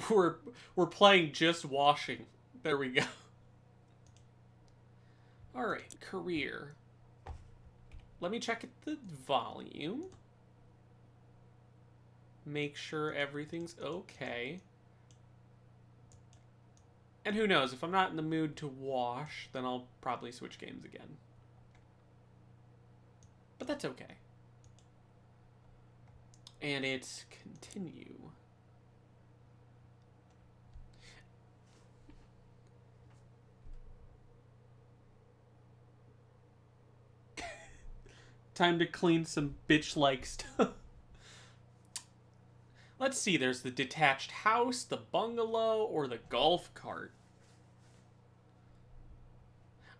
we're playing just washing. There we go. All right, career. Let me check the volume. Make sure everything's okay. And who knows, if I'm not in the mood to wash, then I'll probably switch games again. But that's okay. And it's continue. Time to clean some bitch-like stuff. Let's see, there's the detached house, the bungalow, or the golf cart.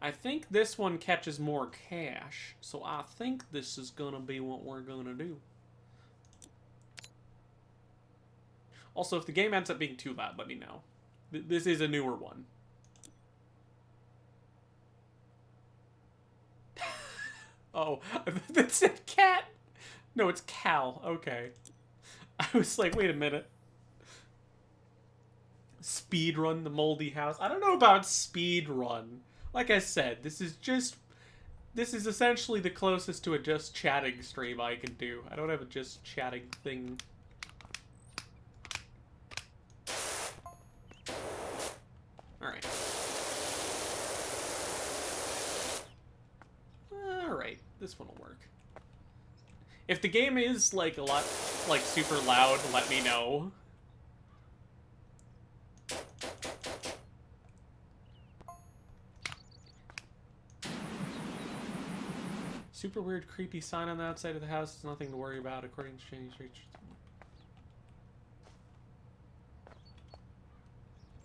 I think this one catches more cash, so I think this is gonna be what we're gonna do. Also, if the game ends up being too loud, let me know. This is a newer one. Oh, that said cat. No, it's Cal. Okay. I was like, wait a minute. Speedrun the moldy house. I don't know about speedrun. Like I said, this is essentially the closest to a just chatting stream I can do. I don't have a just chatting thing. Alright. Alright, this one will work. If the game is, like, a lot, like, super loud, let me know. Super weird, creepy sign on the outside of the house. It's nothing to worry about, according to Shady Street.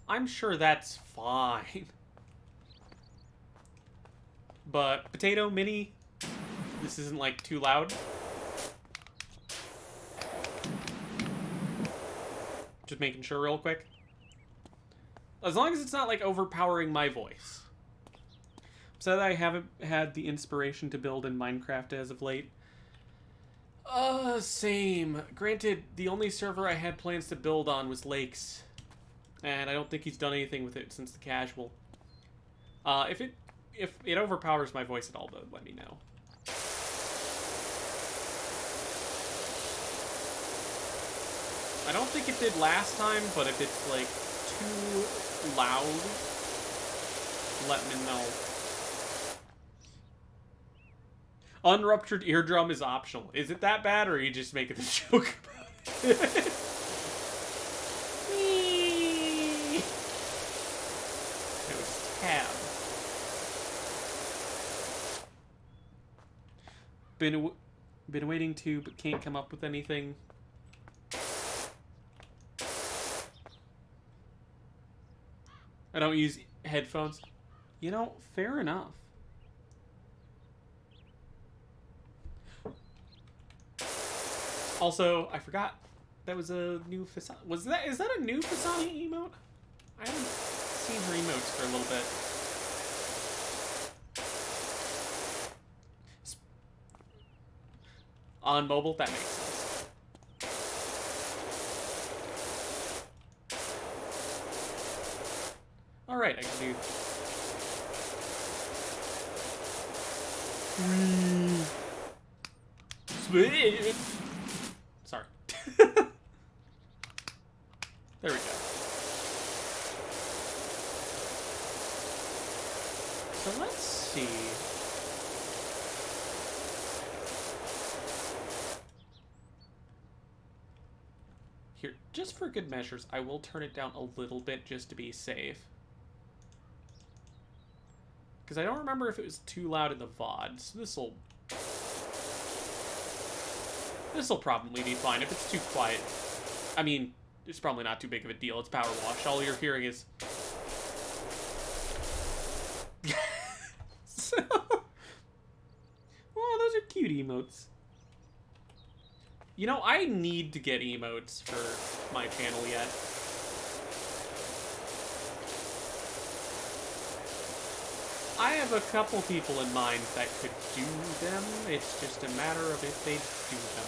I'm sure that's fine. But, Potato, Mini, this isn't, like, too loud. Just making sure real quick. As long as it's not, like, overpowering my voice. So that I haven't had the inspiration to build in Minecraft as of late. Same. Granted, the only server I had plans to build on was Lakes. And I don't think he's done anything with it since the casual. If it overpowers my voice at all, though, let me know. I don't think it did last time, but if it's, like, too loud, let me know. Unruptured eardrum is optional. Is it that bad, or are you just making a joke about it? It was Tab. Been waiting to, but can't come up with anything. I don't use headphones. You know, fair enough. Also, I forgot that was a new Fasani. Is that a new Fasani emote? I haven't seen her emotes for a little bit. On mobile, that makes sense. Alright, I can do... Sweet! Sorry. There we go. So let's see. Here, just for good measures, I will turn it down a little bit just to be safe. Because I don't remember if it was too loud in the VOD, so this'll probably be fine. If it's too quiet, I mean, it's probably not too big of a deal. It's Power Wash. All you're hearing is... So... Oh, those are cute emotes. You know, I need to get emotes for my channel yet. I have a couple people in mind that could do them. It's just a matter of if they do them.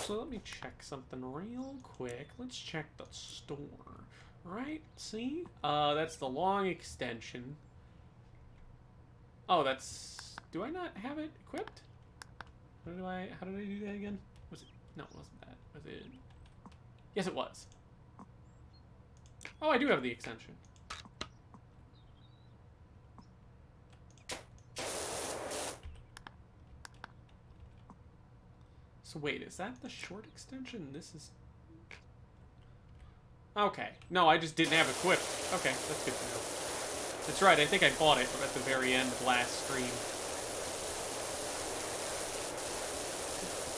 Actually, let me check something real quick. Let's check the store. Right? See? That's the long extension. Oh, that's... Do I not have it equipped? How did I do that again? Was it... No, it wasn't that. Was it... Yes, it was. Oh, I do have the extension. So wait, is that the short extension? This is... Okay. No, I just didn't have it equipped. Okay, that's good to know. That's right, I think I bought it at the very end of last stream.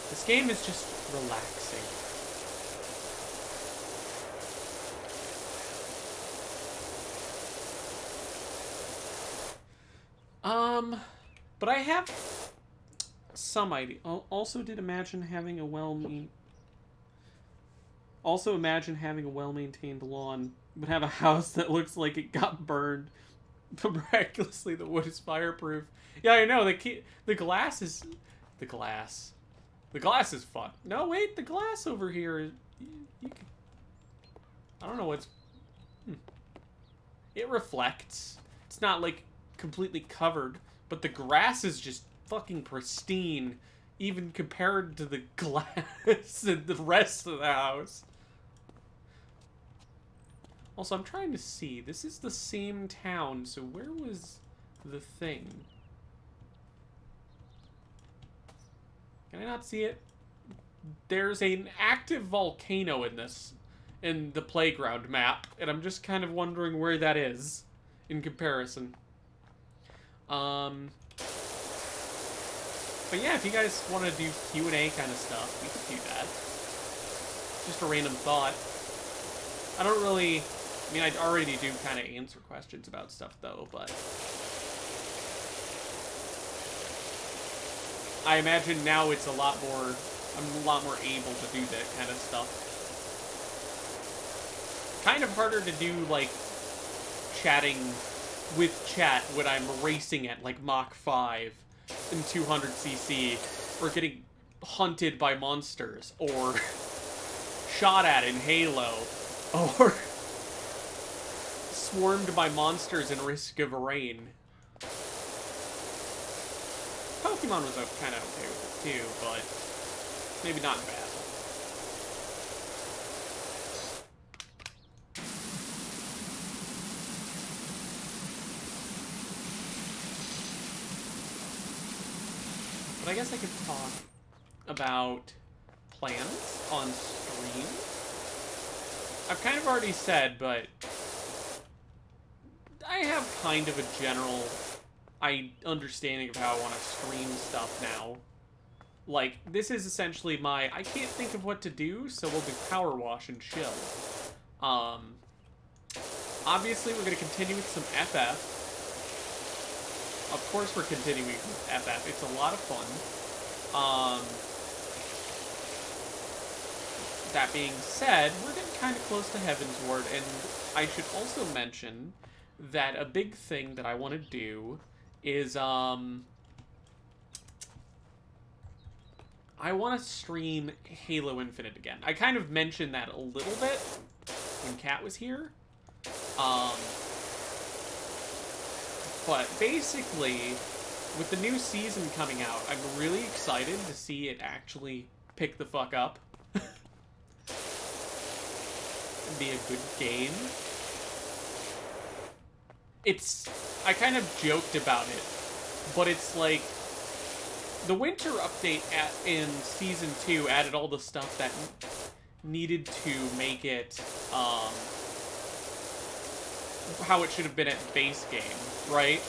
This game is just relaxing. But I have some idea. Also did imagine having a well-maintained lawn, but have a house that looks like it got burned. But miraculously, the wood is fireproof. Yeah, I know. The glass is... The glass. The glass is fun. No, wait. The glass over here is... You can, I don't know what's... It reflects. It's not, like, completely covered. But the grass is just fucking pristine, even compared to the glass and the rest of the house. Also, I'm trying to see. This is the same town, so where was the thing? Can I not see it? There's an active volcano in the playground map, and I'm just kind of wondering where that is in comparison. But yeah, if you guys want to do Q&A kind of stuff, we could do that. Just a random thought. I don't really... I mean, I already do kind of answer questions about stuff, though, but... I imagine now it's a lot more... I'm a lot more able to do that kind of stuff. Kind of harder to do, like, chatting with chat when I'm racing at, like, Mach 5 in 200cc, or getting hunted by monsters, or shot at in Halo, or swarmed by monsters in Risk of Rain. Pokemon was kind of okay with it too, but maybe not bad. But I guess I could talk about plans on stream. I've kind of already said, but I have kind of a general understanding of how I want to stream stuff now. Like, this is essentially my, I can't think of what to do, so we'll do Power Wash and chill. Obviously, we're going to continue with some FF. Of course we're continuing with FF. It's a lot of fun. That being said, we're getting kind of close to Heaven's Ward, and I should also mention that a big thing that I want to do is, I want to stream Halo Infinite again. I kind of mentioned that a little bit when Kat was here. But basically, with the new season coming out, I'm really excited to see it actually pick the fuck up. And be a good game. I kind of joked about it, but it's like, the winter update in Season 2 added all the stuff that needed to make it, how it should have been at base game, right?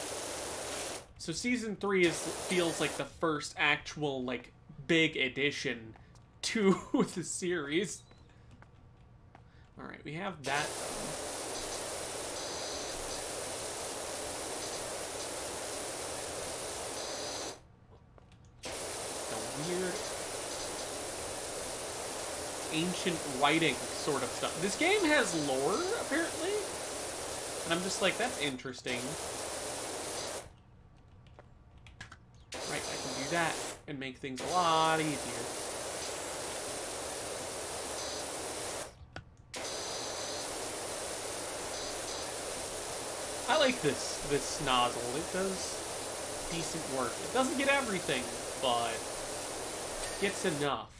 So Season 3 feels like the first actual, like, big addition to the series. Alright, we have that done. Weird ancient writing sort of stuff. This game has lore, apparently, and I'm just like, that's interesting. Right, I can do that and make things a lot easier. I like this nozzle. It does decent work. It doesn't get everything, but gets enough.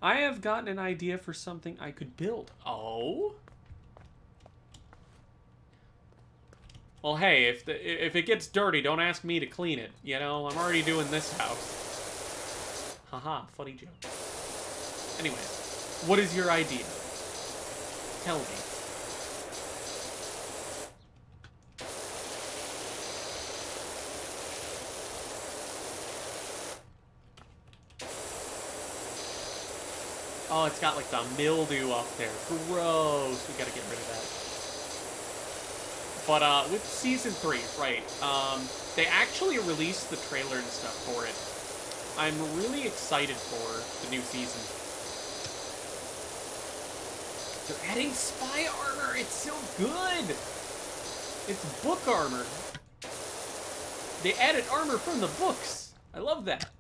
I have gotten an idea for something I could build. Oh? Well, hey, if it gets dirty, don't ask me to clean it. You know, I'm already doing this house. Haha, funny joke. Anyway, what is your idea? Tell me. Oh, it's got like the mildew up there. Gross. We gotta get rid of that. But with season 3, right? They actually released the trailer and stuff for it. I'm really excited for the new season. They're adding spy armor. It's so good. It's book armor. They added armor from the books. I love that.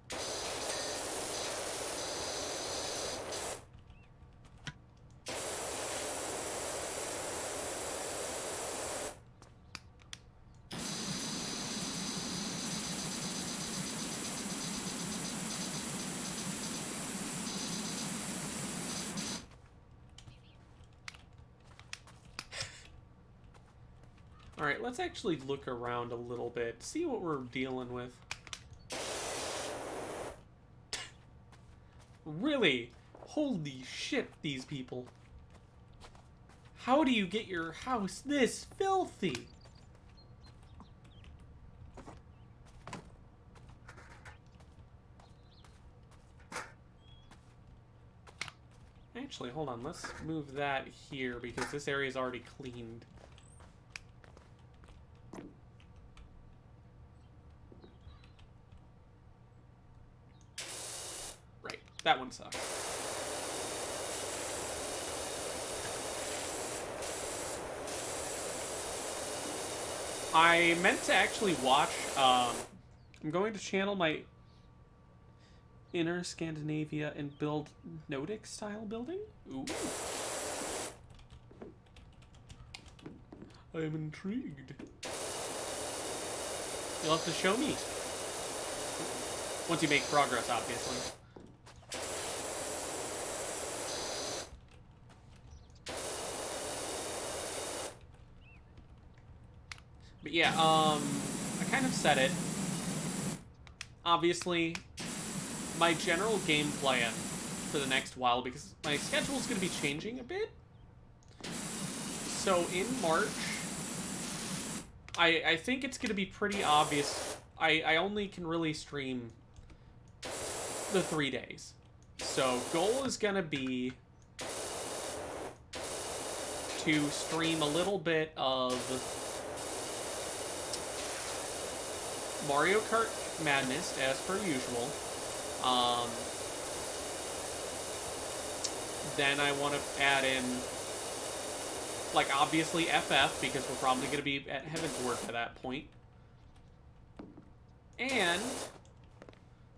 Alright, let's actually look around a little bit, see what we're dealing with. Really? Holy shit, these people. How do you get your house this filthy? Actually, hold on, let's move that here because this area is already cleaned. That one sucks. I meant to actually watch, I'm going to channel my inner Scandinavia and build Nordic style building. Ooh. I am intrigued. You'll have to show me. Once you make progress, obviously. But yeah, I kind of said it. Obviously, my general game plan for the next while, because my schedule is going to be changing a bit. So in March, I think it's going to be pretty obvious. I only can really stream the 3 days. So goal is going to be to stream a little bit of Mario Kart Madness, as per usual. Then I want to add in, like, obviously FF, because we're probably going to be at Heaven's Word by that point. And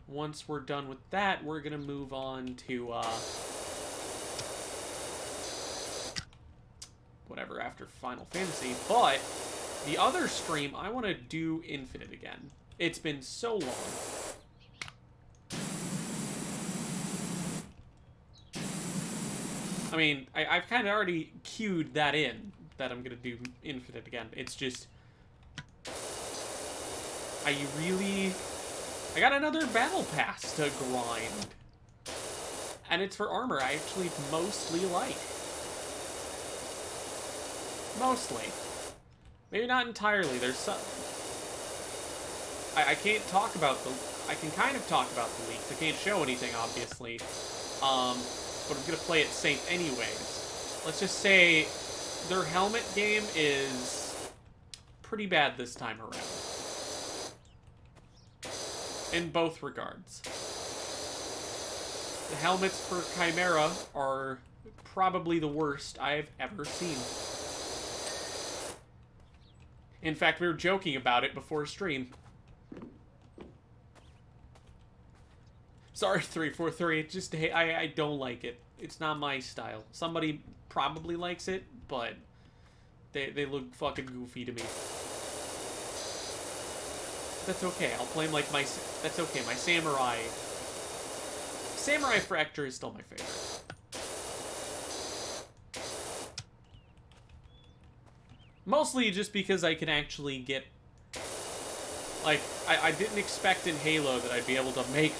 once we're done with that, we're going to move on to, whatever, after Final Fantasy. But the other stream, I want to do Infinite again. It's been so long. I mean, I've kind of already queued that in, that I'm going to do Infinite again. It's just, I got another battle pass to grind. And it's for armor I actually mostly like. Mostly. Maybe not entirely. There's some... I can't talk about the... I can kind of talk about the leaks. I can't show anything, obviously. But I'm going to play it safe anyways. Let's just say their helmet game is pretty bad this time around. In both regards. The helmets for Chimera are probably the worst I've ever seen. In fact, we were joking about it before stream. Sorry, 343. Just, hey, I don't like it. It's not my style. Somebody probably likes it, but They look fucking goofy to me. That's okay. I'll play like my... That's okay. My samurai... Samurai Fracture is still my favorite. Mostly just because I can actually get... Like, I didn't expect in Halo that I'd be able to make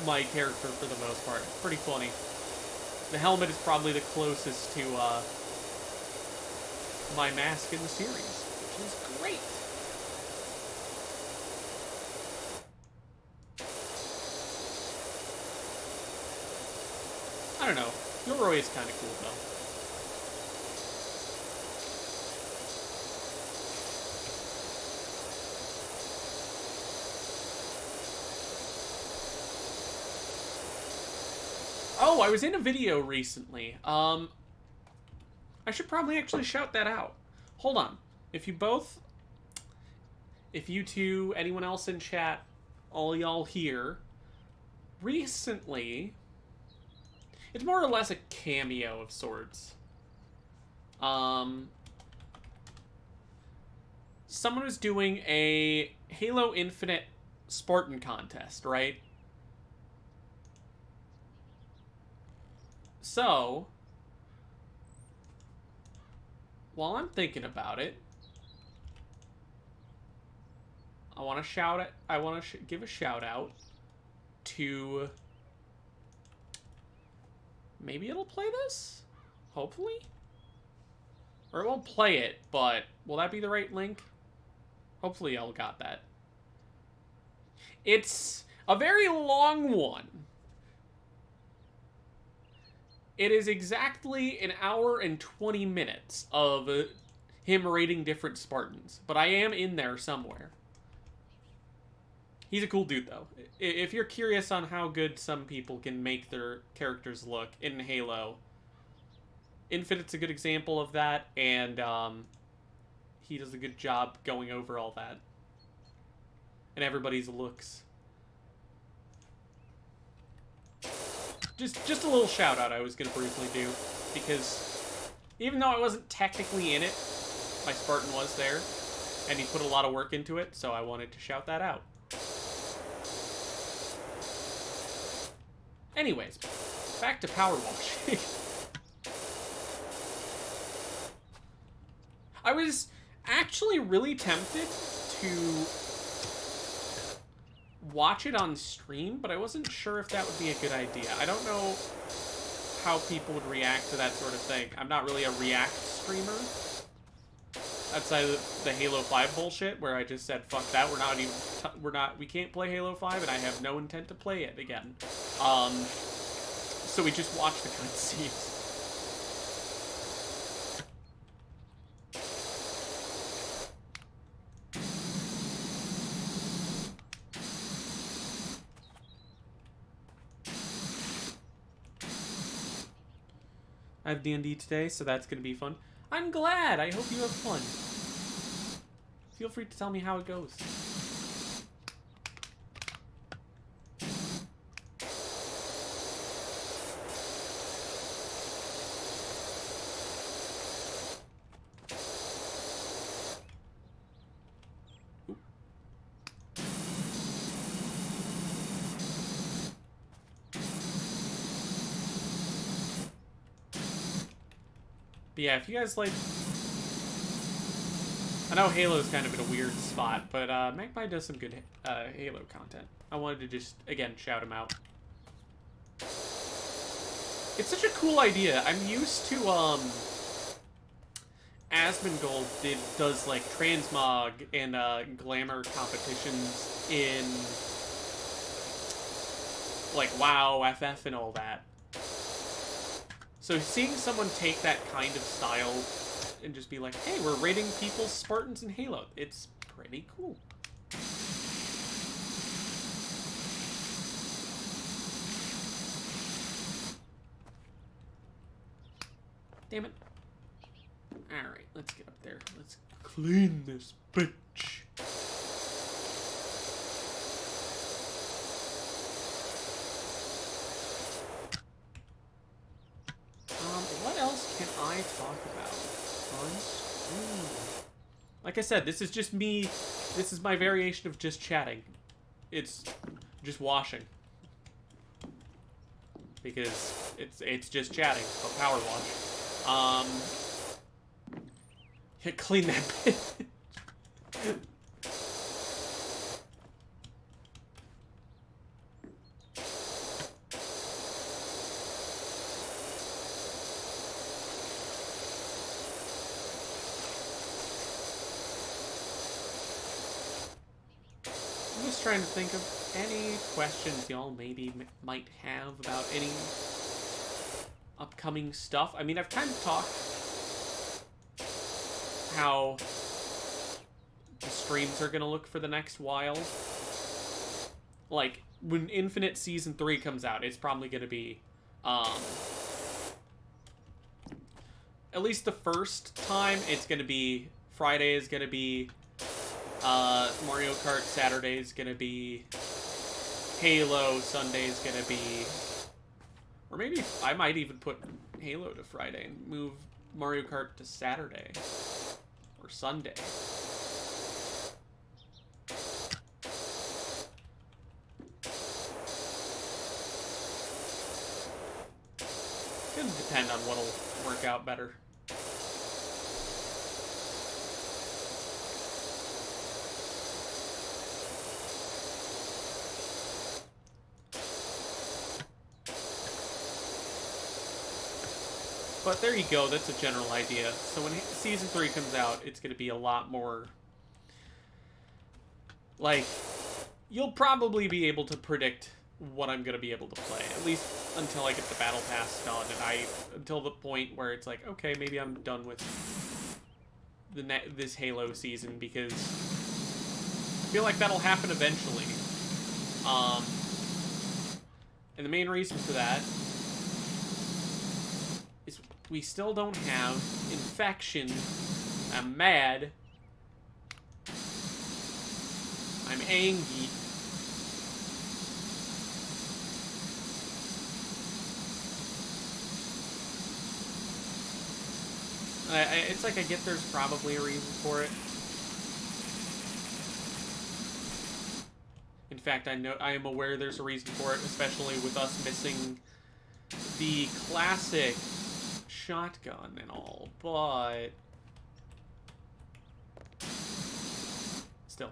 my character for the most part. It's pretty funny. The helmet is probably the closest to, my mask in the series, which is great. I don't know. Yoroi is kind of cool, though. Oh, I was in a video recently. I should probably actually shout that out. Hold on. If you two, anyone else in chat, all y'all here, recently, it's more or less a cameo of sorts. Someone was doing a Halo Infinite Spartan contest, right? So, while I'm thinking about it, I want to give a shout out to... Maybe it'll play this? Hopefully? Or it won't play it, but will that be the right link? Hopefully y'all got that. It's a very long one. It is exactly an hour and 20 minutes of him rating different Spartans. But I am in there somewhere. He's a cool dude, though. If you're curious on how good some people can make their characters look in Halo, Infinite's a good example of that, and he does a good job going over all that. And everybody's looks. Just a little shout out I was going to briefly do, because even though I wasn't technically in it, my Spartan was there, and he put a lot of work into it, so I wanted to shout that out. Anyways, back to power washing. I was actually really tempted to watch it on stream, but I wasn't sure if that would be a good idea. I don't know how people would react to that sort of thing. I'm not really a React streamer. Outside of the Halo 5 bullshit, where I just said, fuck that, we can't play Halo 5, and I have no intent to play it again. So we just watch the cutscenes. I have D&D today, so that's going to be fun. I'm glad! I hope you have fun. Feel free to tell me how it goes. But yeah, if you guys like... I know Halo's kind of in a weird spot, but Magpie does some good Halo content. I wanted to just, again, shout him out. It's such a cool idea. I'm used to, Asmongold does, like, transmog and glamour competitions in, like, WoW, FF, and all that. So seeing someone take that kind of style and just be like, hey, we're rating people's Spartans in Halo, it's pretty cool. Damn it. Alright, let's get up there. Let's clean this bitch. What else can I talk about on stream? Like I said, this is just me. This is my variation of just chatting. It's just washing. Because it's just chatting, but power wash. Yeah, clean that bit. I'm just trying to think of any questions y'all maybe might have about any upcoming stuff. I mean, I've kind of talked how the streams are gonna look for the next while. Like, when Infinite Season 3 comes out, it's probably gonna be, at least the first time, it's gonna be, Friday is gonna be, Mario Kart, Saturday is gonna be Halo, Sunday is gonna be, or maybe I might even put Halo to Friday and move Mario Kart to Saturday or Sunday. It's gonna depend on what'll work out better. But there you go, that's a general idea. So when Season 3 comes out, it's going to be a lot more... Like, you'll probably be able to predict what I'm going to be able to play. At least until I get the Battle Pass done, and until the point where it's like, okay, maybe I'm done with this Halo season, because I feel like that'll happen eventually. And the main reason for that is we still don't have Infection. I'm mad. I'm angry. It's like I get there's probably a reason for it. In fact, I am aware there's a reason for it, especially with us missing the classic shotgun and all, but still.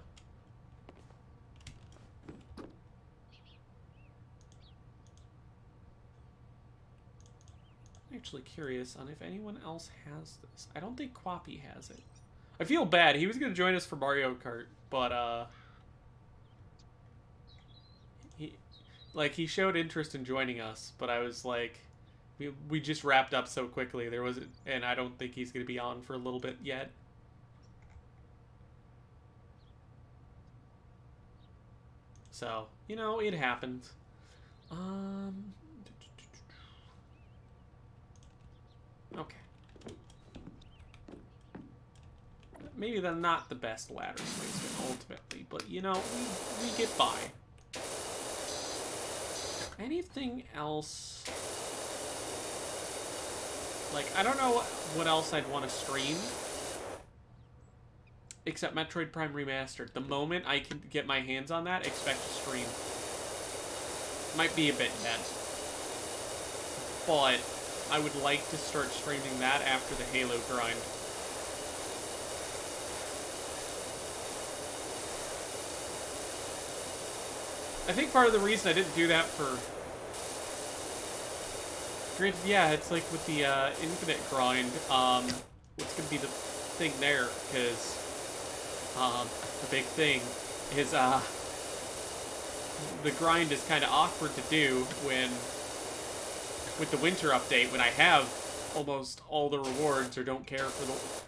I'm actually curious on if anyone else has this. I don't think Quappy has it. I feel bad. He was going to join us for Mario Kart, but he showed interest in joining us, but I was like, we just wrapped up so quickly. And I don't think he's going to be on for a little bit yet. So, you know, it happens. Okay. Maybe they're not the best ladder placement ultimately, but you know, we get by. Anything else? Like, I don't know what else I'd want to stream. Except Metroid Prime Remastered. The moment I can get my hands on that, expect to stream. Might be a bit dead. But I would like to start streaming that after the Halo grind. I think part of the reason I didn't do that for... Granted, yeah, it's like with the Infinite grind, what's going to be the thing there, because the big thing is the grind is kind of awkward to do when, with the winter update, when I have almost all the rewards or don't care for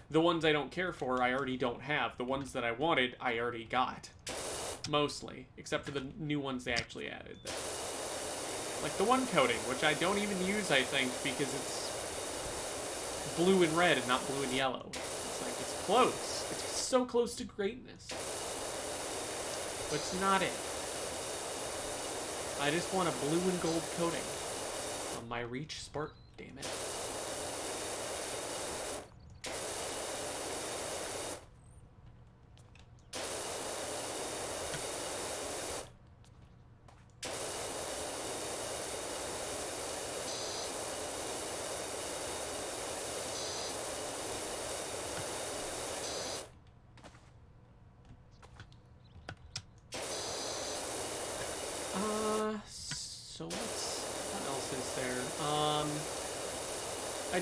the ones I don't care for, I already don't have. The ones that I wanted, I already got. Mostly, except for the new ones they actually added. Like the one coating, which I don't even use, I think, because it's blue and red and not blue and yellow. It's like, it's close. It's so close to greatness. But it's not it. I just want a blue and gold coating on my Reach Sport, damn it. So what else is there? I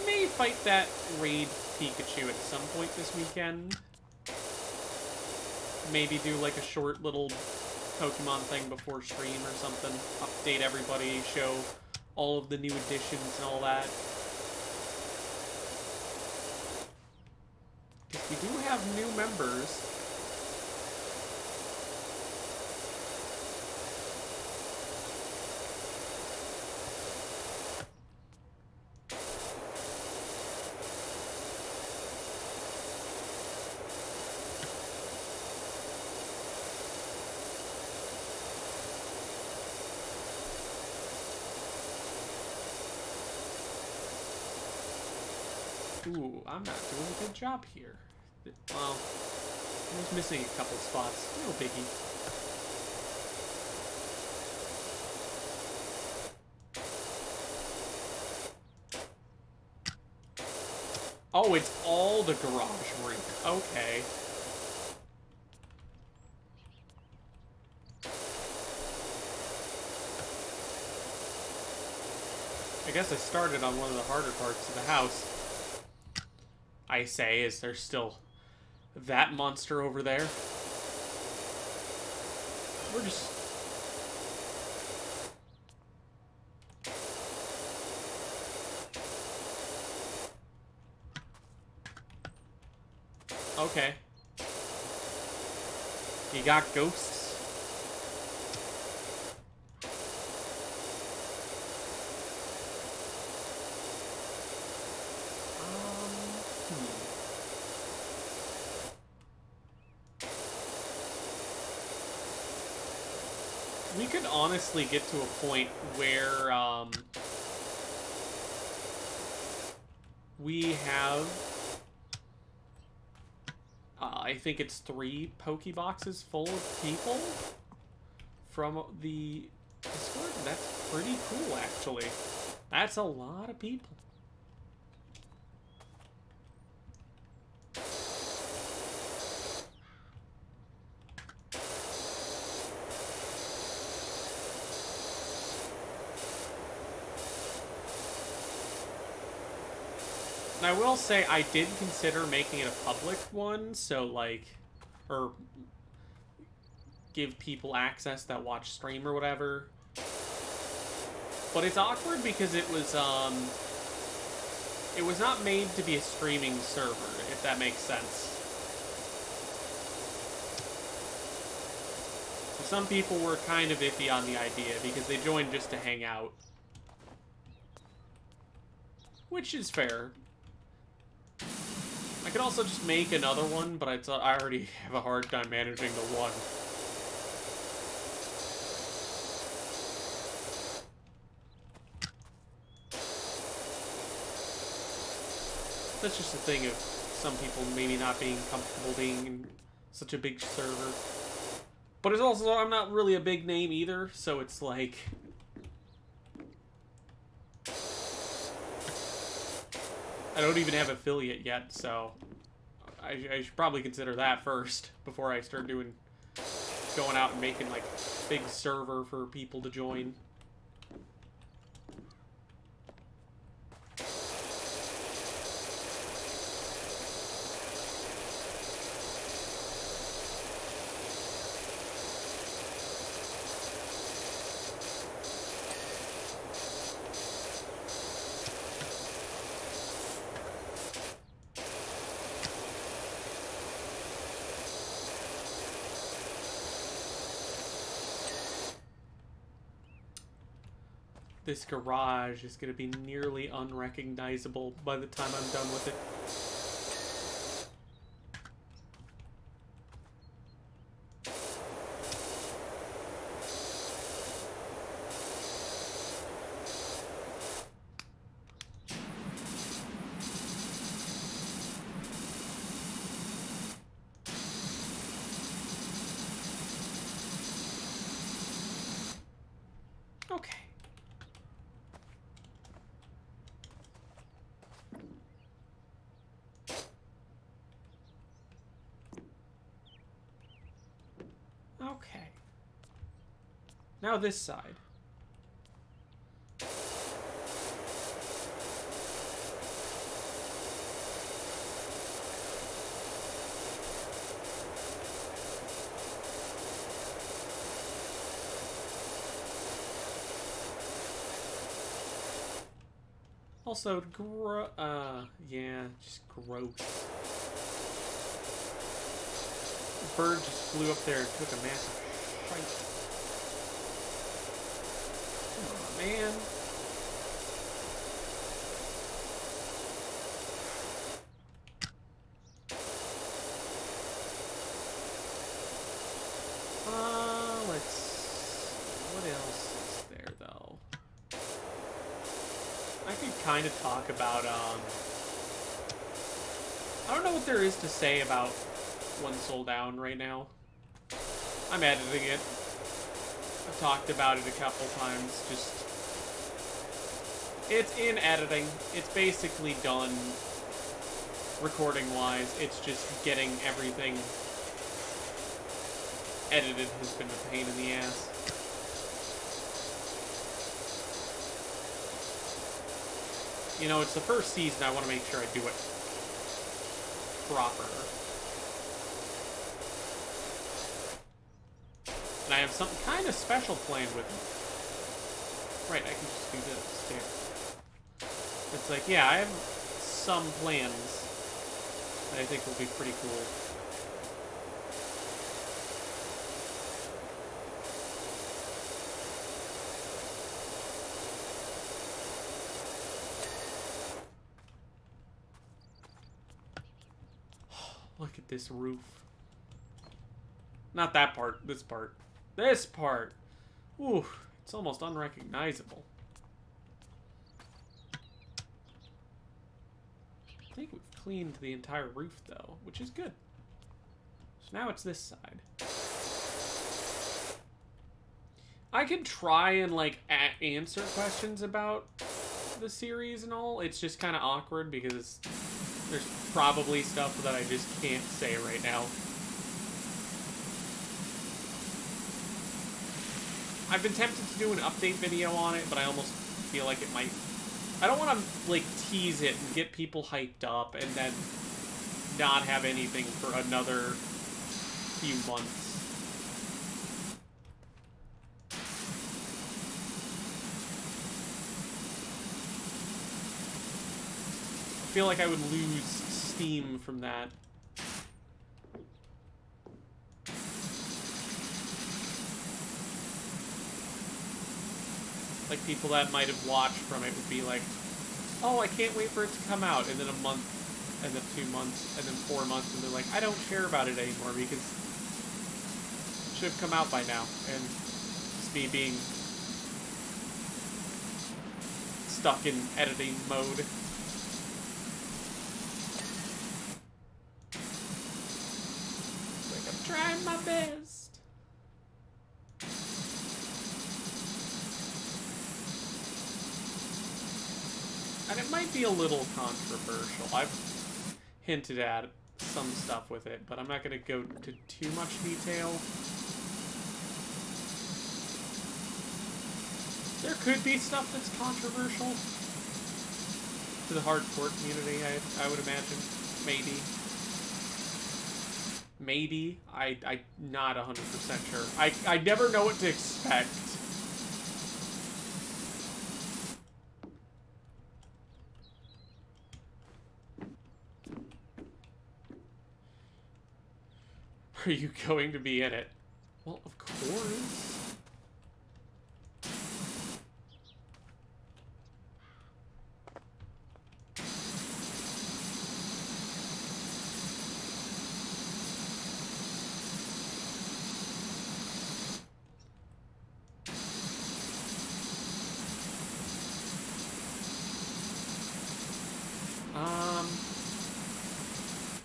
may fight that raid Pikachu at some point this weekend. Maybe do like a short little Pokemon thing before stream or something. Update everybody, show all of the new additions and all that. Because we do have new members. Ooh, I'm not doing a good job here. Well, I was missing a couple spots. No biggie. Oh, it's all the garage rink. Okay. I guess I started on one of the harder parts of the house. I say, is there still that monster over there? We're just... Okay. You got ghosts? We could honestly get to a point where, we have, I think it's 3 Pokeboxes full of people from the Discord. That's pretty cool, actually. That's a lot of people. And I will say, I did consider making it a public one, so, like, or give people access that watch stream or whatever. But it's awkward because it was not made to be a streaming server, if that makes sense. Some people were kind of iffy on the idea because they joined just to hang out. Which is fair. I could also just make another one, but I already have a hard time managing the one. That's just a thing of some people maybe not being comfortable being in such a big server. But it's also, I'm not really a big name either, so it's like... I don't even have affiliate yet, so I should probably consider that first before I start going out and making like big server for people to join. This garage is going to be nearly unrecognizable by the time I'm done with it. Okay. Okay. Now this side. Also, yeah, just gross. The bird just flew up there and took a massive shite. Come on, man. What else is there, though? I could kind of talk about, I don't know what there is to say about One Soul Down right now. I'm editing it. I've talked about it a couple times, just... It's in editing. It's basically done recording-wise. It's just getting everything edited has been a pain in the ass. You know, it's the first season, I want to make sure I do it proper. And I have something kind of special planned with it. Right, I can just do this, too. It's like, yeah, I have some plans that I think will be pretty cool. Look at this roof. Not that part. This part. This part! Ooh, it's almost unrecognizable. I think we've cleaned the entire roof, though, which is good. So now it's this side. I could try and, like, answer questions about the series and all. It's just kind of awkward because there's probably stuff that I just can't say right now. I've been tempted to do an update video on it, but I almost feel like it might... I don't want to, like, tease it and get people hyped up and then not have anything for another few months. I feel like I would lose steam from that. Like, people that might have watched from it would be like, oh, I can't wait for it to come out. And then a month, and then 2 months, and then 4 months, and they're like, I don't care about it anymore because it should have come out by now. And it's me being stuck in editing mode. Like, I'm trying my best. And it might be a little controversial. I've hinted at some stuff with it, but I'm not going to go into too much detail. There could be stuff that's controversial to the hardcore community, I would imagine. Maybe. Maybe. I'm not 100% sure. I never know what to expect. Are you going to be in it? Well, of course.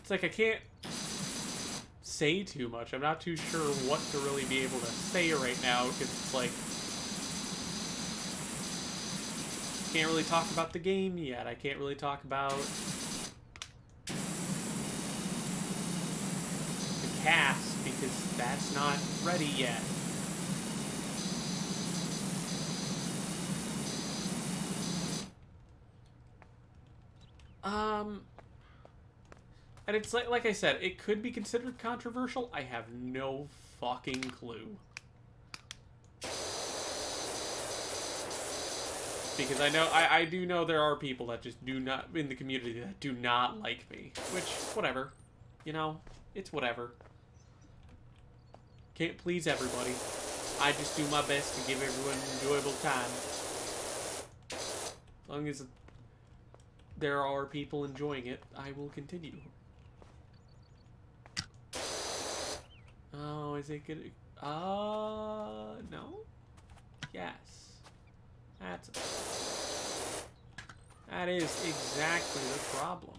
It's like I can't say too much. I'm not too sure what to really be able to say right now, because it's like, can't really talk about the game yet. I can't really talk about the cast, because that's not ready yet. And it's like I said, it could be considered controversial. I have no fucking clue. Because I do know there are people that just do not, in the community, that do not like me. Which, whatever. You know, it's whatever. Can't please everybody. I just do my best to give everyone an enjoyable time. As long as there are people enjoying it, I will continue. Oh, is it good? No? Yes. That is exactly the problem.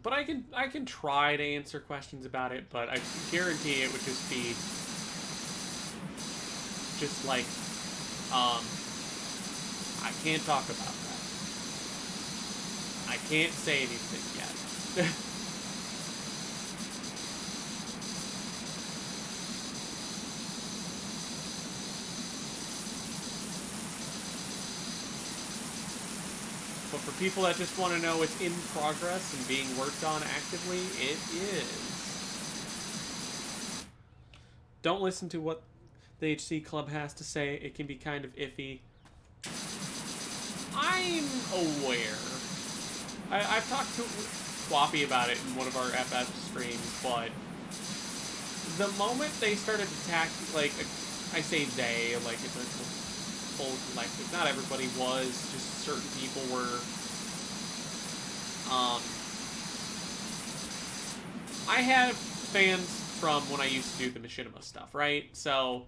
But I can try to answer questions about it, but I guarantee it would just be just like I can't talk about that. I can't say anything yet. But for people that just want to know it's in progress and being worked on actively, it is. Don't listen to what the HC Club has to say. It can be kind of iffy. I'm aware. I've talked to Floppy about it in one of our FF streams, but the moment they started attacking, like, I say they, like, it's a full collective. Not everybody was, just certain people were. I have fans from when I used to do the Machinima stuff, right? So,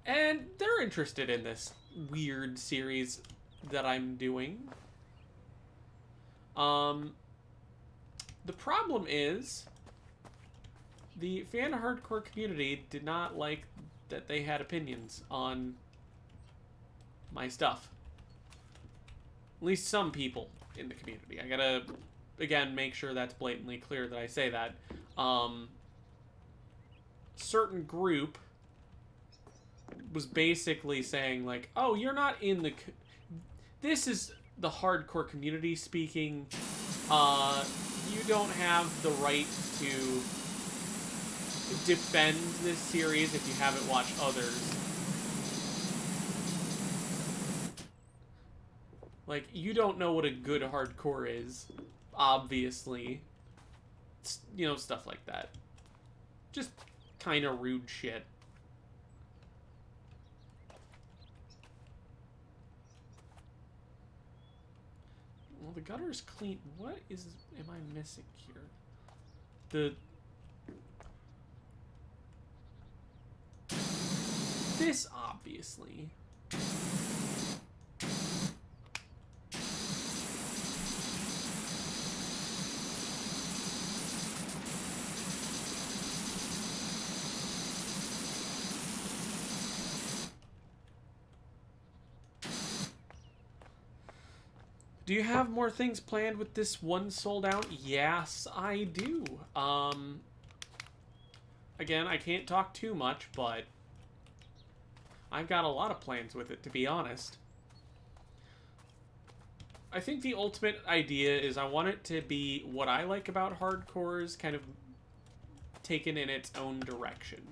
and they're interested in this weird series that I'm doing. The problem is, the fan hardcore community did not like that they had opinions on my stuff. At least some people in the community. I gotta, again, make sure that's blatantly clear that I say that. Certain group was basically saying, like, oh, you're not in the... This is the hardcore community speaking. You don't have the right to defend this series if you haven't watched others. Like, you don't know what a good hardcore is, obviously. You know, stuff like that. Just kind of rude shit. Well, the gutter's clean. What am I missing here? This, obviously. Do you have more things planned with this one sold out? Yes, I do. Again, I can't talk too much, but I've got a lot of plans with it, to be honest. I think the ultimate idea is I want it to be what I like about hardcores, kind of taken in its own direction.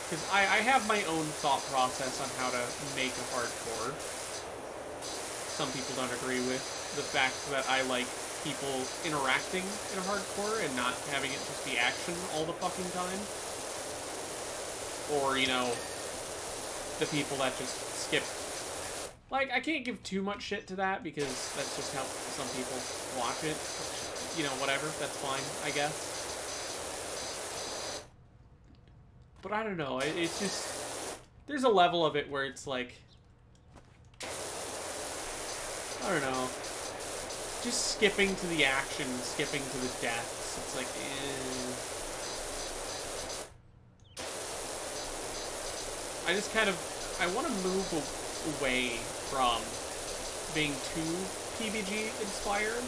Because I have my own thought process on how to make a hardcore. Some people don't agree with the fact that I like people interacting in a hardcore and not having it just be action all the fucking time. Or, you know, the people that just skip. Like, I can't give too much shit to that because that's just how some people watch it. You know, whatever, that's fine, I guess. But I don't know, it's just... There's a level of it where it's like... I don't know. Just skipping to the action, skipping to the deaths. It's like, I just kind of... I want to move away from being too PvG inspired.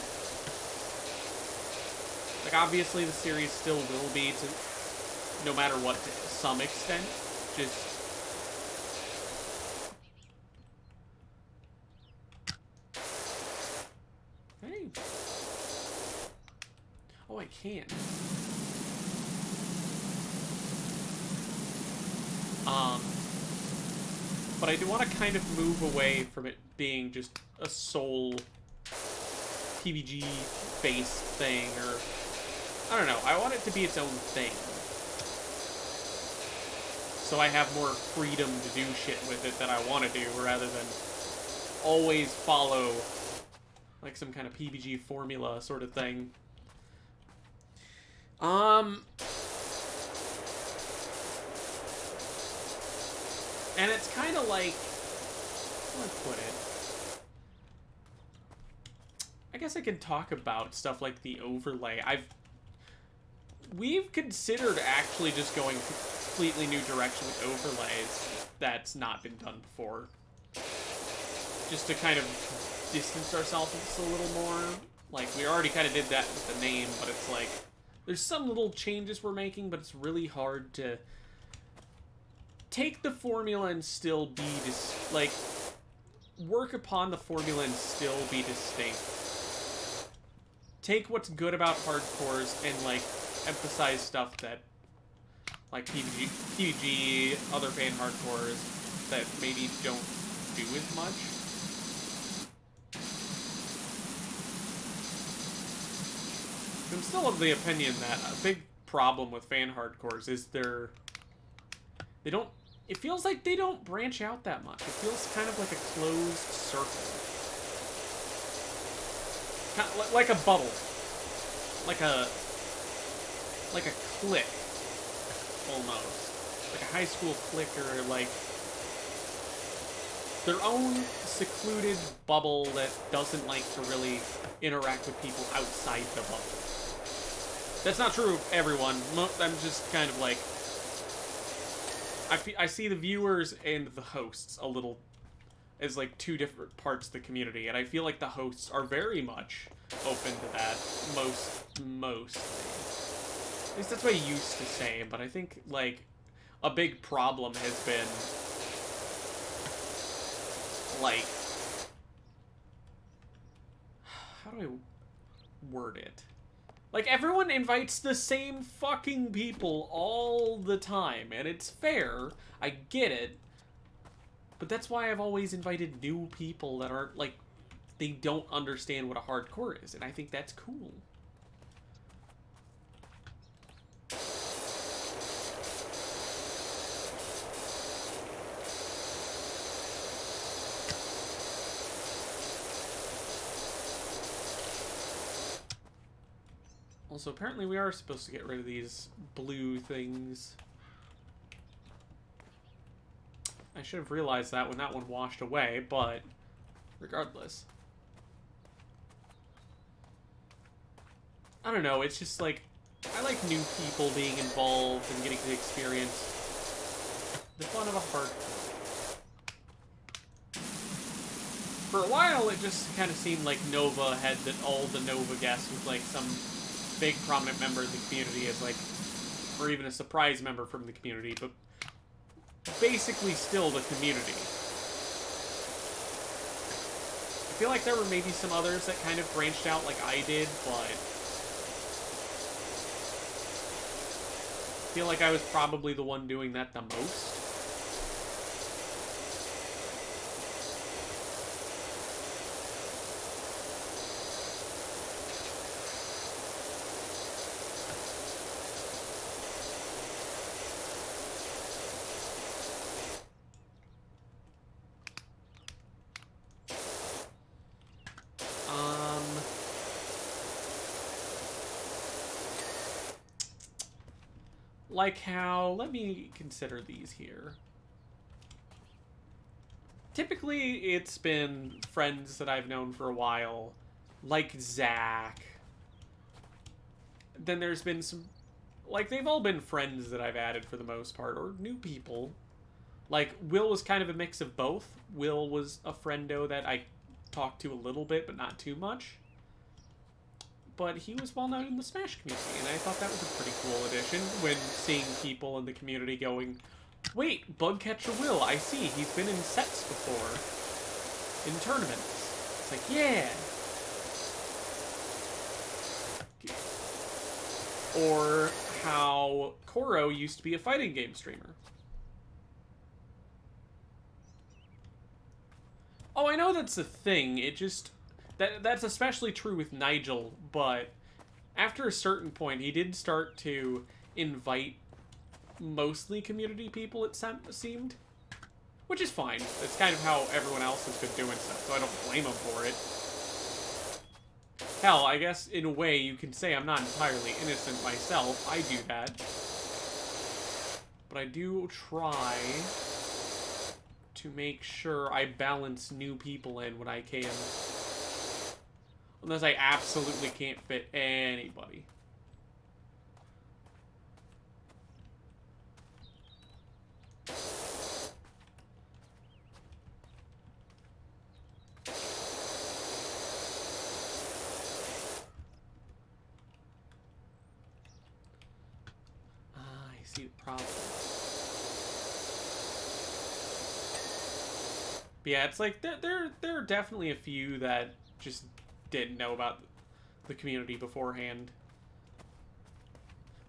Like, obviously the series still will be, to no matter what, to some extent. Just Oh, I can. But I do want to kind of move away from it being just a sole PvG-based thing, or... I don't know. I want it to be its own thing. So I have more freedom to do shit with it that I want to do, rather than always follow, like, some kind of PvG formula sort of thing. And it's kind of like... How do I put it? I guess I can talk about stuff like the overlay. We've considered actually just going completely new direction with overlays that's not been done before. Just to kind of distance ourselves a little more. Like, we already kind of did that with the name, but it's like... There's some little changes we're making, but it's really hard to take the formula and still be like, work upon the formula and still be distinct. Take what's good about hardcores and, like, emphasize stuff that, like, PvG, other fan hardcores that maybe don't do as much. I'm still of the opinion that a big problem with fan hardcores is they don't... It feels like they don't branch out that much. It feels kind of like a closed circle. Kind of like a bubble. Like a clique, almost. Like a high school clique, or like their own secluded bubble that doesn't like to really interact with people outside the bubble. That's not true of everyone. I'm just kind of like... I see the viewers and the hosts a little as like two different parts of the community, and I feel like the hosts are very much open to that most. At least that's what I used to say, but I think like a big problem has been like, how do I word it? Like, everyone invites the same fucking people all the time, and it's fair. I get it. But that's why I've always invited new people that aren't, like, they don't understand what a hardcore is, and I think that's cool. Also, apparently we are supposed to get rid of these blue things. I should have realized that when that one washed away, but regardless. I don't know, it's just like, I like new people being involved and getting to experience the fun of a hardcore. For a while, it just kind of seemed like Nova had all the Nova guests with like some big prominent member of the community as like, or even a surprise member from the community, but basically still the community. I feel like there were maybe some others that kind of branched out like I did, but I feel like I was probably the one doing that the most. Like how, let me consider these here. Typically, it's been friends that I've known for a while, like Zach. Then there's been some, like, they've all been friends that I've added for the most part, or new people. Like, Will was kind of a mix of both. Will was a friendo that I talked to a little bit, but not too much. But he was well known in the Smash community, and I thought that was a pretty cool addition when seeing people in the community going, wait, Bugcatcher Will, I see, he's been in sets before, in tournaments. It's like, yeah. Or how Koro used to be a fighting game streamer. Oh, I know that's a thing. It just... That's especially true with Nigel, but after a certain point, he did start to invite mostly community people, it seemed. Which is fine. That's kind of how everyone else has been doing stuff, so I don't blame him for it. Hell, I guess in a way you can say I'm not entirely innocent myself. I do that. But I do try to make sure I balance new people in when I can. Unless I absolutely can't fit anybody. I see the problem. But yeah, it's like there are definitely a few that just didn't know about the community beforehand.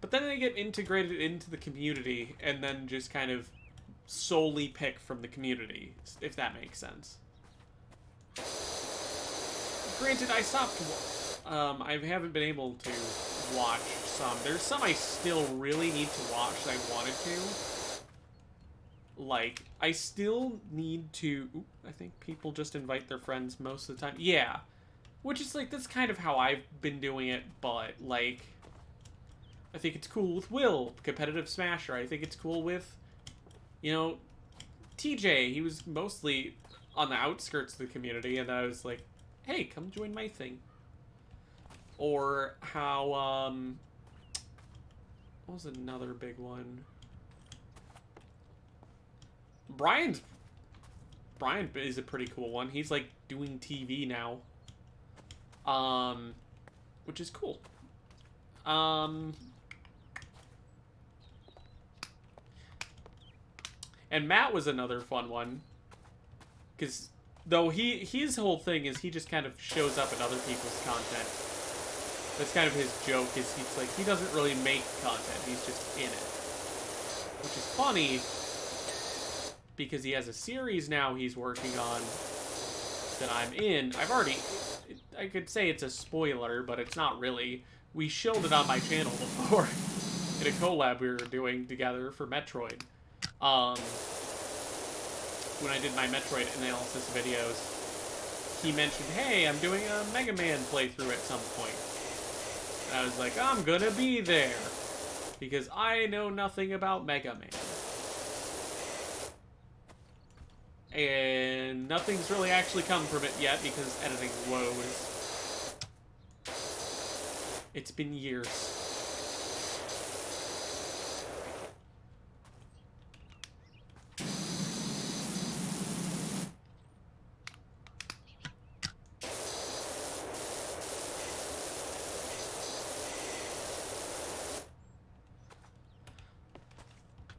But then they get integrated into the community and then just kind of solely pick from the community, if that makes sense. Granted, I stopped... I haven't been able to watch some. There's some I still really need to watch that I wanted to. Like, I still need to... Ooh, I think people just invite their friends most of the time. Yeah. Which is, like, that's kind of how I've been doing it, but, like... I think it's cool with Will, competitive smasher. I think it's cool with, you know, TJ. He was mostly on the outskirts of the community, and I was like, hey, come join my thing. Or how, what was another big one? Brian is a pretty cool one. He's, like, doing TV now. Which is cool. And Matt was another fun one. Because, though his whole thing is he just kind of shows up in other people's content. That's kind of his joke, is he's like, he doesn't really make content, he's just in it. Which is funny, because he has a series now he's working on that I'm in. I could say it's a spoiler, but it's not really. We showed it on my channel before, in a collab we were doing together for Metroid. When I did my Metroid analysis videos, he mentioned, hey, I'm doing a Mega Man playthrough at some point. And I was like, I'm gonna be there, because I know nothing about Mega Man. And nothing's really actually come from it yet, because editing woes. It's been years.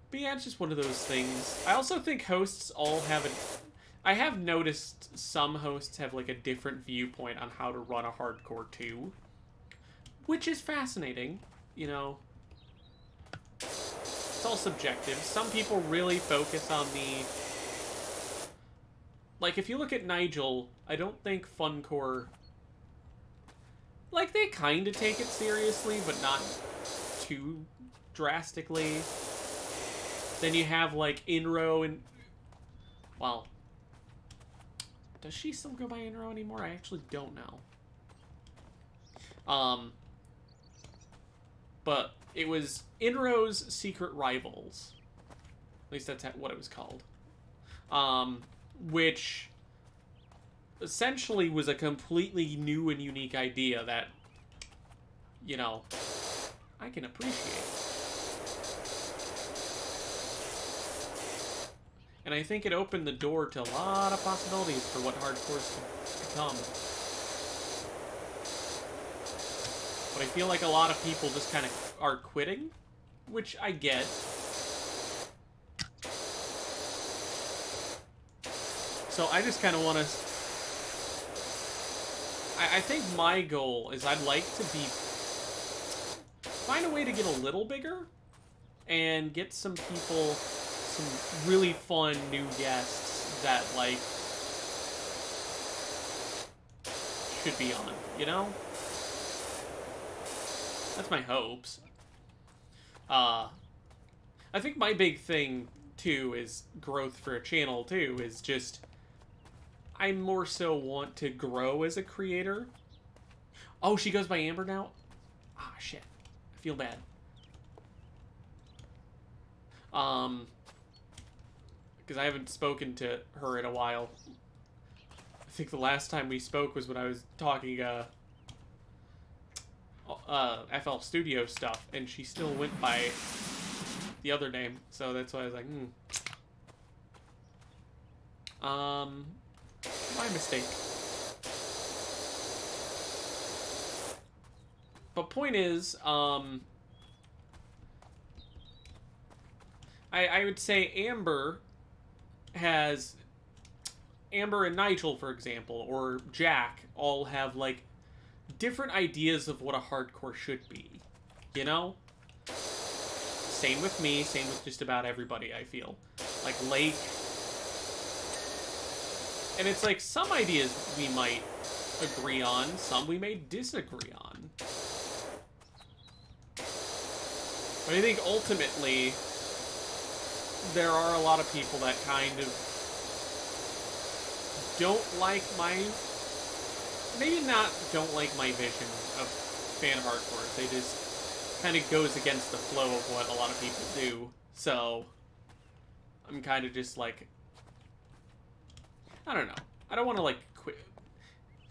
But yeah, it's just one of those things. I also think hosts all have I have noticed some hosts have, like, a different viewpoint on how to run a hardcore 2. Which is fascinating, you know. It's all subjective. Some people really focus on the... Like, if you look at Nigel, I don't think Funcore... Like, they kind of take it seriously, but not too drastically. Then you have, like, Inro and... Well... Does she still go by Inro anymore? I actually don't know. But it was Inro's Secret Rivals. At least that's what it was called. Which essentially was a completely new and unique idea that, you know, I can appreciate. And I think it opened the door to a lot of possibilities for what hardcore's could become. But I feel like a lot of people just kind of are quitting, which I get. So I just kind of want to... I think my goal is I'd like to be... find a way to get a little bigger and get some people, some really fun new guests that, like, should be on, you know? That's my hopes. I think my big thing, too, is growth for a channel, too, is just, I more so want to grow as a creator. Oh, she goes by Amber now? Ah, shit. I feel bad. Because I haven't spoken to her in a while. I think the last time we spoke was when I was talking, FL Studio stuff, and she still went by the other name, so that's why I was like, my mistake. But point is, I would say Amber and Nigel, for example, or Jack, all have, like, different ideas of what a hardcore should be, you know? Same with me, same with just about everybody, I feel. Like, Lake. And it's like, some ideas we might agree on, some we may disagree on. But I think ultimately, there are a lot of people that kind of don't like my... Maybe not don't like my vision of fan hardcore. They just kind of goes against the flow of what a lot of people do. So, I'm kind of just like... I don't know. I don't want to, like, quit.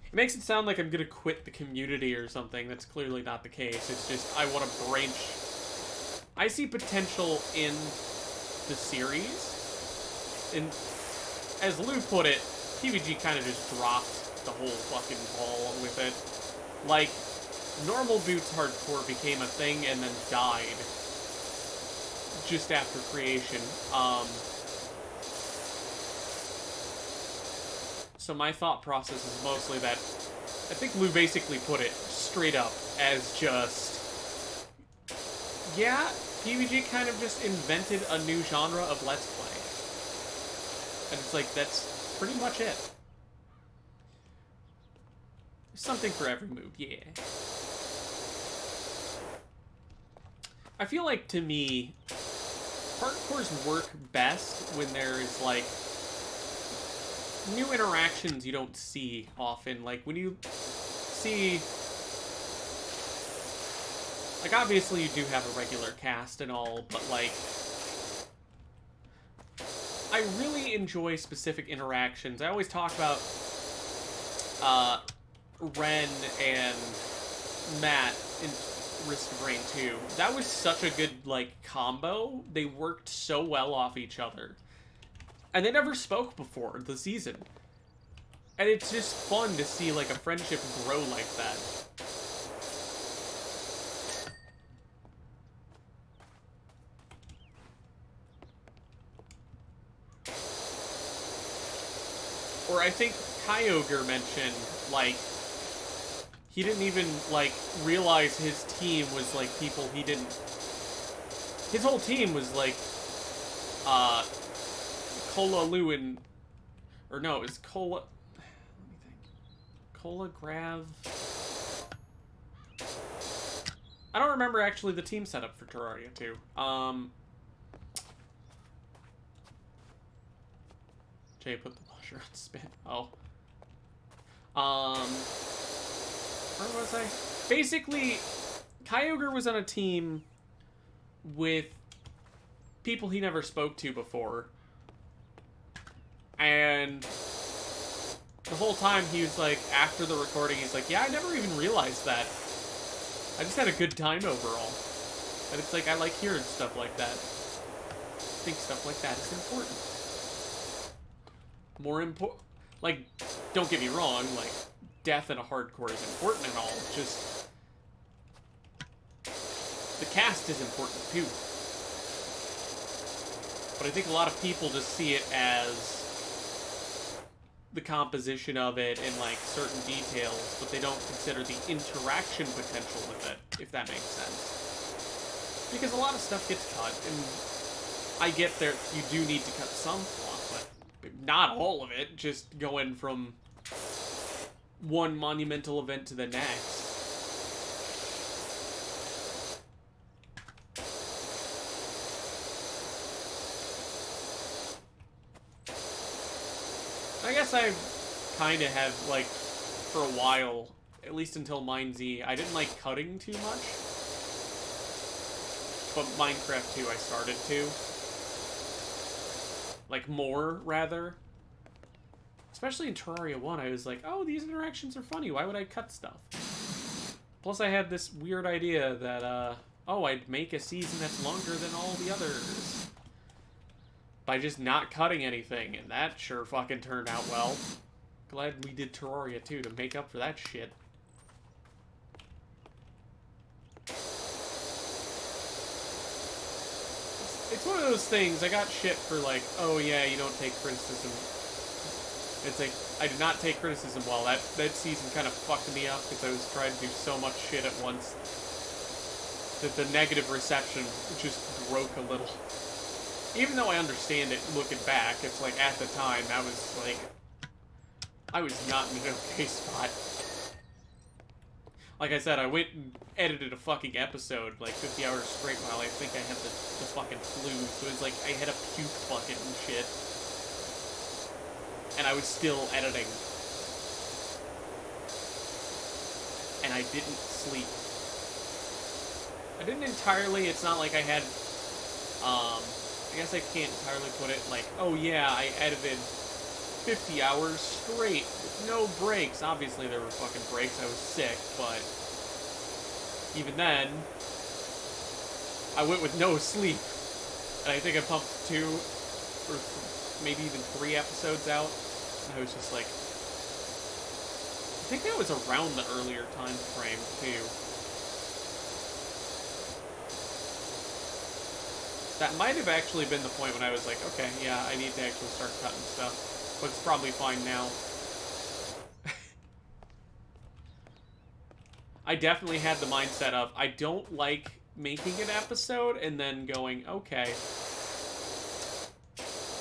It makes it sound like I'm going to quit the community or something. That's clearly not the case. It's just I want to branch... I see potential in the series. And as Lou put it, PvG kind of just dropped the whole fucking ball with it. Like, normal Boots hardcore became a thing and then died just after creation. So my thought process is mostly that I think Lou basically put it straight up as just, yeah, PvG kind of just invented a new genre of Let's Play. And it's like, that's pretty much it. Something for every mood, yeah. I feel like, to me, hardcores work best when there is, like, new interactions you don't see often. Like, when you see... Like, obviously you do have a regular cast and all, but, like... I really enjoy specific interactions. I always talk about, Ren and Matt in Risk of Rain 2. That was such a good, like, combo. They worked so well off each other. And they never spoke before the season. And it's just fun to see, like, a friendship grow like that. Or I think Kyogre mentioned, like, he didn't even, like, realize his team was, like, people he didn't... His whole team was, like, Cola, Lou, and... Or no, it's Cola... Let me think. Cola, Grav... I don't remember, actually, the team setup for Terraria 2. Jay put the washer on spin. Oh. Where was I? Basically, Kyogre was on a team with people he never spoke to before. And the whole time he was like, after the recording, he's like, yeah, I never even realized that. I just had a good time overall. And it's like, I like hearing stuff like that. I think stuff like that is important. More important. Like, don't get me wrong, like, death in a hardcore is important and all. It's just, the cast is important too. But I think a lot of people just see it as the composition of it and, like, certain details, but they don't consider the interaction potential with it, if that makes sense. Because a lot of stuff gets cut, and I get there, you do need to cut some plot, but not all of it, just going from one monumental event to the next. I guess I kind of have, like, for a while, at least until Mine Z, I didn't like cutting too much. But Minecraft 2 I started to. Like, more, rather. Especially in Terraria 1, I was like, oh, these interactions are funny, why would I cut stuff? Plus I had this weird idea that, oh, I'd make a season that's longer than all the others. By just not cutting anything, and that sure fucking turned out well. Glad we did Terraria 2 to make up for that shit. It's one of those things, I got shit for like, oh yeah, you don't take criticism. It's like, I did not take criticism well. That season kind of fucked me up because I was trying to do so much shit at once that the negative reception just broke a little. Even though I understand it looking back, it's like, at the time, that was like, I was not in an okay spot. Like I said, I went and edited a fucking episode, like, 50 hours straight while I think I had the fucking flu, so it's like, I had a puke bucket and shit. And I was still editing. And I didn't sleep. I didn't entirely, it's not like I had, I guess I can't entirely put it like, oh yeah, I edited 50 hours straight with no breaks. Obviously there were fucking breaks, I was sick, but even then, I went with no sleep. And I think I pumped 2 or maybe even 3 episodes out. And I was just like, I think that was around the earlier time frame too. That might have actually been the point when I was like, okay, yeah, I need to actually start cutting stuff. But it's probably fine now. I definitely had the mindset of, I don't like making an episode and then going, okay,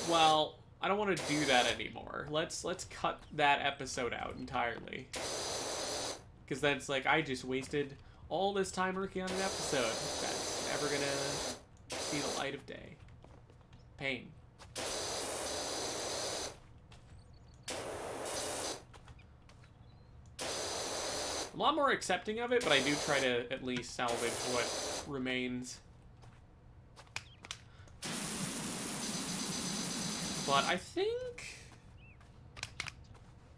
well, I don't want to do that anymore. Let's cut that episode out entirely. Because then it's like, I just wasted all this time working on an episode that's never gonna see the light of day. Pain. I'm a lot more accepting of it, but I do try to at least salvage what remains. But I think...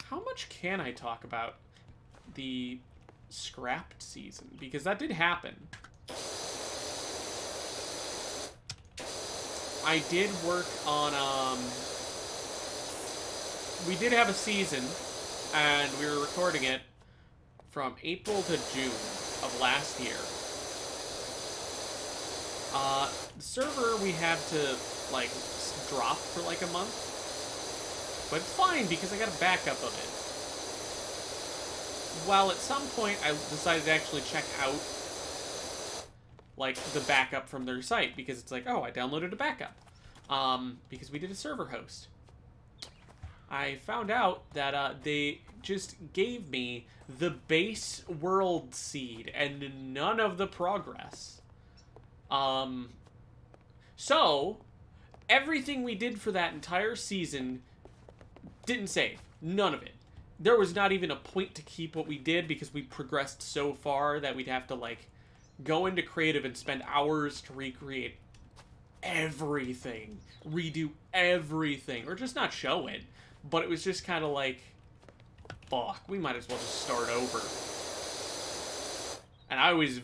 How much can I talk about the scrapped season? Because that did happen. I did work on, we did have a season, and we were recording it from April to June of last year. The server we had to, like, drop for, like, a month. But it's fine, because I got a backup of it. Well, at some point, I decided to actually check out, like, the backup from their site, because it's like, oh, I downloaded a backup. Because we did a server host. I found out that, they just gave me the base world seed and none of the progress. So, everything we did for that entire season didn't save. None of it. There was not even a point to keep what we did because we progressed so far that we'd have to, like, go into creative and spend hours to recreate everything. Redo everything. Or just not show it. But it was just kind of like, fuck, we might as well just start over. And I was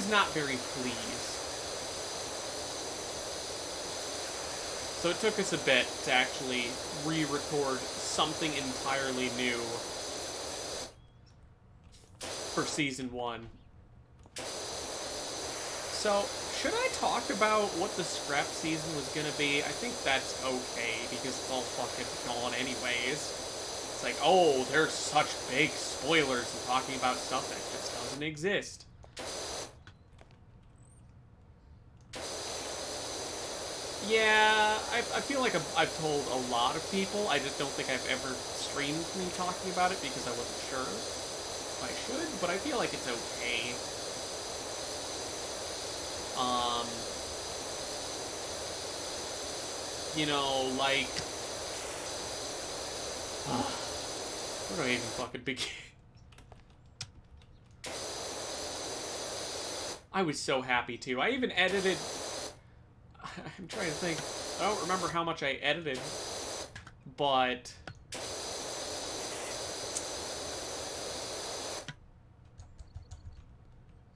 not very pleased. So it took us a bit to actually re-record something entirely new for Season 1. So, should I talk about what the scrap season was gonna be? I think that's okay, because it's all fucking gone anyways. It's like, oh, there's such big spoilers and talking about stuff that just doesn't exist. Yeah, I feel like I've told a lot of people. I just don't think I've ever streamed me talking about it because I wasn't sure if I should, but I feel like it's okay. Um, you know, like, where do I even fucking begin? I was so happy too. I even edited. I'm trying to think. I don't remember how much I edited, but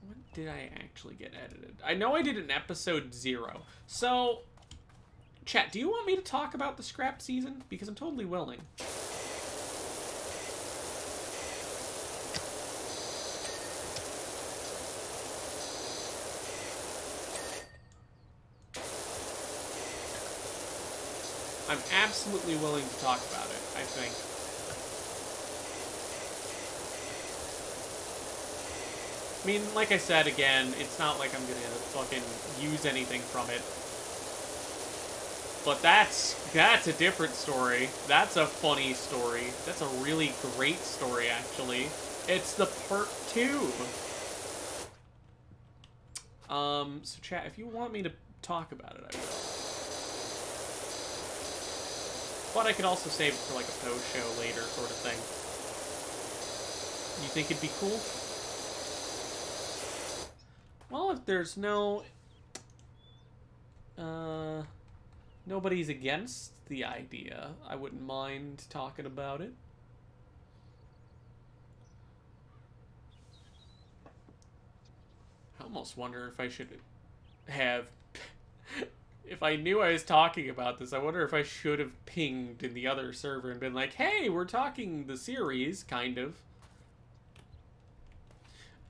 what did I actually get edited? I know I did an episode 0. So, chat, do you want me to talk about the scrap season? Because I'm totally willing. I'm absolutely willing to talk about it, I think. I mean, like I said, again, it's not like I'm gonna fucking use anything from it. But that's a different story. That's a funny story. That's a really great story, actually. It's the part 2. So chat, if you want me to talk about it, I will. But I could also save it for like a post-show later sort of thing. You think it'd be cool? Well, if there's nobody's against the idea, I wouldn't mind talking about it. I almost wonder if I should have... If I knew I was talking about this, I wonder if I should have pinged in the other server and been like, hey, we're talking the series, kind of.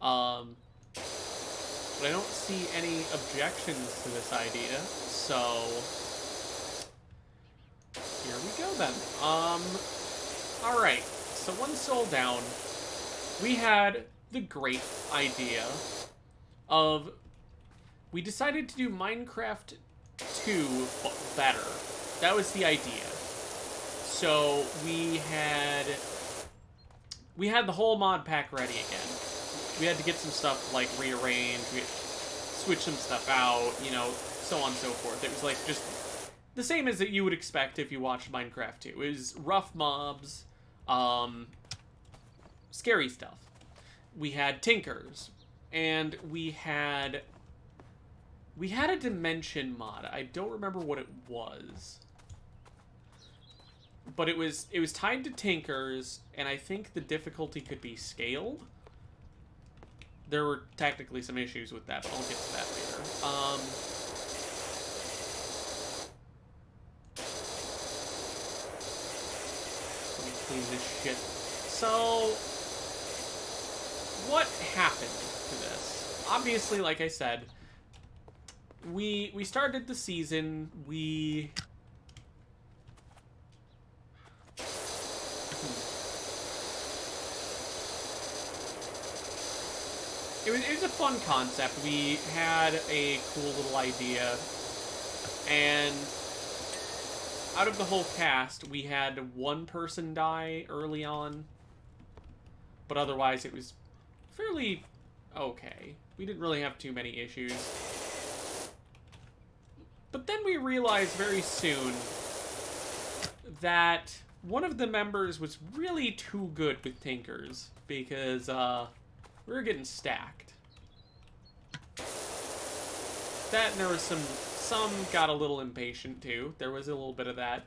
But I don't see any objections to this idea, so here we go then. Alright, so one soul down, we had the great idea of, we decided to do Minecraft 2 better. That was the idea. So we had the whole mod pack ready again. We had to get some stuff like rearranged, we had to switch some stuff out, you know, so on and so forth. It was like just the same as that you would expect if you watched Minecraft 2. It was rough mobs, scary stuff. We had tinkers, and we had a dimension mod. I don't remember what it was. But it was tied to tinkers, and I think the difficulty could be scaled. There were technically some issues with that, but I'll get to that later. Let me clean this shit. So, what happened to this? Obviously, like I said, we started the season, It was a fun concept. We had a cool little idea, and out of the whole cast, we had one person die early on, but otherwise it was fairly okay. We didn't really have too many issues. But then we realized very soon that one of the members was really too good with tinkers, because, we were getting stacked. That, and there was some got a little impatient too. There was a little bit of that.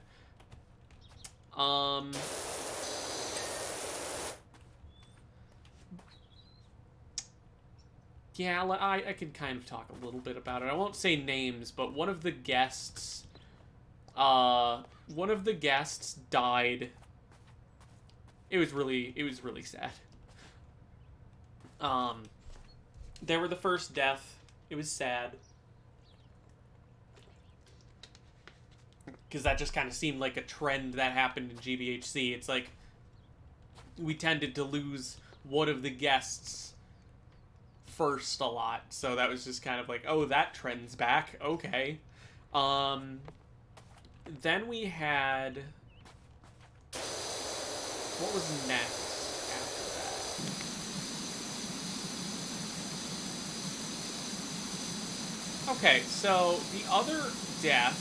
Yeah, I can kind of talk a little bit about it. I won't say names, but one of the guests died. It was really sad. They were the first death. It was sad. Because that just kind of seemed like a trend that happened in GBHC. It's like, we tended to lose one of the guests first a lot. So that was just kind of like, oh, that trend's back. Okay. Then we had... What was next after that? Okay, so the other death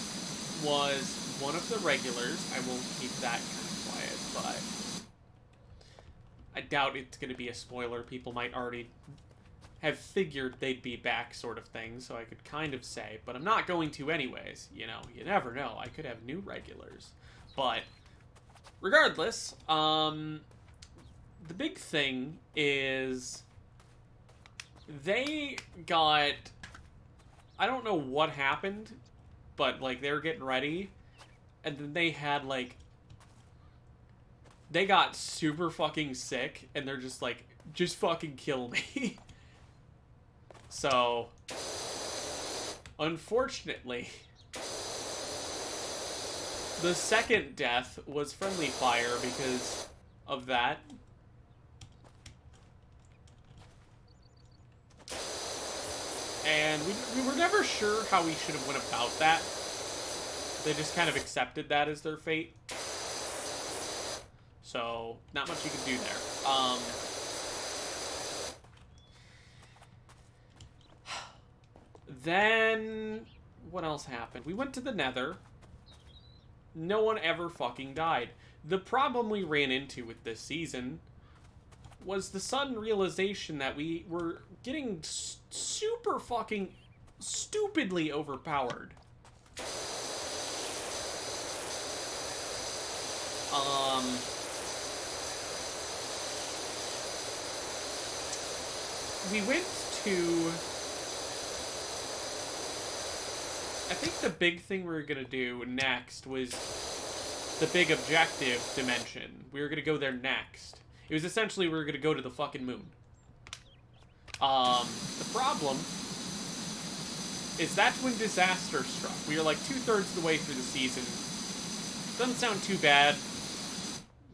was one of the regulars. I won't keep that kind of quiet, but I doubt it's going to be a spoiler. People might already have figured they'd be back, sort of thing, so I could kind of say, but I'm not going to anyways. You know, you never know. I could have new regulars. But regardless, the big thing is they got... I don't know what happened, but, like, they were getting ready, and then they had, like... They got super fucking sick, and they're just like, just fucking kill me. So, unfortunately, the second death was friendly fire because of that. And we were never sure how we should have went about that. They just kind of accepted that as their fate. So, not much you can do there. Then, what else happened? We went to the Nether. No one ever fucking died. The problem we ran into with this season was the sudden realization that we were getting super fucking stupidly overpowered. We went to... I think the big thing we were going to do next was the big objective dimension. We were going to go there next. It was essentially we were going to go to the fucking moon. The problem is that's when disaster struck. We were like 2/3 of the way through the season. Doesn't sound too bad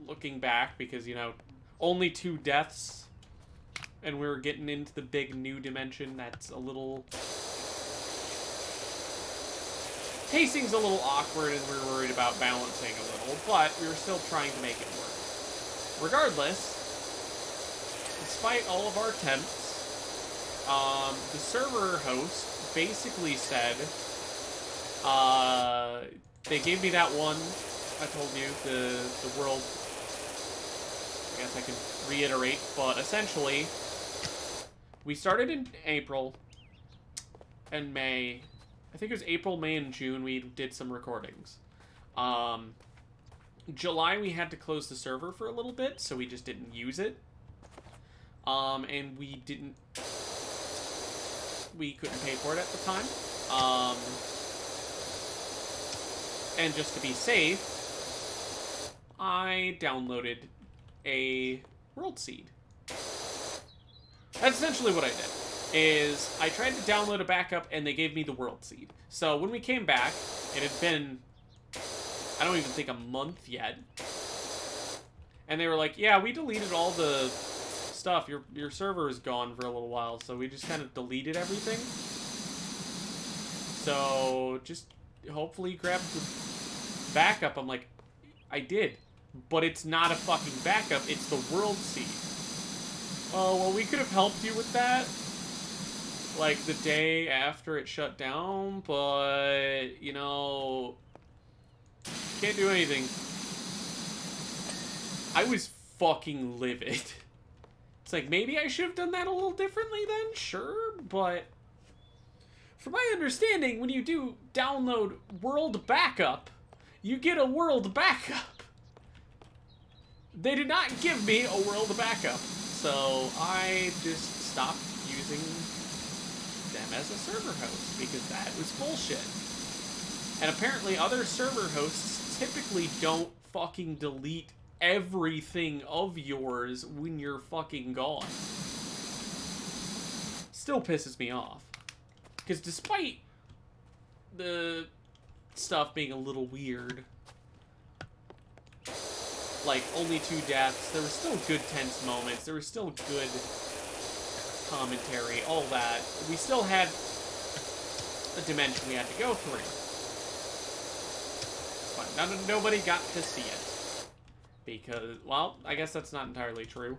looking back because, you know, only 2 deaths and we were getting into the big new dimension. That's a little... Pacing's a little awkward and we were worried about balancing a little, but we were still trying to make it work. Regardless, despite all of our attempts, the server host basically said, they gave me that one, I told you, the world, I guess I can reiterate, but essentially, we started in April and May. I think it was April, May, and June we did some recordings. July we had to close the server for a little bit, so we just didn't use it. And we couldn't pay for it at the time. And just to be safe, I downloaded a world seed. That's essentially what I did. Is I tried to download a backup and they gave me the world seed. So when we came back, it had been, I don't even think a month yet. And they were like, yeah, we deleted all the stuff. Your server is gone for a little while. So we just kind of deleted everything. So just hopefully grab the backup. I'm like, I did. But it's not a fucking backup. It's the world seed. Oh, well, we could have helped you with that. Like, the day after it shut down, but, you know, can't do anything. I was fucking livid. It's like, maybe I should have done that a little differently then, sure, but from my understanding, when you do download world backup, you get a world backup. They did not give me a world backup, so I just stopped using them as a server host, because that was bullshit. And apparently other server hosts typically don't fucking delete everything of yours when you're fucking gone. Still pisses me off. Because despite the stuff being a little weird, like only 2 deaths, there were still good tense moments, there was still good commentary, all that. We still had a dimension we had to go through. Nobody got to see it. Because, well, I guess that's not entirely true.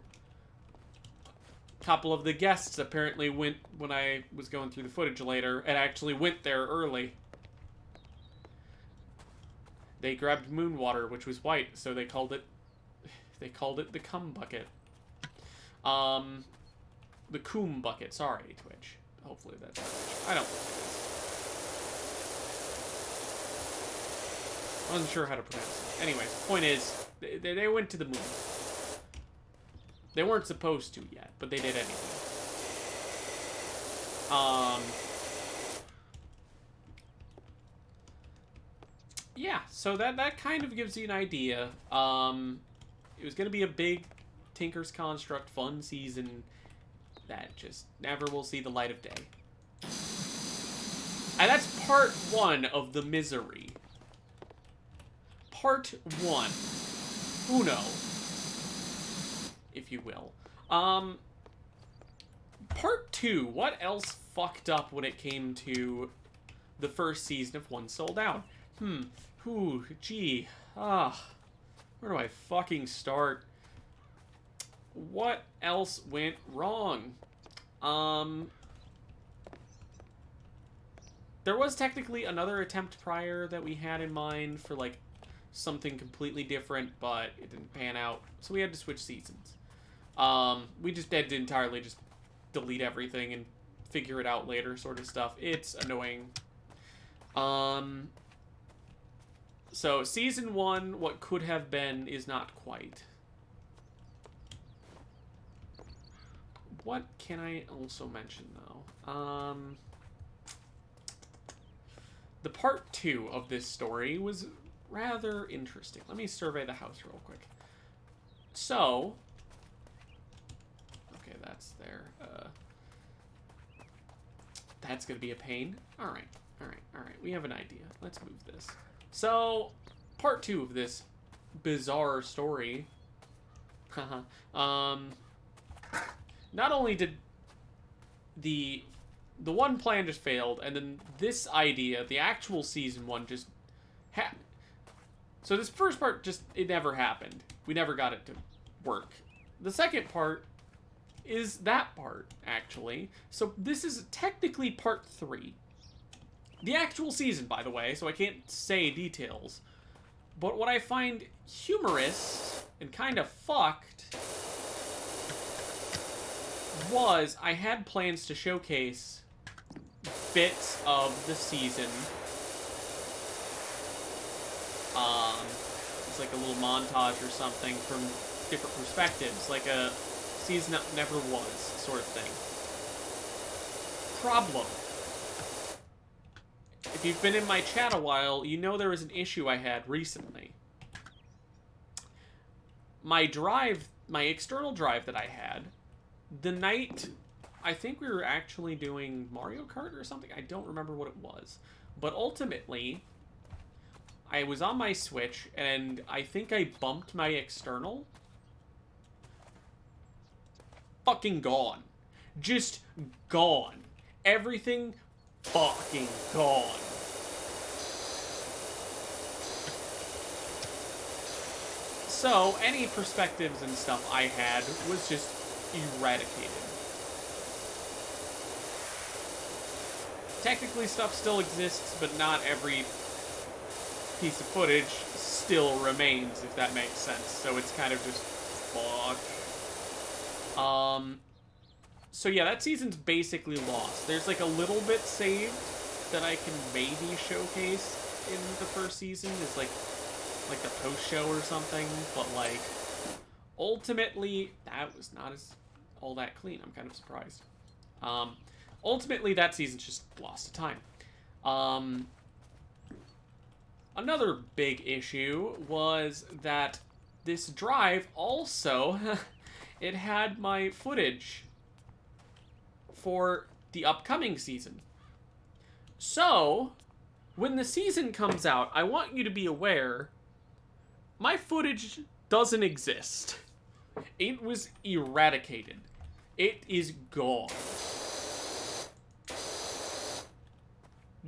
A couple of the guests apparently went, when I was going through the footage later, and actually went there early. They grabbed moon water, which was white, so they called it the cum bucket. The coom bucket. Sorry, Twitch. Hopefully that's Twitch. I don't think it is. I wasn't sure how to pronounce it. Anyways, point is, they went to the moon. They weren't supposed to yet, but they did anyway. Yeah, so that kind of gives you an idea. It was going to be a big Tinker's Construct fun season that just never will see the light of day. And that's part one of the misery. Part one. Uno. If you will. Part two. What else fucked up when it came to the first season of One Soul Down? Ooh, gee. Where do I fucking start? What else went wrong? There was technically another attempt prior that we had in mind for, like, something completely different, but it didn't pan out, so we had to switch seasons. We just had to entirely just delete everything and figure it out later sort of stuff. It's annoying. So, season one, what could have been, is not quite. What can I also mention, though? The part two of this story was rather interesting. Let me survey the house real quick. So, okay, that's there. That's gonna be a pain. Alright, alright, alright. We have an idea. Let's move this. So, part two of this bizarre story. Not only did the one plan just failed, and then this idea, the actual season one, just so this first part just, it never happened. We never got it to work. The second part is that part, actually. So this is technically part 3. The actual season, by the way, so I can't say details. But what I find humorous and kind of fucked was I had plans to showcase bits of the season. It's like a little montage or something from different perspectives, like a season that never was sort of thing. Problem. If you've been in my chat a while, you know there was an issue I had recently. My drive, my external drive that I had, the night, I think we were actually doing Mario Kart or something. I don't remember what it was. But ultimately, I was on my Switch, and I think I bumped my external. Fucking gone. Just gone. Everything fucking gone. So, any perspectives and stuff I had was just eradicated. Technically, stuff still exists, but not every piece of footage still remains, if that makes sense. So it's kind of just fuck. So yeah, that season's basically lost. There's like a little bit saved that I can maybe showcase in the first season. It's like the post show or something, but like ultimately that was not all that clean. I'm kind of surprised. Ultimately that season's just lost to time. Another big issue was that this drive also it had my footage for the upcoming season. So, when the season comes out, I want you to be aware, my footage doesn't exist. It was eradicated. It is gone.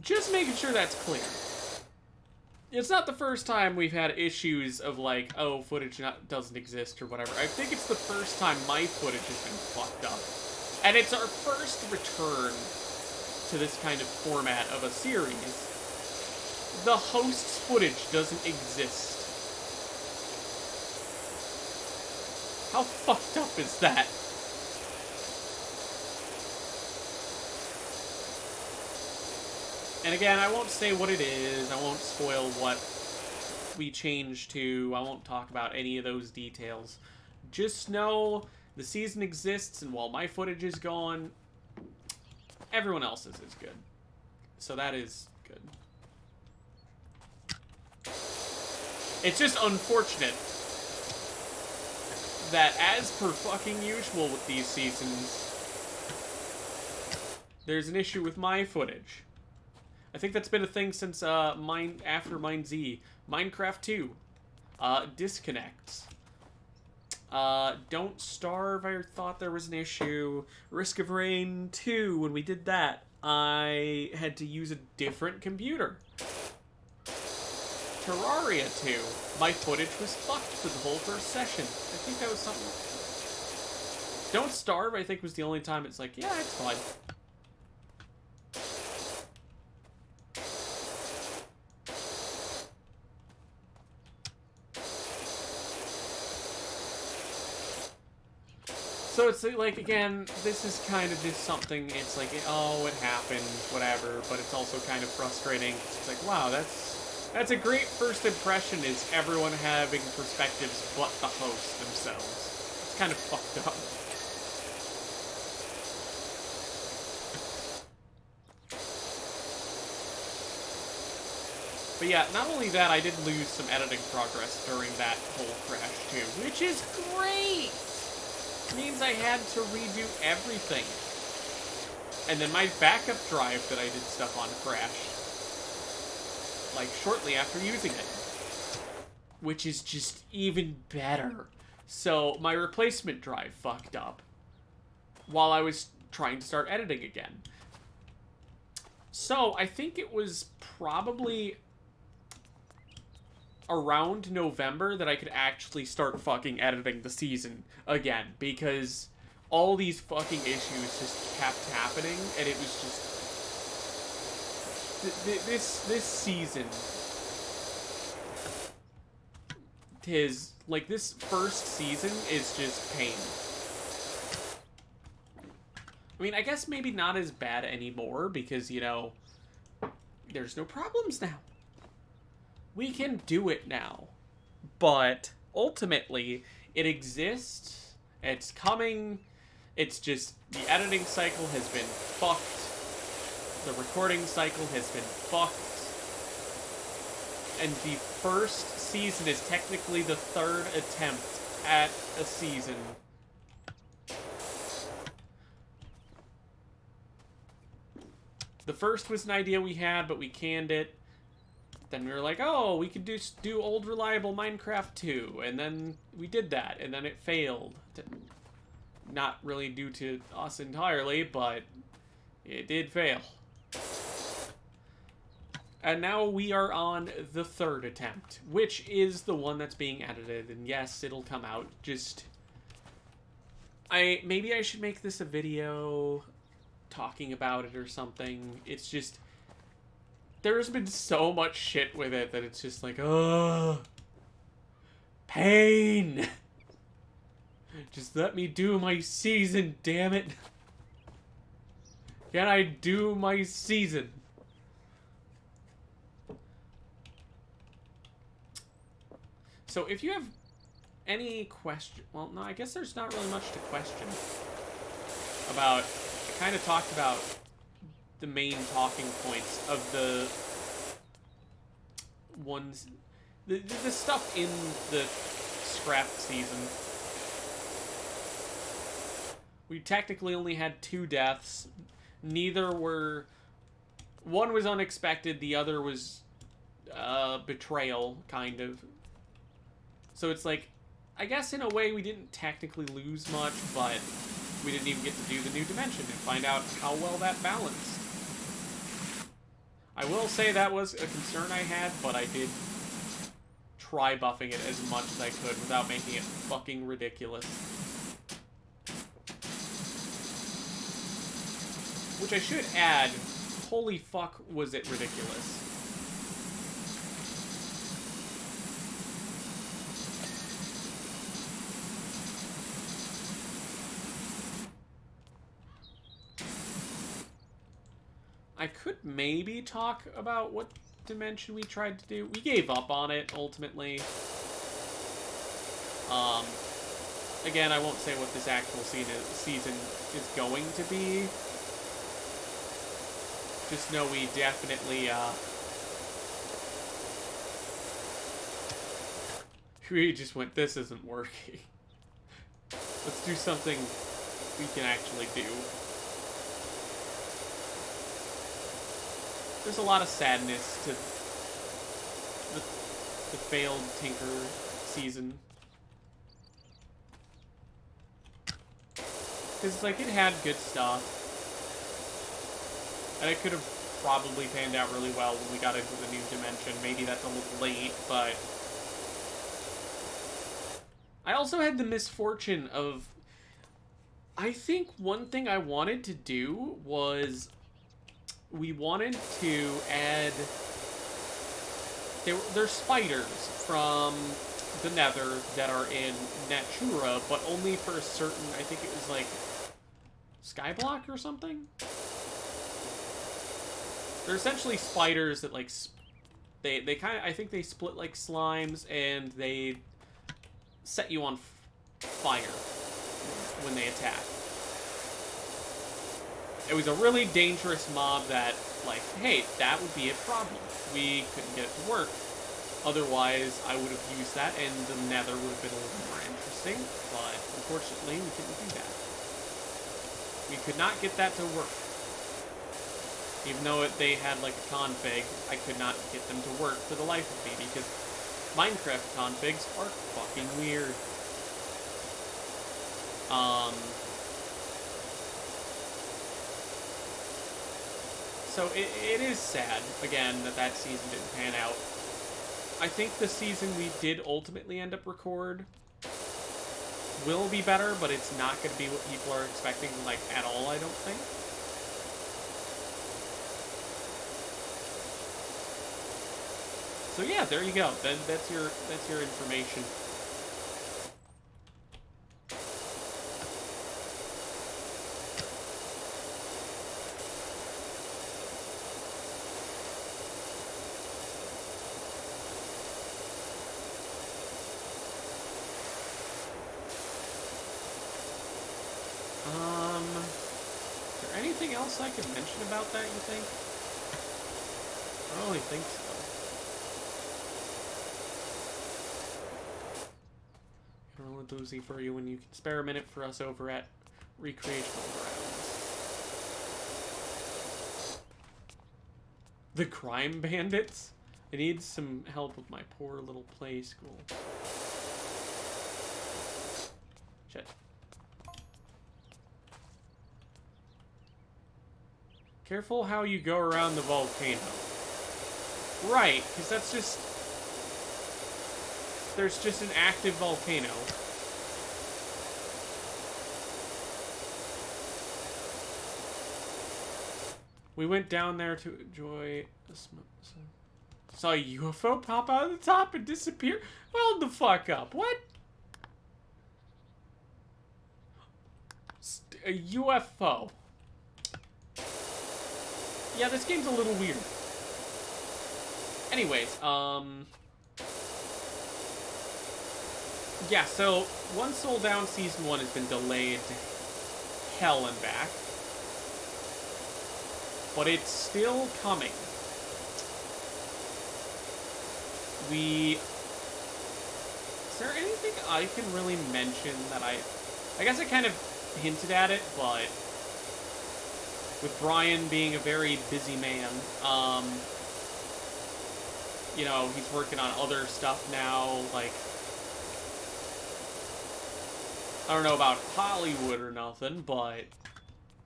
Just making sure that's clear. It's not the first time we've had issues of like, oh, footage doesn't exist or whatever. I think it's the first time my footage has been fucked up. And it's our first return to this kind of format of a series. The host's footage doesn't exist. How fucked up is that? And again, I won't say what it is, I won't spoil what we changed to, I won't talk about any of those details. Just know the season exists, and while my footage is gone, everyone else's is good. So that is good. It's just unfortunate that, as per fucking usual with these seasons, there's an issue with my footage. I think that's been a thing since after Mine Z. Minecraft 2. Disconnects. Don't Starve, I thought there was an issue. Risk of Rain 2, when we did that, I had to use a different computer. Terraria 2. My footage was fucked for the whole first session. I think that was something... Don't Starve, I think, was the only time it's like, yeah, it's fine. So it's like, again, this is kind of just something, it's like, oh, it happened, whatever, but it's also kind of frustrating. It's like, wow, that's a great first impression, is everyone having perspectives but the host themselves. It's kind of fucked up. But yeah, not only that, I did lose some editing progress during that whole crash too, which is great! Means I had to redo everything. And then my backup drive that I did stuff on crashed. Like, shortly after using it. Which is just even better. So, my replacement drive fucked up while I was trying to start editing again. So, I think it was probably around November that I could actually start fucking editing the season again, because all these fucking issues just kept happening, and it was just... This season is, like, this first season is just pain. I mean, I guess maybe not as bad anymore, because, you know, there's no problems now. We can do it now. But ultimately, it exists. It's coming. It's just the editing cycle has been fucked. The recording cycle has been fucked. And the first season is technically the third attempt at a season. The first was an idea we had, but we canned it. Then we were like, oh, we could do old reliable Minecraft 2, and then we did that, and then it failed. Not really due to us entirely, but it did fail. And now we are on the third attempt, which is the one that's being edited, and yes, it'll come out. Just... maybe I should make this a video talking about it or something. It's just... there's been so much shit with it that it's just like, ugh. Pain! Just let me do my season, damn it. Can I do my season? So if you have any question... well, no, I guess there's not really much to question about. I kind of talked about the main talking points of the ones, the stuff in the scrapped season. We technically only had 2 deaths. Neither were... one was unexpected, the other was betrayal, kind of. So it's like, I guess in a way we didn't technically lose much, but we didn't even get to do the new dimension and find out how well that balanced. I will say that was a concern I had, but I did try buffing it as much as I could without making it fucking ridiculous. Which I should add, holy fuck was it ridiculous. I could maybe talk about what dimension we tried to do. We gave up on it, ultimately. Again, I won't say what this actual season is going to be. Just know we definitely, we just went, this isn't working. Let's do something we can actually do. There's a lot of sadness to the failed Tinker season. Because, like, it had good stuff. And it could have probably panned out really well when we got into the new dimension. Maybe that's a little late, but... I also had the misfortune of... I think one thing I wanted to do was... We wanted to add... There's spiders from the Nether that are in Natura, but only for a certain... I think it was like... Skyblock or something? They're essentially spiders that, like, they kind of, I think they split like slimes, and they set you on fire when they attack. It was a really dangerous mob that, like, hey, that would be a problem. We couldn't get it to work. Otherwise, I would have used that, and the Nether would have been a little more interesting, but unfortunately, we couldn't do that. We could not get that to work. Even though they had, like, a config, I could not get them to work for the life of me, because Minecraft configs are fucking weird. So it is sad, again, that season didn't pan out. I think the season we did ultimately end up record will be better, but it's not going to be what people are expecting, like, at all, I don't think. So yeah, there you go. Then that's your information. Is there anything else I could mention about that, you think? I don't really think so. A doozy for you when you can spare a minute for us over at Recreational Grounds. The Crime Bandits? I need some help with my poor little play school. Shit. Careful how you go around the volcano. Right, because that's just... There's just an active volcano. We went down there to enjoy a saw a UFO pop out of the top and disappear? Hold the fuck up. What? A UFO. Yeah, this game's a little weird. Anyways, yeah, so One Soul Down Season 1 has been delayed to hell and back. But it's still coming. Is there anything I can really mention that I guess I kind of hinted at it, but with Brian being a very busy man, you know, he's working on other stuff now, like, I don't know about Hollywood or nothing, but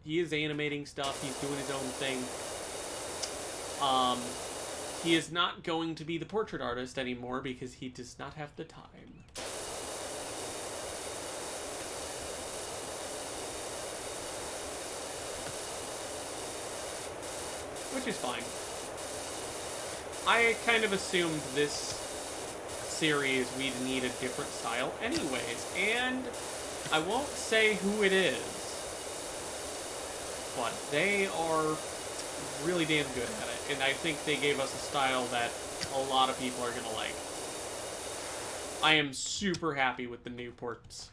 he is animating stuff, he's doing his own thing. He is not going to be the portrait artist anymore because he does not have the time. Which is fine. I kind of assumed this series we'd need a different style anyways, and I won't say who it is, but they are really damn good at it, and I think they gave us a style that a lot of people are gonna like. I am super happy with the new ports.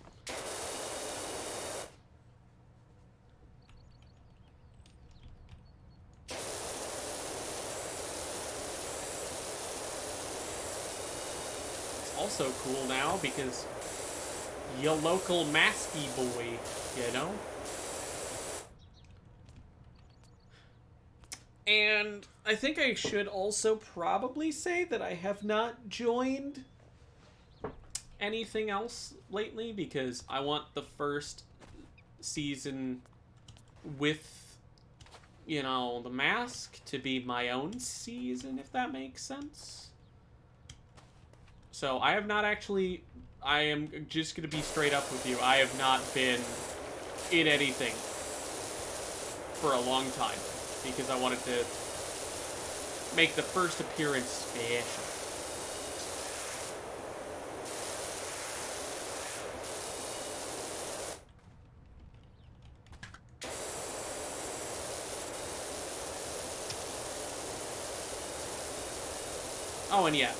Also cool now because your local masky boy, you know? And I think I should also probably say that I have not joined anything else lately because I want the first season with, you know, the mask to be my own season, if that makes sense. So I have not actually, I am just going to be straight up with you, I have not been in anything for a long time because I wanted to make the first appearance special. Oh, and yeah.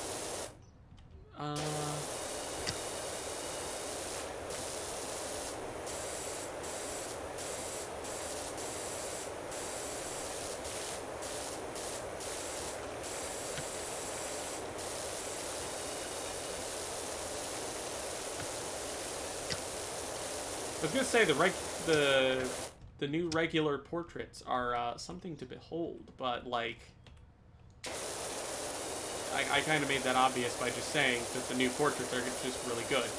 I was gonna say the new regular portraits are something to behold, but like I kind of made that obvious by just saying that the new portraits are just really good.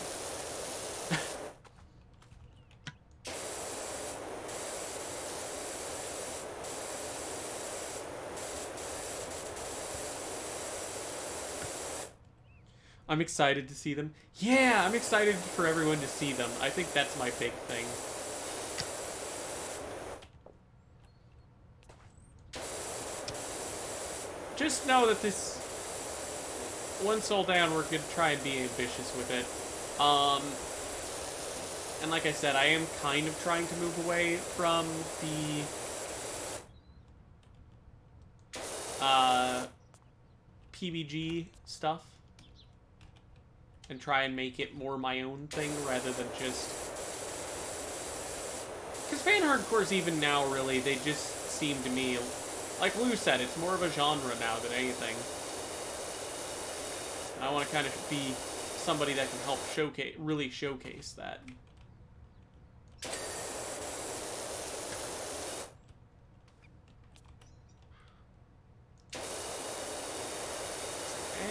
I'm excited to see them. Yeah, I'm excited for everyone to see them. I think that's my big thing. Just know that this... One soul down, we're going to try and be ambitious with it. And like I said, I am kind of trying to move away from the PBG stuff. And try and make it more my own thing rather than just... Because fan hardcores even now, really, they just seem to me... Like Lou said, it's more of a genre now than anything. And I want to kind of be somebody that can help really showcase that.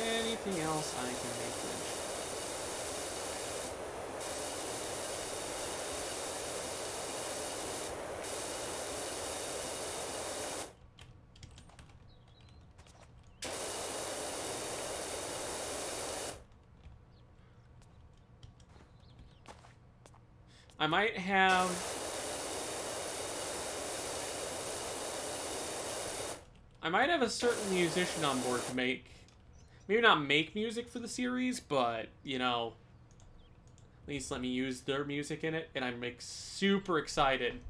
Anything else I can make mention? I might have... I might have a certain musician on board to make... Maybe not make music for the series, but, you know... At least let me use their music in it, and I'm, like, super excited.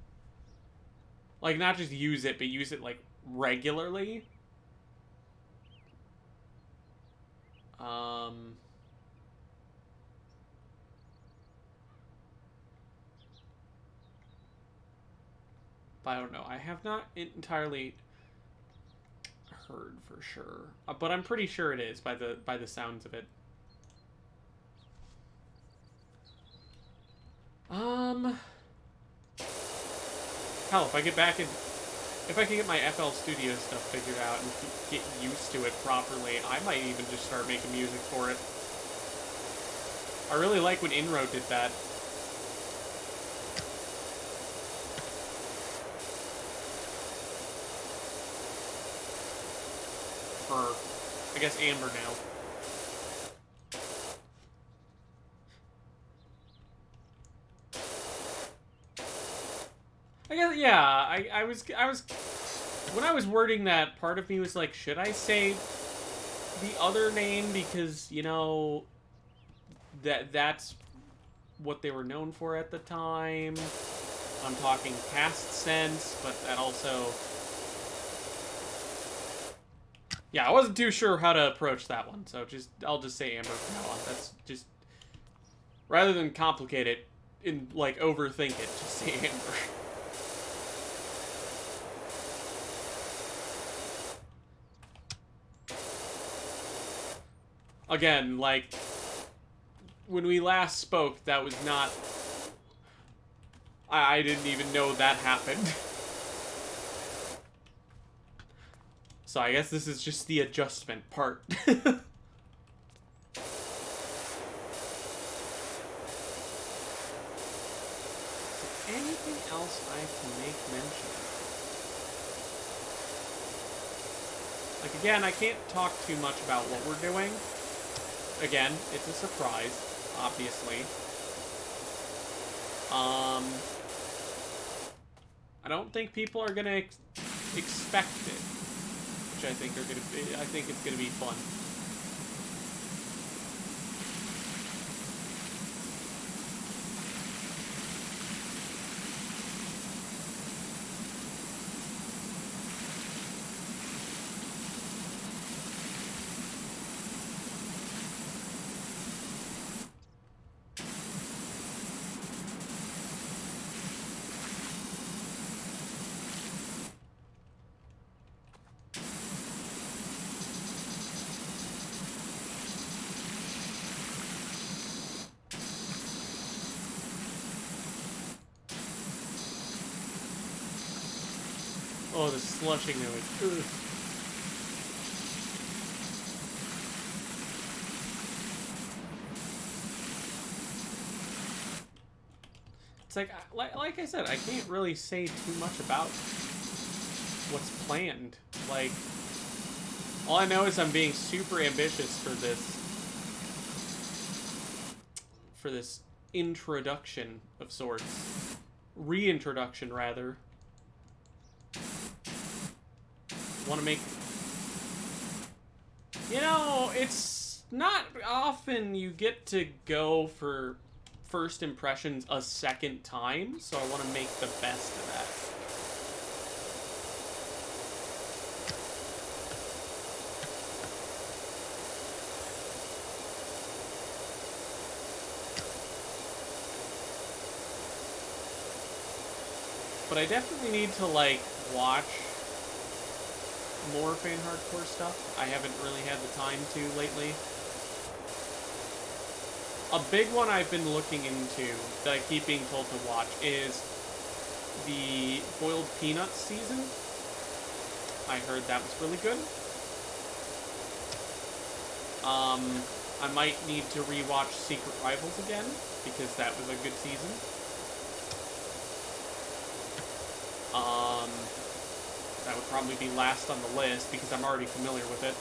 Like, not just use it, but use it, like, regularly. But I don't know. I have not entirely heard for sure, but I'm pretty sure it is by the sounds of it. Hell, if I get back in, if I can get my FL Studio stuff figured out and get used to it properly, I might even just start making music for it. I really like when Inro did that. prefer, I guess, Amber now. I guess, yeah, I was, when I was wording that, part of me was like, should I say the other name because, you know, that's what they were known for at the time. I'm talking past sense, but that also... Yeah, I wasn't too sure how to approach that one, so I'll just say Amber from now on. That's just... Rather than complicate it and, like, overthink it, just say Amber. Again, like, when we last spoke, that was not... I didn't even know that happened. So I guess this is just the adjustment part. Anything else I can make mention of? Like, again, I can't talk too much about what we're doing. Again, it's a surprise, obviously. I don't think people are gonna expect it, which I think it's gonna be fun. Oh, the slushing noise. Ugh. It's like I said, I can't really say too much about what's planned. Like, all I know is I'm being super ambitious for this introduction of sorts. Reintroduction, rather. Want to make... You know, it's not often you get to go for first impressions a second time, so I want to make the best of that. But I definitely need to, like, watch more fan hardcore stuff. I haven't really had the time to lately. A big one I've been looking into that I keep being told to watch is the boiled peanuts season. I heard that was really good. I might need to rewatch Secret Rivals again because that was a good season. That would probably be last on the list because I'm already familiar with it.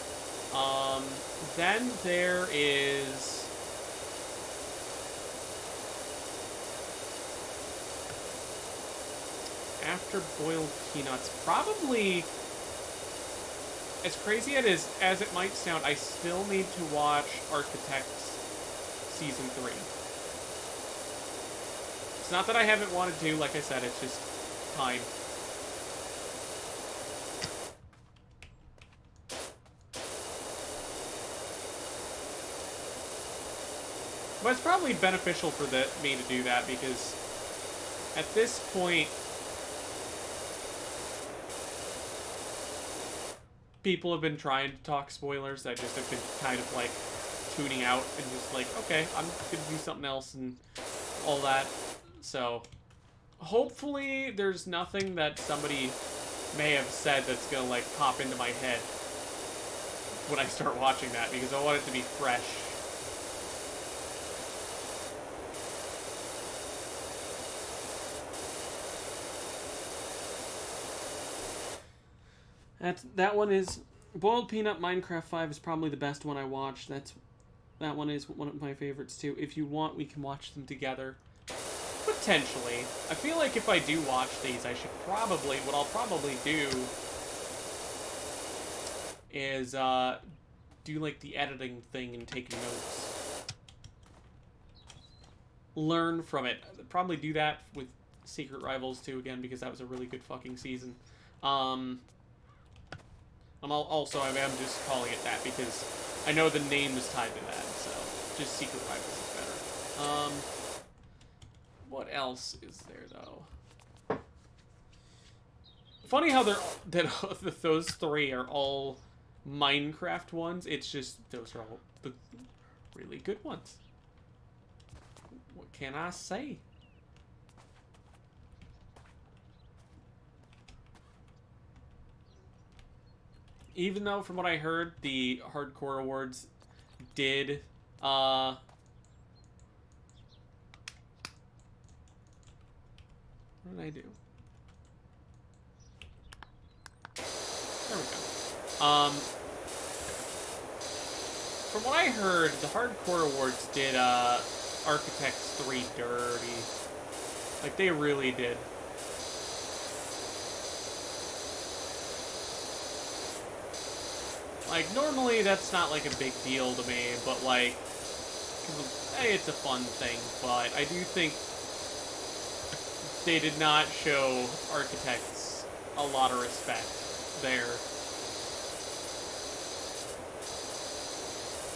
Then there is... After boiled peanuts, probably... As crazy as it might sound, I still need to watch Architects Season 3. It's not that I haven't wanted to, like I said, it's just time. But it's probably beneficial for me to do that because at this point, people have been trying to talk spoilers. I just have been kind of like tuning out and just like, okay, I'm gonna do something else and all that. So hopefully there's nothing that somebody may have said that's gonna like pop into my head when I start watching that because I want it to be fresh. That one is Boiled Peanut Minecraft 5 is probably the best one I watched. That one is one of my favorites too. If you want, we can watch them together. Potentially. I feel like if I do watch these, I should probably, what I'll probably do is do like the editing thing and take notes. Learn from it. Probably do that with Secret Rivals too, again, because that was a really good fucking season. I'm just calling it that because I know the name is tied to that, so just Secret Rivals is better. What else is there though? Funny how those three are all Minecraft ones. It's just those are all the really good ones. What can I say? Even though, from what I heard, the Hardcore Awards did, what did I do? There we go. From what I heard, the Hardcore Awards did, Architects 3 dirty. Like, they really did. Like, normally that's not, like, a big deal to me, but, like, hey, it's a fun thing, but I do think they did not show Architects a lot of respect there.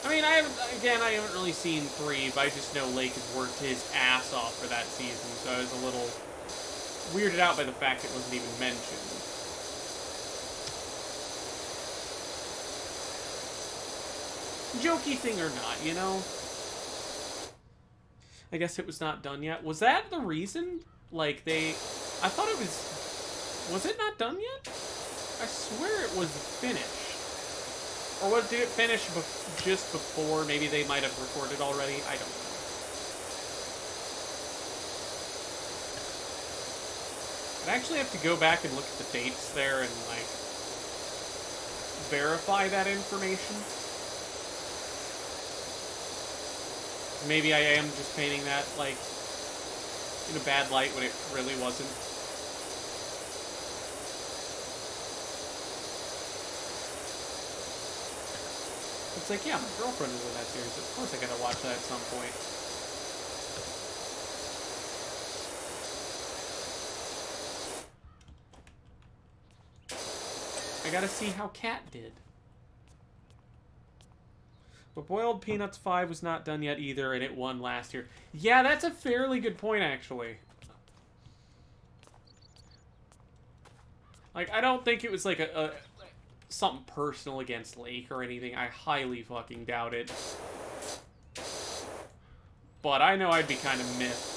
I mean, I haven't really seen 3, but I just know Lake has worked his ass off for that season, so I was a little weirded out by the fact it wasn't even mentioned. Jokey thing or not, you know? I guess it was not done yet. Was that the reason? Like, I thought it was... Was it not done yet? I swear it was finished. Or did it finish just before? Maybe they might have recorded already? I don't know. I'd actually have to go back and look at the dates there and, like, verify that information. Maybe I am just painting that, like, in a bad light when it really wasn't. It's like, yeah, my girlfriend is in that series. Of course I gotta watch that at some point. I gotta see how Kat did. But Boiled Peanuts 5 was not done yet either, and it won last year. Yeah, that's a fairly good point, actually. Like, I don't think it was like something personal against Lake or anything. I highly fucking doubt it. But I know I'd be kind of miffed.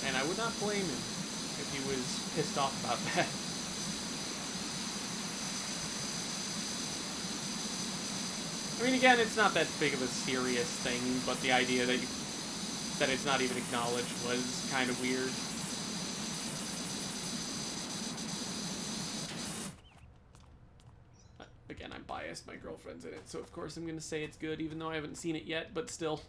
And I would not blame him if he was pissed off about that. I mean, again, it's not that big of a serious thing, but the idea that it's not even acknowledged was kind of weird. Again, I'm biased. My girlfriend's in it, so of course I'm going to say it's good, even though I haven't seen it yet, but still.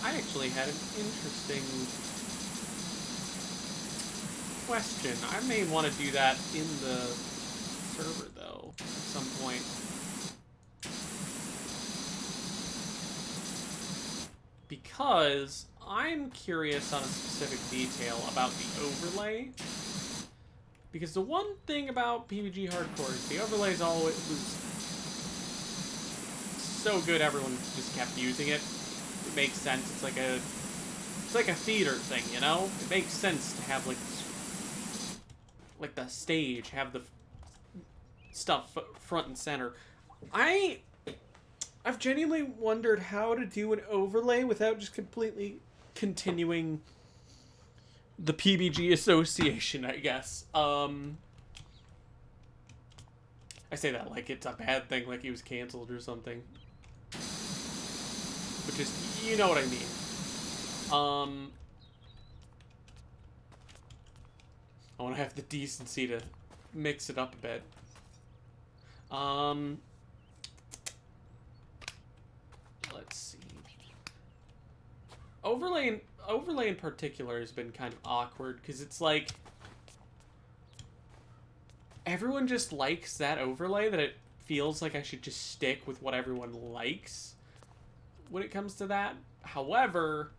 I actually had an interesting question. I may want to do that in the server, though, at some point. Because I'm curious on a specific detail about the overlay. Because the one thing about PvG Hardcore is the overlay is always so good everyone just kept using it. It makes sense. It's like a theater thing, you know? It makes sense to have, like, like the stage, have the stuff front and center. I've genuinely wondered how to do an overlay without just completely continuing the PBG association, I guess. I say that like it's a bad thing, like he was canceled or something. But just, you know what I mean. I want to have the decency to mix it up a bit. Let's see. Overlay in particular has been kind of awkward because it's like everyone just likes that overlay that it feels like I should just stick with what everyone likes when it comes to that. However,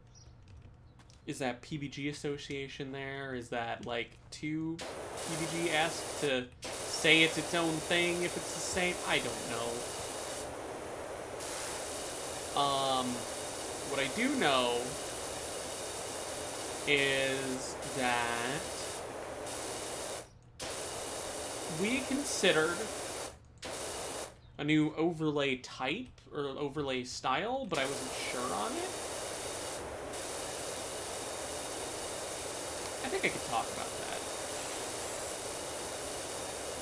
is that PBG association there? Is that like too PBG-esque to say it's its own thing if it's the same? I don't know. What I do know is that we considered a new overlay type or overlay style, but I wasn't sure on it. I think I could talk about that.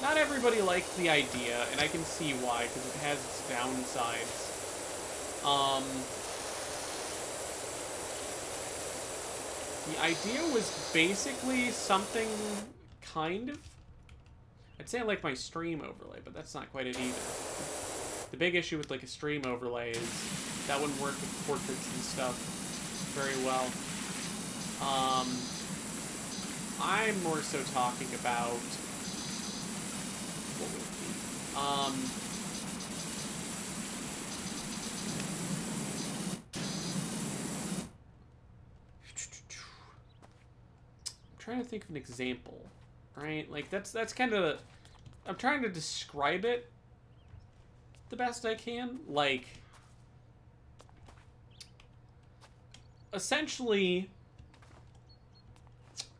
Not everybody liked the idea, and I can see why, because it has its downsides. The idea was basically something kind of... I'd say I like my stream overlay, but that's not quite it either. The big issue with like a stream overlay is that wouldn't work with portraits and stuff very well. I'm more so talking about what would it be? I'm trying to think of an example, right? Like that's kind of, I'm trying to describe it the best I can. Like, essentially,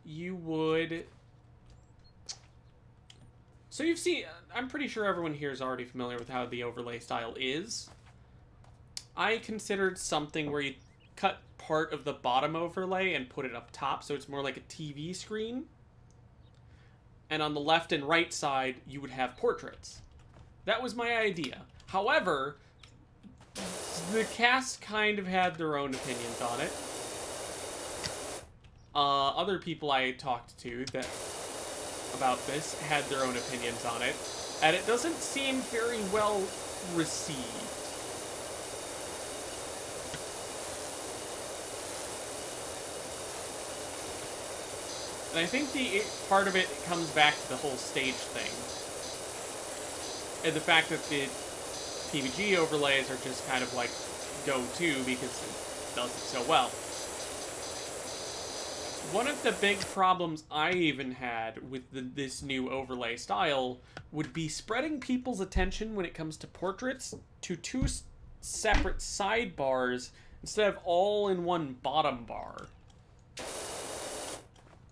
you would... So you've seen... I'm pretty sure everyone here is already familiar with how the overlay style is. I considered something where you cut part of the bottom overlay and put it up top, so it's more like a TV screen. And on the left and right side, you would have portraits. That was my idea. However, the cast kind of had their own opinions on it. Other people I talked to that about this had their own opinions on it, and it doesn't seem very well received. And I think part of it comes back to the whole stage thing. And the fact that the PBG overlays are just kind of like go-to because it does it so well. One of the big problems I even had with this new overlay style would be spreading people's attention when it comes to portraits to two separate sidebars instead of all in one bottom bar.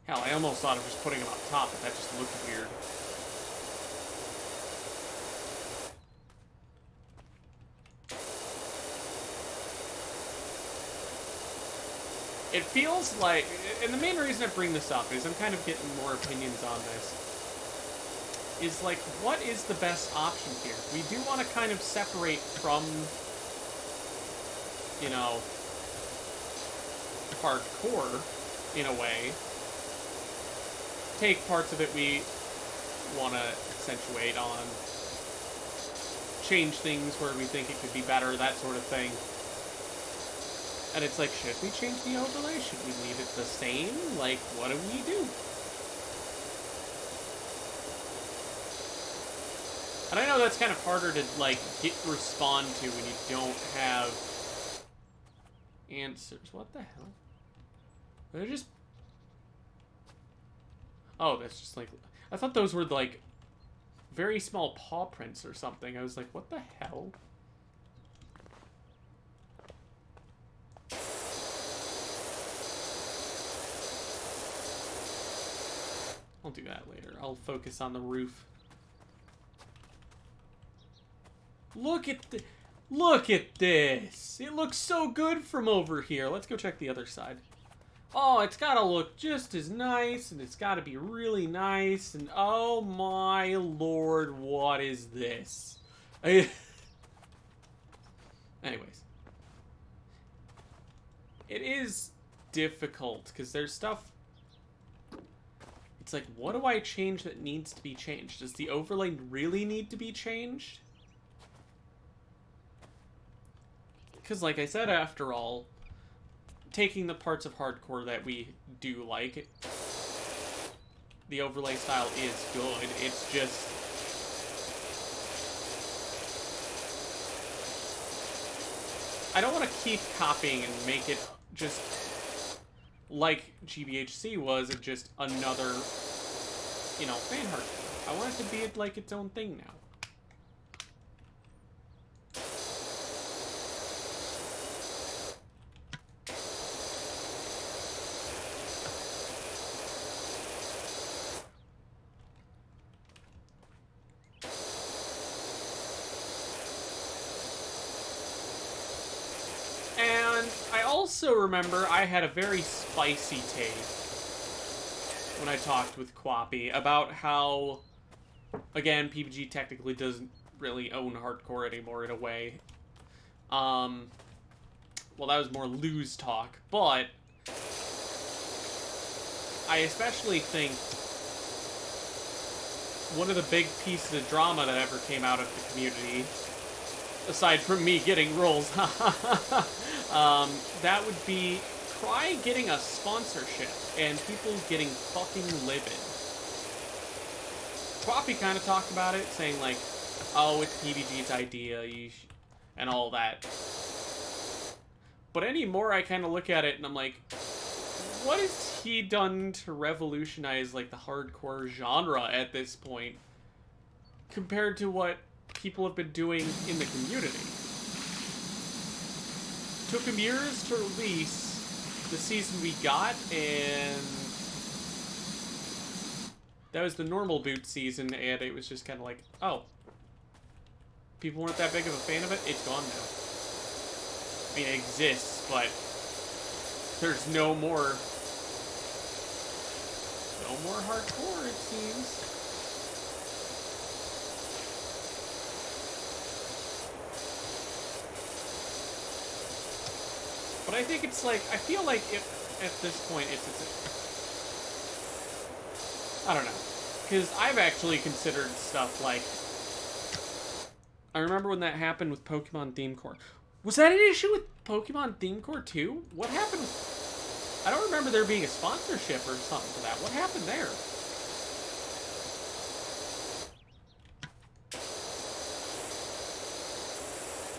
Hell, I almost thought of just putting them up top, but that just looked weird. It feels like, and the main reason I bring this up is I'm kind of getting more opinions on this, is like, what is the best option here? We do want to kind of separate from, you know, hardcore, in a way. Take parts of it we want to accentuate on, change things where we think it could be better, that sort of thing. And it's like, should we change the overlay? Should we leave it the same? Like, what do we do? And I know that's kind of harder to, like, respond to when you don't have answers. What the hell? They're just... Oh, that's just like... I thought those were, like, very small paw prints or something. I was like, what the hell? I'll do that later. I'll focus on the roof. Look at this! It looks so good from over here. Let's go check the other side. Oh, it's gotta look just as nice, and it's gotta be really nice, and oh my lord, what is this? Anyways. It is difficult, because there's stuff... It's like, what do I change that needs to be changed? Does the overlay really need to be changed? Because, like I said, after all, taking the parts of hardcore that we do like, the overlay style is good. It's just... I don't want to keep copying and make it just like GBHC was, and just another, you know, fan hardcore. I want it to be like its own thing now. I also remember I had a very spicy take when I talked with Quappy about how, again, PBG technically doesn't really own hardcore anymore in a way. Well, that was more loose talk, but I especially think one of the big pieces of drama that ever came out of the community, aside from me getting roles, that would be try getting a sponsorship and people getting fucking livid. Quappy kind of talked about it, saying like, oh, it's PBG's idea, and all that. But anymore, I kind of look at it and I'm like, what has he done to revolutionize like the hardcore genre at this point compared to what people have been doing in the community? Took him years to release the season we got, and that was the normal boot season, and it was just kind of like, oh, people weren't that big of a fan of it, it's gone now. I mean, it exists, but there's no more hardcore, it seems. But I think it's like, I feel like if at this point I don't know. Because I've actually considered stuff like, I remember when that happened with Pokemon Theme Core. Was that an issue with Pokemon Theme Core too? What happened? I don't remember there being a sponsorship or something to that. What happened there?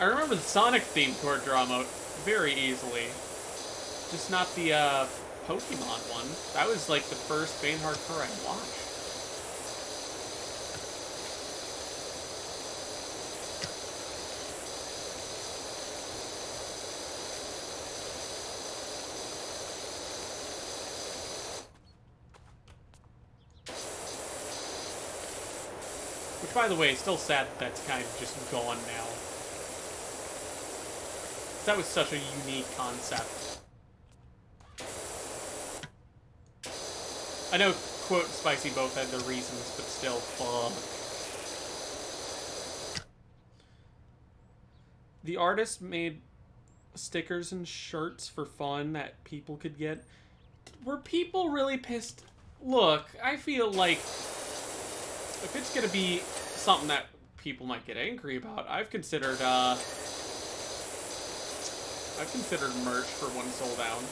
I remember the Sonic Theme Core drama very easily. Just not the Pokemon one. That was like the first fan hardcore I watched. Which, by the way, is still sad that that's kind of just gone now. That was such a unique concept. I know, quote, Spicy both had their reasons, but still, fuck. The artist made stickers and shirts for fun that people could get. Were people really pissed? Look, I feel like if it's gonna be something that people might get angry about, I've considered merch for One Soul Down.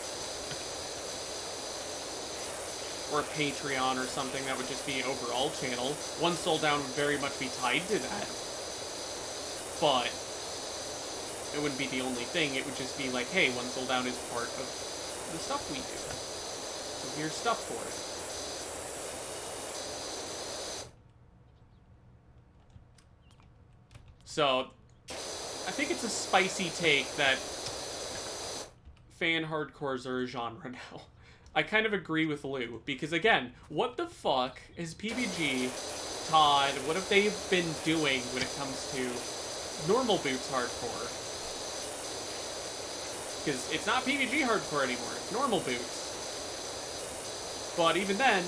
Or a Patreon or something that would just be an overall channel. One Soul Down would very much be tied to that. But it wouldn't be the only thing. It would just be like, hey, One Soul Down is part of the stuff we do. So here's stuff for it. So, I think it's a spicy take that fan hardcores are a genre now. I kind of agree with Lou, because again, what the fuck is PBG, Todd, what have they been doing when it comes to normal boots hardcore? Because it's not PBG hardcore anymore, it's normal boots. But even then,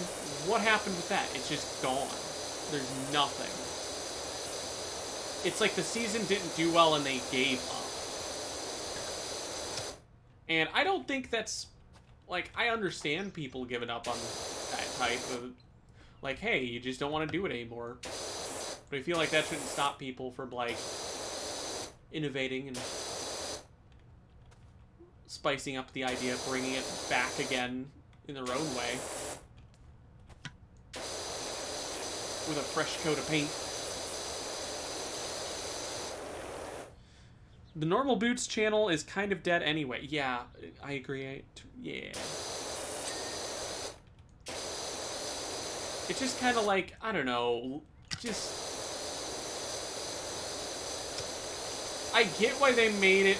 what happened with that? It's just gone. There's nothing. It's like the season didn't do well and they gave up. And I don't think that's... Like, I understand people giving up on that type of... Like, hey, you just don't want to do it anymore. But I feel like that shouldn't stop people from, like, innovating and spicing up the idea, bringing it back again in their own way. With a fresh coat of paint. The Normal Boots channel is kind of dead anyway. Yeah, I agree. Yeah. It's just kind of like, I don't know, just... I get why they made it...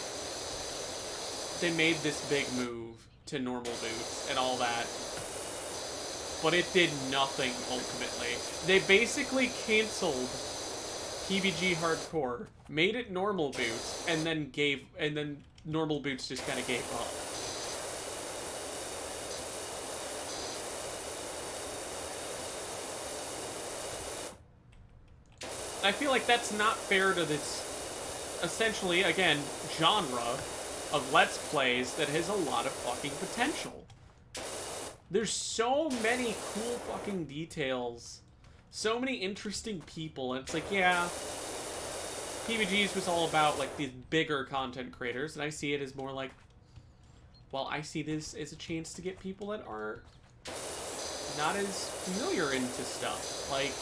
They made this big move to Normal Boots and all that. But it did nothing, ultimately. They basically canceled PBG Hardcore, made it Normal Boots, and then Normal Boots just kind of gave up. I feel like that's not fair to this, essentially, again, genre of Let's Plays that has a lot of fucking potential. There's so many cool fucking details. So many interesting people, and it's like, yeah, PBG's was all about, like, these bigger content creators, and I see it as more like, well, I see this as a chance to get people that are not as familiar into stuff. Like,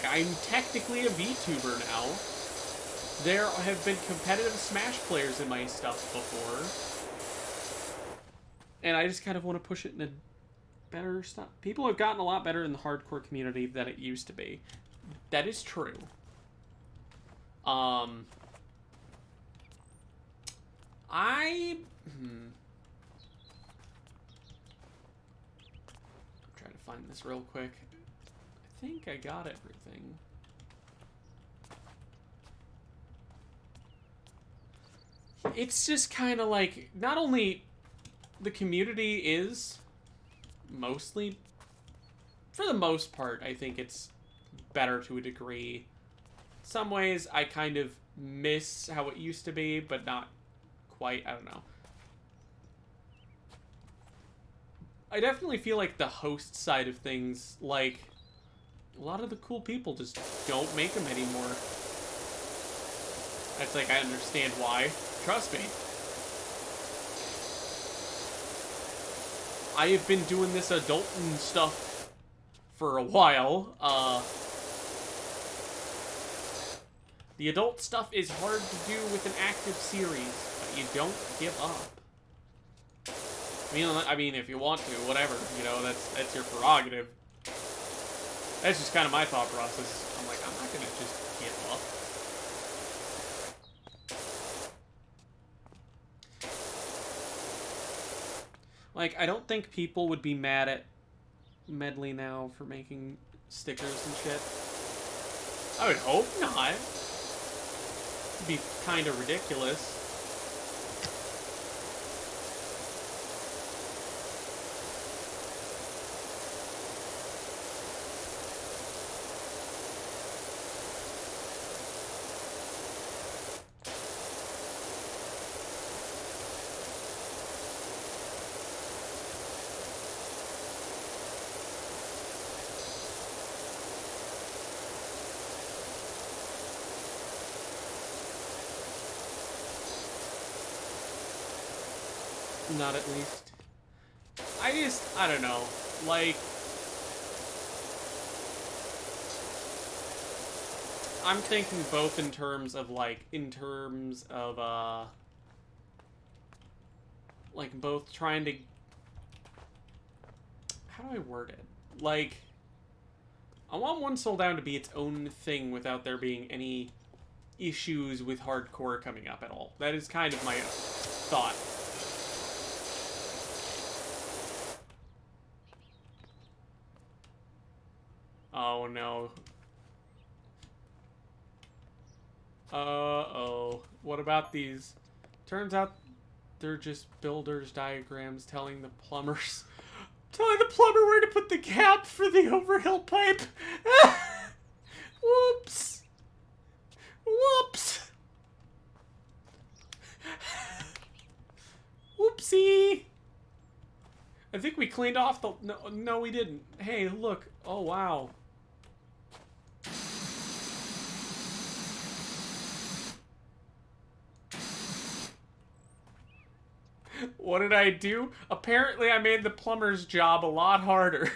I'm technically a VTuber now. There have been competitive Smash players in my stuff before. And I just kind of want to push it in a better stuff. People have gotten a lot better in the hardcore community than it used to be. That is true. I'm trying to find this real quick. I think I got everything. It's just kind of like, not only the community is mostly, for the most part, I think it's better to a degree. Some ways I kind of miss how it used to be, but not quite. I don't know. I definitely feel like the host side of things, like, a lot of the cool people just don't make them anymore. It's like, I understand why. Trust me. I have been doing this adulting stuff for a while. The adult stuff is hard to do with an active series, but you don't give up. I mean, if you want to, whatever, you know, that's your prerogative. That's just kind of my thought process. I'm like, I'm not gonna just give up. Like, I don't think people would be mad at Medley now for making stickers and shit. I would hope not. It'd be kind of ridiculous. Not at least. I don't know. Like, I'm thinking both in terms of, like, like, both trying to, how do I word it? Like, I want One Soul Down to be its own thing without there being any issues with hardcore coming up at all. That is kind of my thought. Oh no. Uh-oh. What about these? Turns out they're just builder's diagrams telling the plumbers where to put the gap for the overhill pipe. Whoops. Whoops. Whoopsie. I think we cleaned off the... No, we didn't. Hey, look. Oh, wow. What did I do? Apparently, I made the plumber's job a lot harder.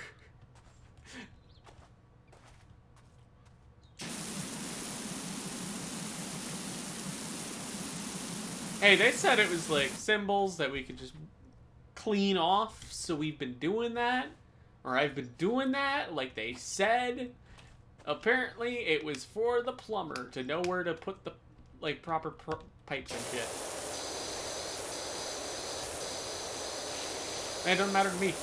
Hey, they said it was like symbols that we could just clean off, so we've been doing that. Or I've been doing that, like they said. Apparently, it was for the plumber to know where to put the, like, proper pipes and shit. Man, it doesn't matter to me.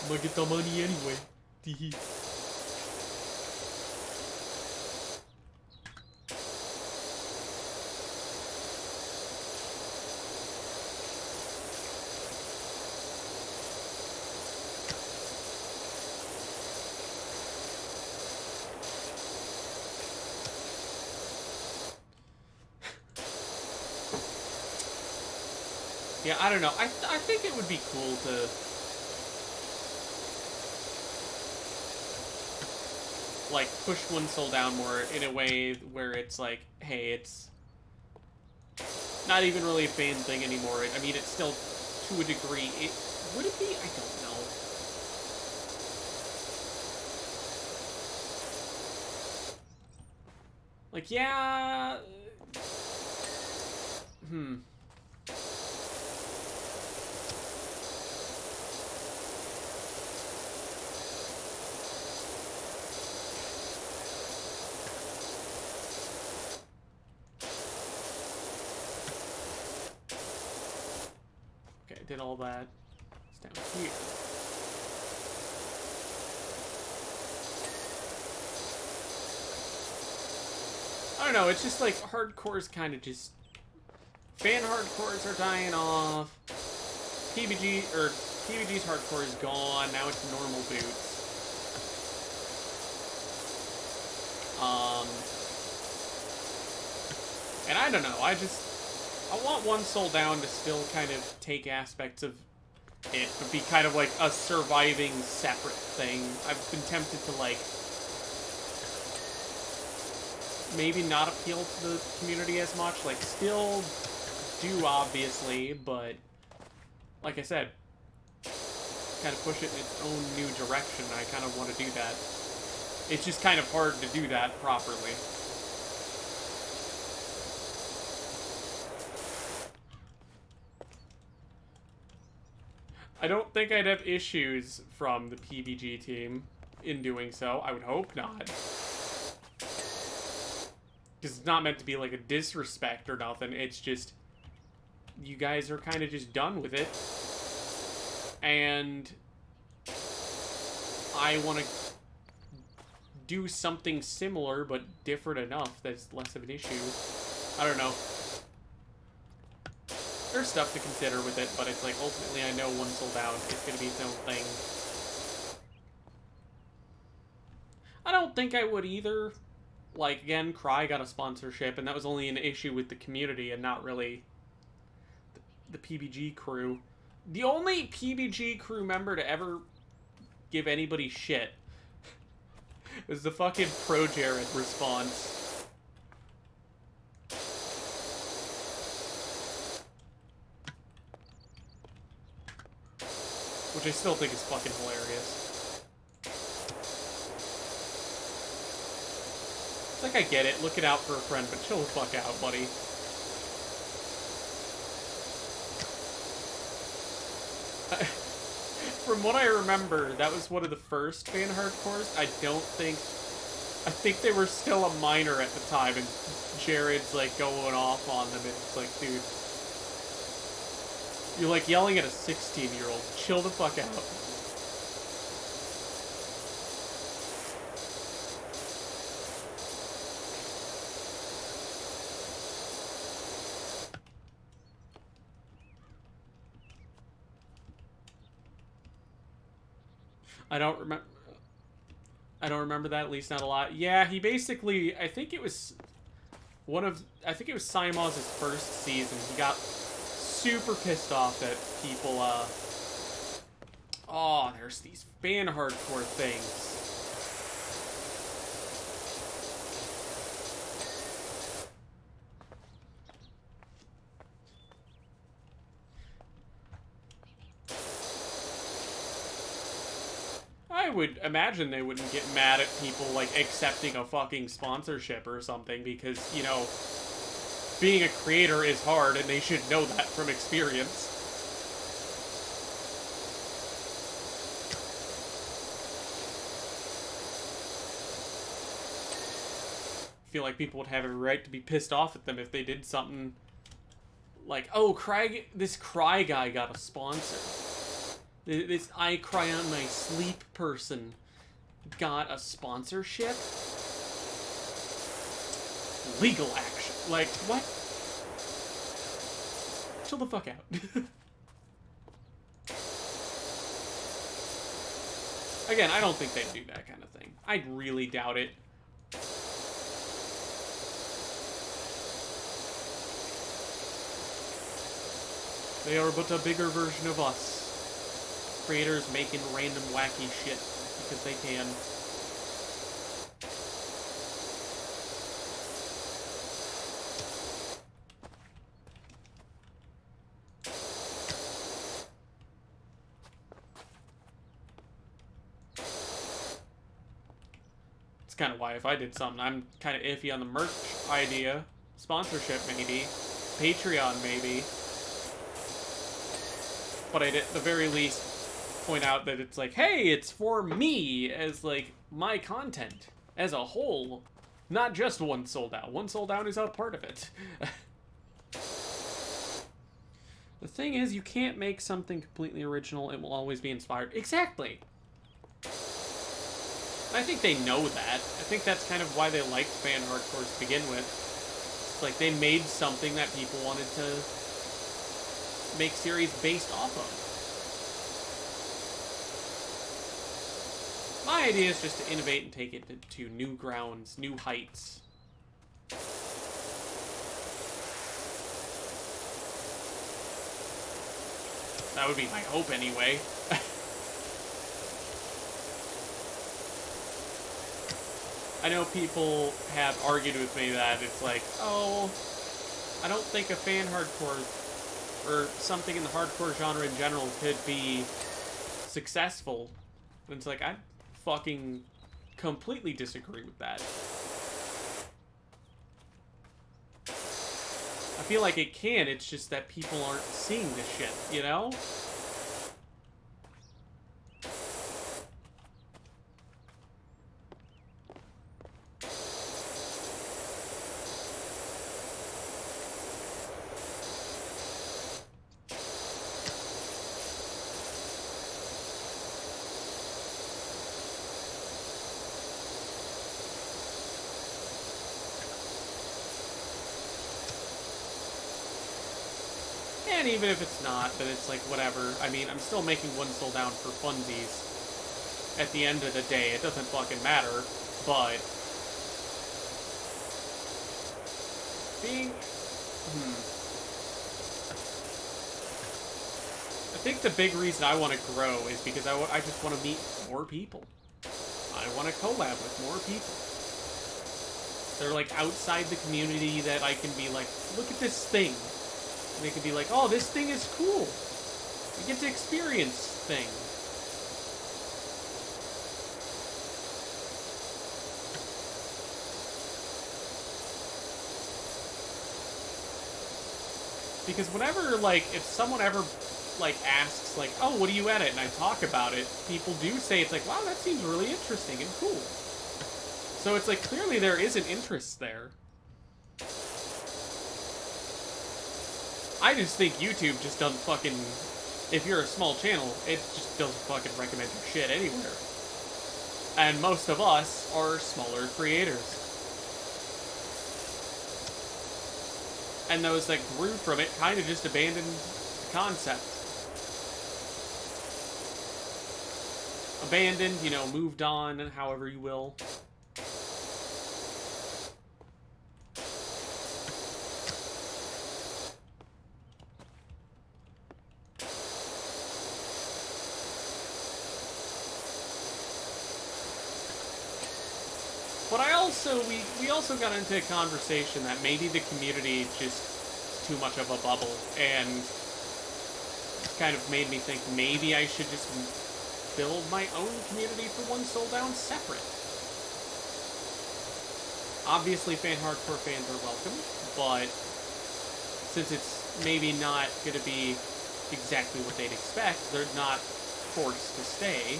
I'm gonna get the money anyway. Teehee. Yeah, I don't know. I think it would be cool to... like, push one soul down more in a way where it's like, hey, it's not even really a fan thing anymore. I mean, it's still, to a degree, would it be? I don't know. Like, yeah... Okay, I did all that. It's down here. I don't know, it's just like hardcore's kind of just... Fan hardcores are dying off. PBG's hardcore is gone. Now it's normal boots. And I don't know. I want One Soul Down to still kind of take aspects of it, but be kind of like a surviving separate thing. I've been tempted to, like, maybe not appeal to the community as much. Like, still do, obviously, but like I said, kind of push it in its own new direction. I kind of want to do that. It's just kind of hard to do that properly. I don't think I'd have issues from the PBG team in doing so. I would hope not. Because it's not meant to be like a disrespect or nothing. It's just, you guys are kind of just done with it. And I want to do something similar, but different enough that's less of an issue. I don't know. There's stuff to consider with it, but it's like, ultimately, I know One Soul Down is going to be its own thing. I don't think I would either. Like, again, Cry got a sponsorship, and that was only an issue with the community and not really the PBG crew. The only PBG crew member to ever give anybody shit was the fucking Pro Jared response. Which I still think is fucking hilarious. It's like, I get it, looking out for a friend, but chill the fuck out, buddy. From what I remember, that was one of the first fan hardcores. I don't think I think they were still a minor at the time, and Jared's like going off on them, and it's like, dude, you're like yelling at a 16-year-old. Chill the fuck out. I don't remember. I don't remember that, at least not a lot. Yeah, he basically, I think it was Simoz's first season. He got super pissed off that people, oh, there's these fan hardcore things. I would imagine they wouldn't get mad at people, like, accepting a fucking sponsorship or something, because, you know, being a creator is hard, and they should know that from experience. I feel like people would have a right to be pissed off at them if they did something like, oh, this Cry guy got a sponsor. This I Cry on My Sleep person got a sponsorship? Legal action. Like, what? Chill the fuck out. Again, I don't think they'd do that kind of thing. I really doubt it. They are but a bigger version of us. Creators making random wacky shit because they can. It's kind of why if I did something, I'm kind of iffy on the merch idea. Sponsorship, maybe. Patreon, maybe. But I'd at the very least point out that it's like, hey, it's for me as, like, my content as a whole. Not just One Soul Down. One Soul Down is a part of it. The thing is, you can't make something completely original. It will always be inspired. Exactly. I think they know that. I think that's kind of why they liked fan hardcore to begin with. It's like they made something that people wanted to make series based off of. My idea is just to innovate and take it to new grounds, new heights. That would be my hope anyway. I know people have argued with me that it's like, oh, I don't think a fan hardcore or something in the hardcore genre in general could be successful. And it's like, I fucking completely disagree with that. I feel like it can, it's just that people aren't seeing this shit, you know? And even if it's not, then it's like, whatever. I mean, I'm still making One Soul Down for funsies. At the end of the day, it doesn't fucking matter, but being... I think the big reason I want to grow is because I just want to meet more people. I want to collab with more people. They're like outside the community that I can be like, look at this thing. And they can be like, oh, this thing is cool. You get to experience things. Because whenever, like, if someone ever, like, asks, like, oh, what do you edit? And I talk about it, people do say, it's like, wow, that seems really interesting and cool. So it's like, clearly there is an interest there. I just think YouTube just doesn't fucking... If you're a small channel, it just doesn't fucking recommend your shit anywhere. And most of us are smaller creators. And those that grew from it kind of just abandoned the concept. Abandoned, you know, moved on, however you will. But we also got into a conversation that maybe the community just is too much of a bubble, and kind of made me think maybe I should just build my own community for One Soul Down separate. Obviously, hardcore fans are welcome, but since it's maybe not going to be exactly what they'd expect, they're not forced to stay.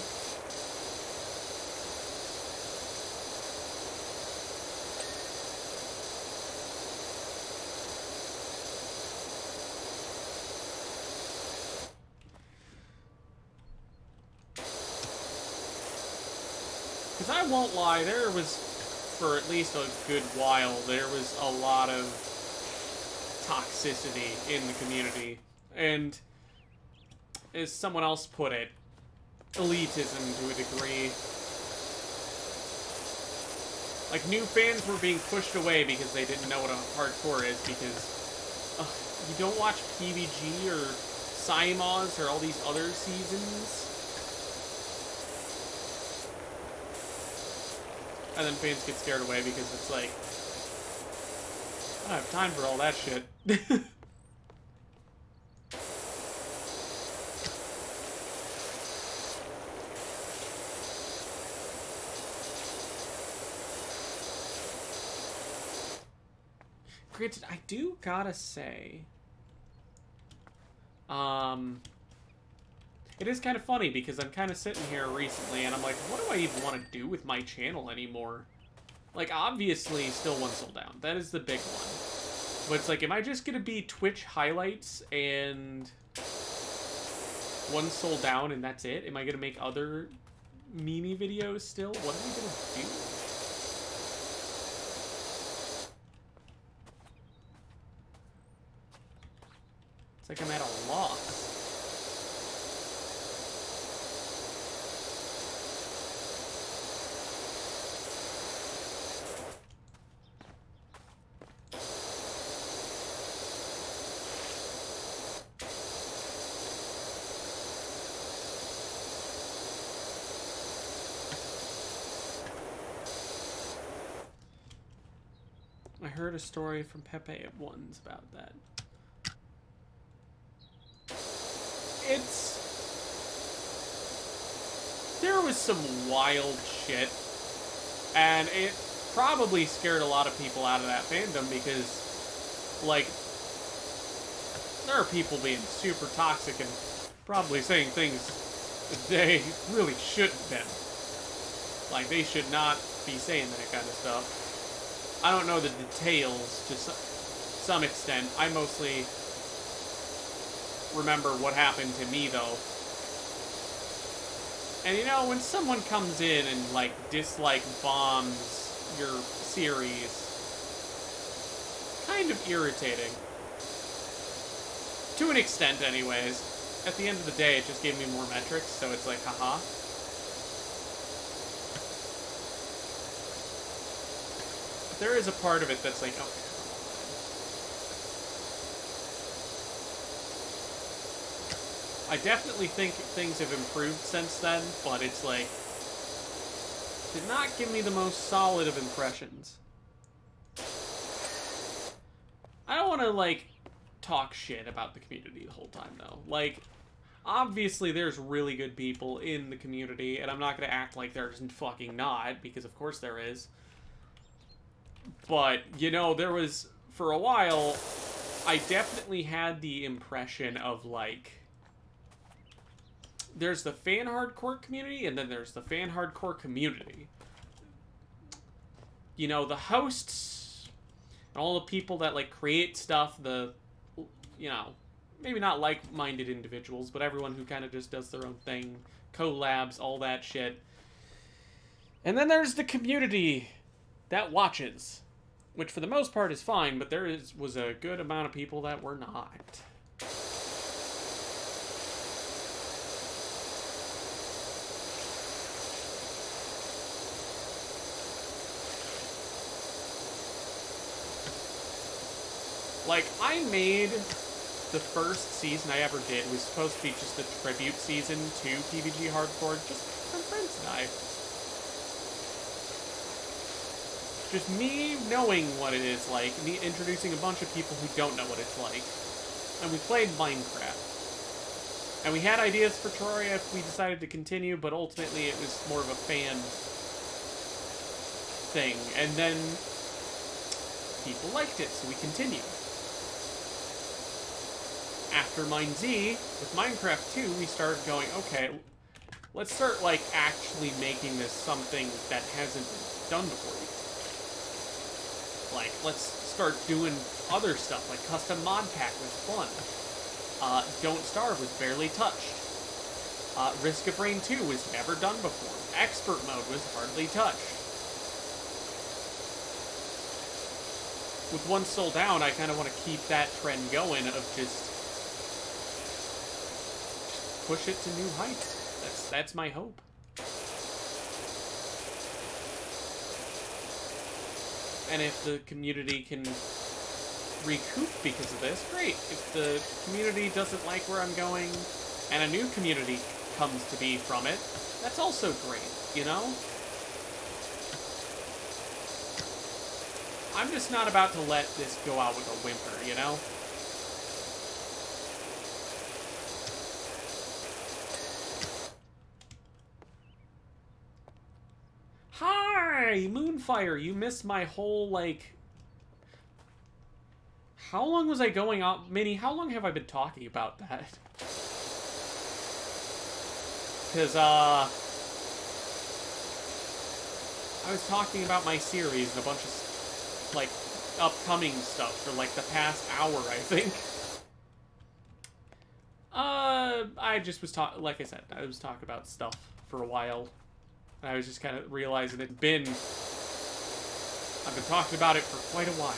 Because I won't lie, there was, for at least a good while, there was a lot of toxicity in the community. And, as someone else put it, elitism to a degree. Like, new fans were being pushed away because they didn't know what a hardcore is, because you don't watch PVG or Simos or all these other seasons. And then fans get scared away because it's like, I don't have time for all that shit. Granted, I do gotta say, it is kind of funny because I'm kind of sitting here recently and I'm like, what do I even want to do with my channel anymore? Like, obviously, still One Soul Down. That is the big one. But it's like, am I just going to be Twitch highlights and One Soul Down and that's it? Am I going to make other meme videos still? What am I going to do? It's like I'm at a loss. I heard a story from Pepe at Ones about that. There was some wild shit, and it probably scared a lot of people out of that fandom because, like, there are people being super toxic and probably saying things that they really shouldn't have been. Like, they should not be saying that kind of stuff. I don't know the details to some extent. I mostly remember what happened to me, though. And, you know, when someone comes in and, like, dislike bombs your series, kind of irritating. To an extent, anyways. At the end of the day, it just gave me more metrics, so it's like, haha. There is a part of it that's like, oh, I definitely think things have improved since then, but it's like, did not give me the most solid of impressions. I don't want to, like, talk shit about the community the whole time, though. Like, obviously there's really good people in the community, and I'm not going to act like there's fucking not, because of course there is. But, you know, there was, for a while, I definitely had the impression of, like, there's the fan hardcore community, and then there's the fan hardcore community. you know, the hosts and all the people that, like, create stuff, the, you know, maybe not like-minded individuals, but everyone who kind of just does their own thing, collabs, all that shit. And then there's the community that watches, which for the most part is fine, but was a good amount of people that were not. Like, I made the first season I ever did was supposed to be just a tribute season to PvG Hardcore, just from friends and I. Just me knowing what it is like, me introducing a bunch of people who don't know what it's like. And we played Minecraft. And we had ideas for Terraria if we decided to continue, but ultimately it was more of a fan thing. And then people liked it, so we continued. After Mine Z, with Minecraft 2, we started going, okay, let's start, like, actually making this something that hasn't been done before. Like, let's start doing other stuff, like custom mod pack was fun. Don't Starve was barely touched. Risk of Rain 2 was never done before. Expert mode was hardly touched. With One Soul Down, I kind of want to keep that trend going of just push it to new heights. That's my hope. And if the community can recoup because of this, great. If the community doesn't like where I'm going, and a new community comes to be from it, that's also great, you know? I'm just not about to let this go out with a whimper, you know? Hi, Moonfire, you missed my whole, like... How long was I going on? Minnie, how long have I been talking about that? Because, I was talking about my series and a bunch of, like, upcoming stuff for, like, the past hour, I think. I just was talking, like I said, I was talking about stuff for a while. I was just kind of realizing I've been talking about it for quite a while.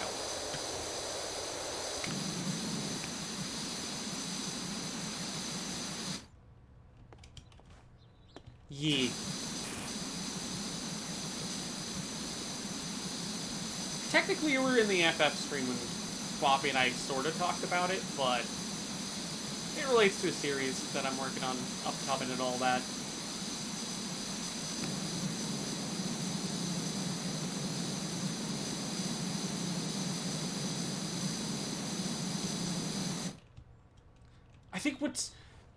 Yeah. Technically, we were in the FF stream when Floppy and I sort of talked about it, but it relates to a series that I'm working on upcoming and all that.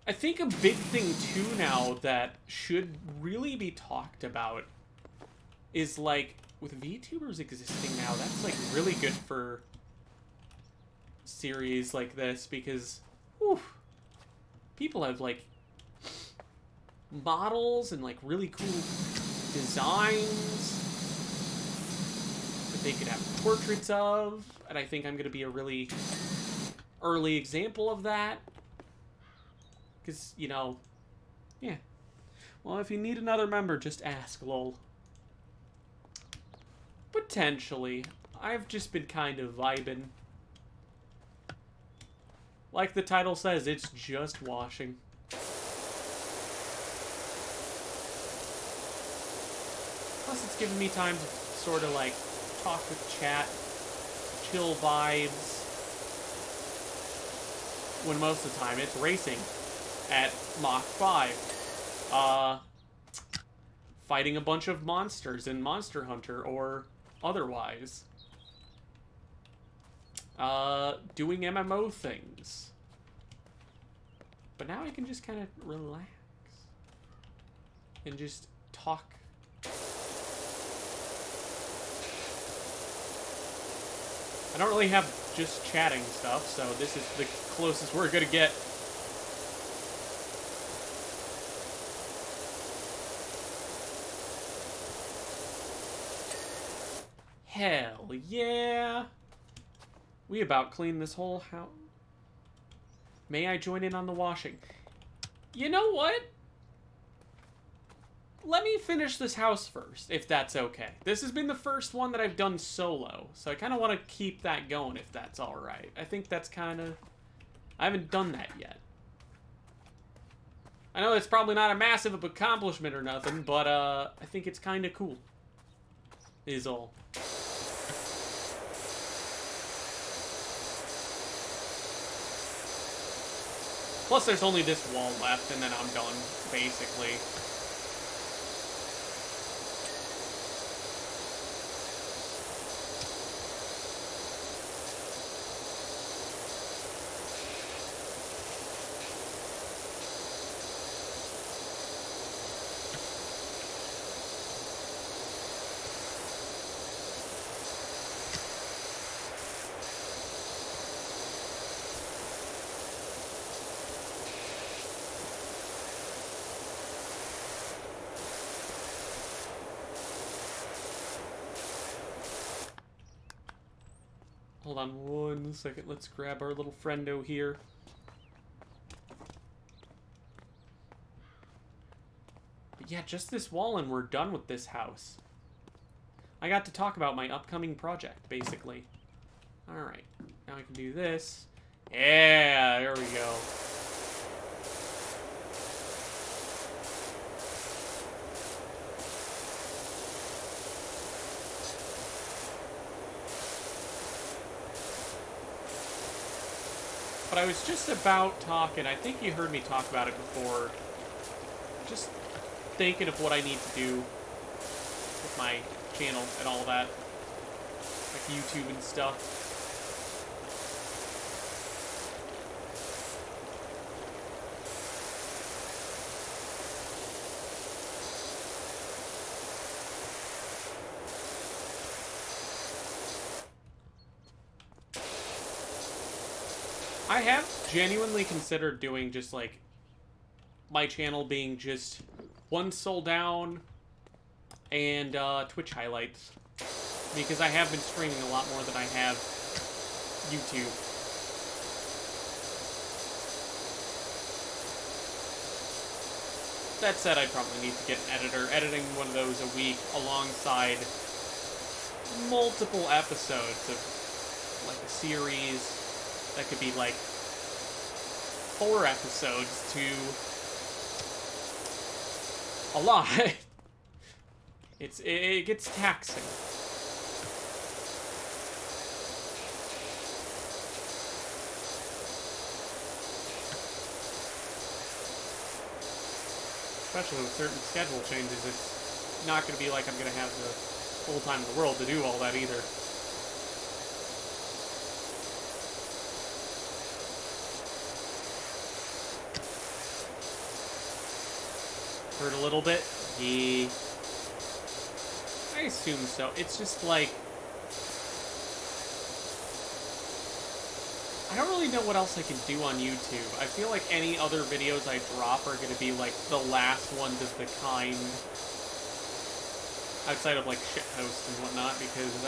I think a big thing too now that should really be talked about is, like, with VTubers existing now, that's, like, really good for series like this because, whew, people have, like, models and, like, really cool designs that they could have portraits of, and I think I'm going to be a really early example of that. Because, you know, yeah. Well, if you need another member, just ask, lol. Potentially. I've just been kind of vibing. Like the title says, it's just washing. Plus, it's giving me time to sort of, like, talk with chat, chill vibes. When most of the time, it's racing at Mach 5. Fighting a bunch of monsters in Monster Hunter or otherwise. Doing MMO things. But now I can just kind of relax. And just talk. I don't really have just chatting stuff, so this is the closest we're gonna get. Hell yeah. We about cleaned this whole house. May I join in on the washing? You know what? Let me finish this house first, if that's okay. This has been the first one that I've done solo, so I kind of want to keep that going, if that's alright. I think that's kind of... I haven't done that yet. I know it's probably not a massive accomplishment or nothing, but I think it's kind of cool. Is all. Plus, there's only this wall left, and then I'm done, basically. Hold on 1 second. Let's grab our little friendo here. But yeah, just this wall and we're done with this house. I got to talk about my upcoming project, basically. Alright. Now I can do this. Yeah, there we go. But I was just about talking, I think you heard me talk about it before, just thinking of what I need to do with my channel and all that, like YouTube and stuff. I have genuinely considered doing just, like, my channel being just one soul down and Twitch highlights. Because I have been streaming a lot more than I have YouTube. That said, I probably need to get an editor. Editing one of those a week alongside multiple episodes of, like, a series. That could be like 4 episodes to a lot. It gets taxing. Especially with certain schedule changes, it's not going to be like I'm going to have the full time in the world to do all that either. Hurt a little bit? Yeah. I assume so. It's just like... I don't really know what else I can do on YouTube. I feel like any other videos I drop are going to be like the last ones of the kind. Outside of like shitposts and whatnot, because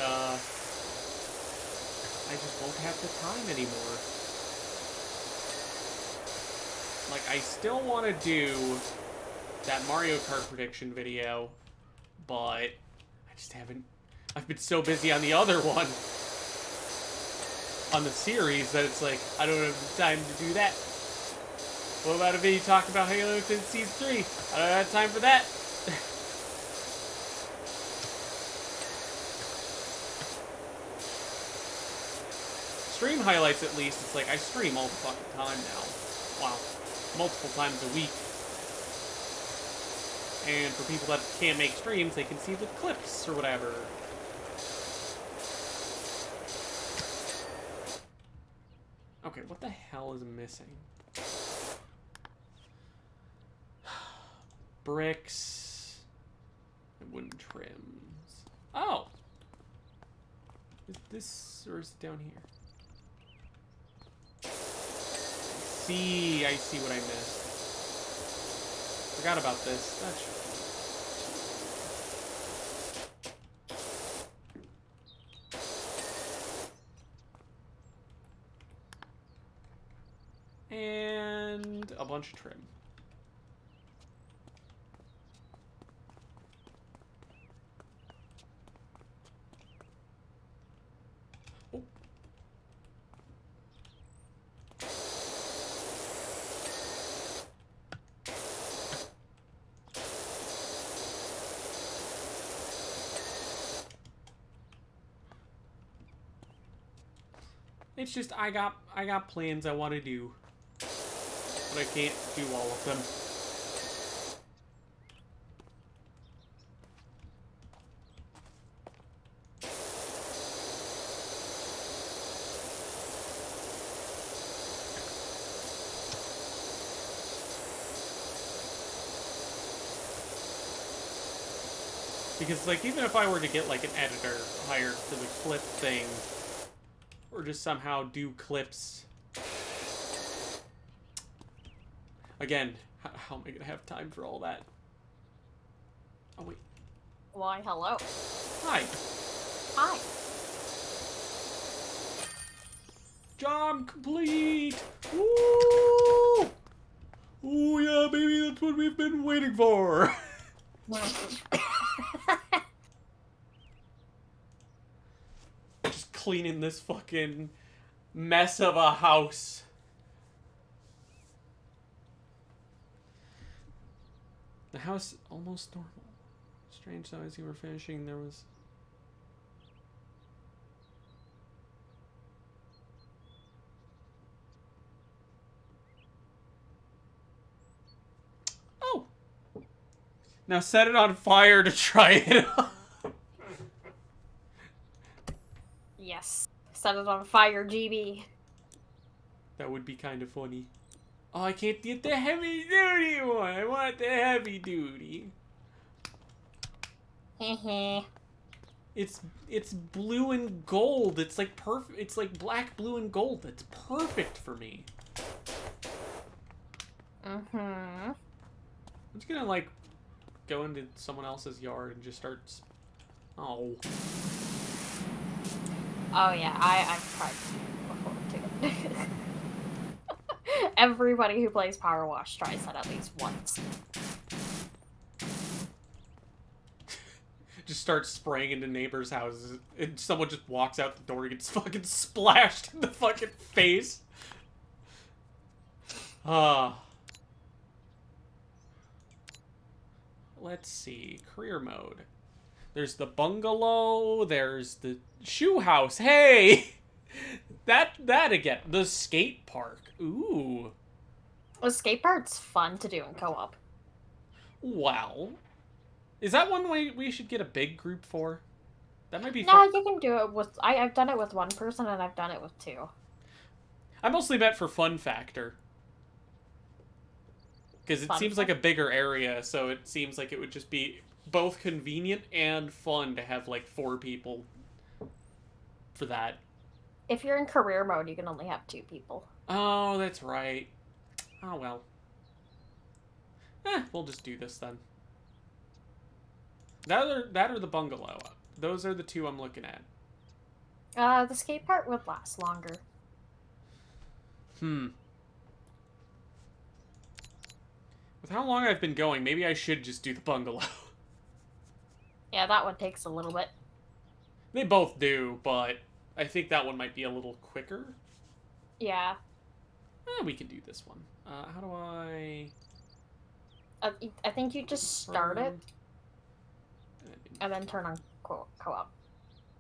I just won't have the time anymore. Like, I still want to do that Mario Kart prediction video, but I just haven't... I've been so busy on the other one, on the series, that it's like, I don't have the time to do that. What about a video talking about Halo Infinite Season 3? I don't have time for that. Stream highlights, at least, it's like, I stream all the fucking time now. Wow. Multiple times a week. And for people that can't make streams, they can see the clips or whatever. Okay, what the hell is missing? Bricks. And wooden trims. Oh! Is this, or is it down here? I see what I missed. Forgot about this. That's And a bunch of trim. Oh. It's just I got plans I want to do, but I can't do all of them. Because, like, even if I were to get, like, an editor hired for the clip thing, or just somehow do clips... Again, how am I gonna have time for all that? Oh, wait. Why, hello. Hi. Hi. Job complete! Woo! Ooh, yeah, baby, that's what we've been waiting for! Just cleaning this fucking mess of a house. The house almost normal. Strange though, as you were finishing, there was... Oh! Now set it on fire to try it. Yes. Set it on fire, GB. That would be kind of funny. Oh, I can't get the heavy duty one. I want the heavy duty. It's blue and gold. It's like perfect. It's like black, blue, and gold. That's perfect for me. I'm just gonna like go into someone else's yard and just start. Oh. Oh yeah, I've tried before too. Everybody who plays Power Wash tries that at least once. Just start spraying into neighbors' houses, and someone just walks out the door and gets fucking splashed in the fucking face. Let's see. Career mode. There's the bungalow. There's the shoe house. Hey! That again. The skate park. Ooh. The skate park's fun to do in co-op. Wow. Is that one way we should get a big group for? That might be No, fun. you can do it with... I've done it with one person and I've done it with two. I mostly meant for fun factor. Because it seems like a bigger area, so it seems like it would just be both convenient and fun to have like 4 people for that. If you're in career mode, you can only have 2 people. Oh, that's right. Oh, well. We'll just do this then. That or the bungalow. Those are the 2 I'm looking at. The skate park would last longer. With how long I've been going, maybe I should just do the bungalow. Yeah, that one takes a little bit. They both do, but I think that one might be a little quicker. Yeah. We can do this one. How do I... I think you just start it, and then turn on co-op.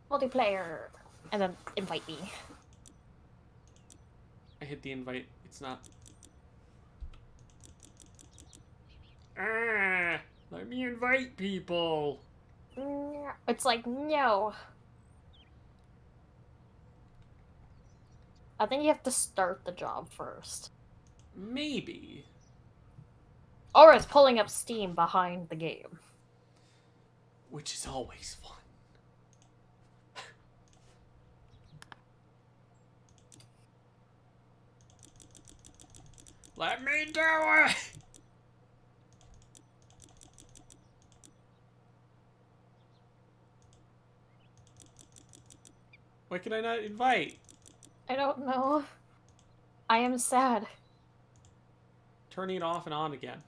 Multiplayer, and then invite me. I hit the invite. It's not... let me invite people. It's like, no. I think you have to start the job first. Maybe. Or it's pulling up Steam behind the game. Which is always fun. Let me do it! Why can I not invite? I don't know. I am sad. turning it off and on again.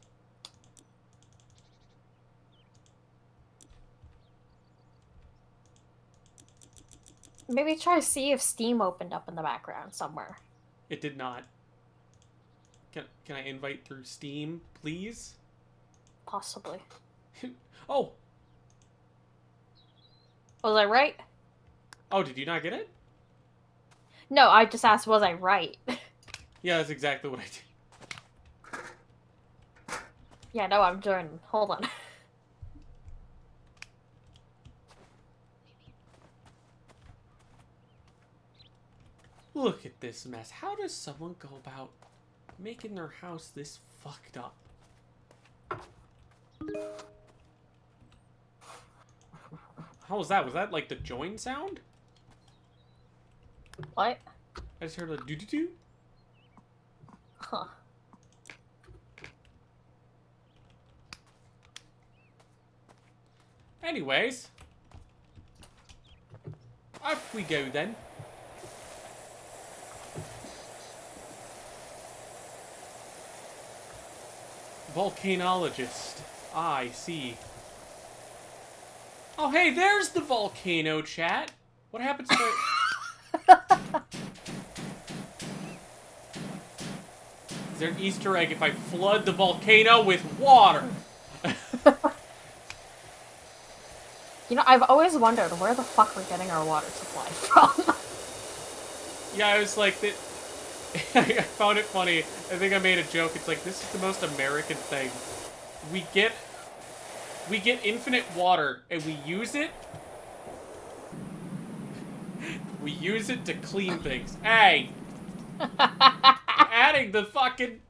Maybe try to see if Steam opened up in the background somewhere. It did not. Can I invite through Steam, please? Possibly. Oh! Was I right? Oh, did you not get it? No, I just asked, was I right? Yeah, that's exactly what I did. Yeah, no, I'm joining. Hold on. Look at this mess. How does someone go about making their house this fucked up? How was that? Was that like the join sound? What? I just heard a doo-doo-doo. Huh. Anyways. Up we go then. Volcanologist. I see. Oh, hey, there's the volcano, chat. What happens to the... Is there an Easter egg if I flood the volcano with water? You know, I've always wondered where the fuck we're getting our water supply from. Yeah, I was like... I found it funny. I think I made a joke. It's like, this is the most American thing. We get infinite water, and we use it... We use it to clean things. Hey! Adding the fucking...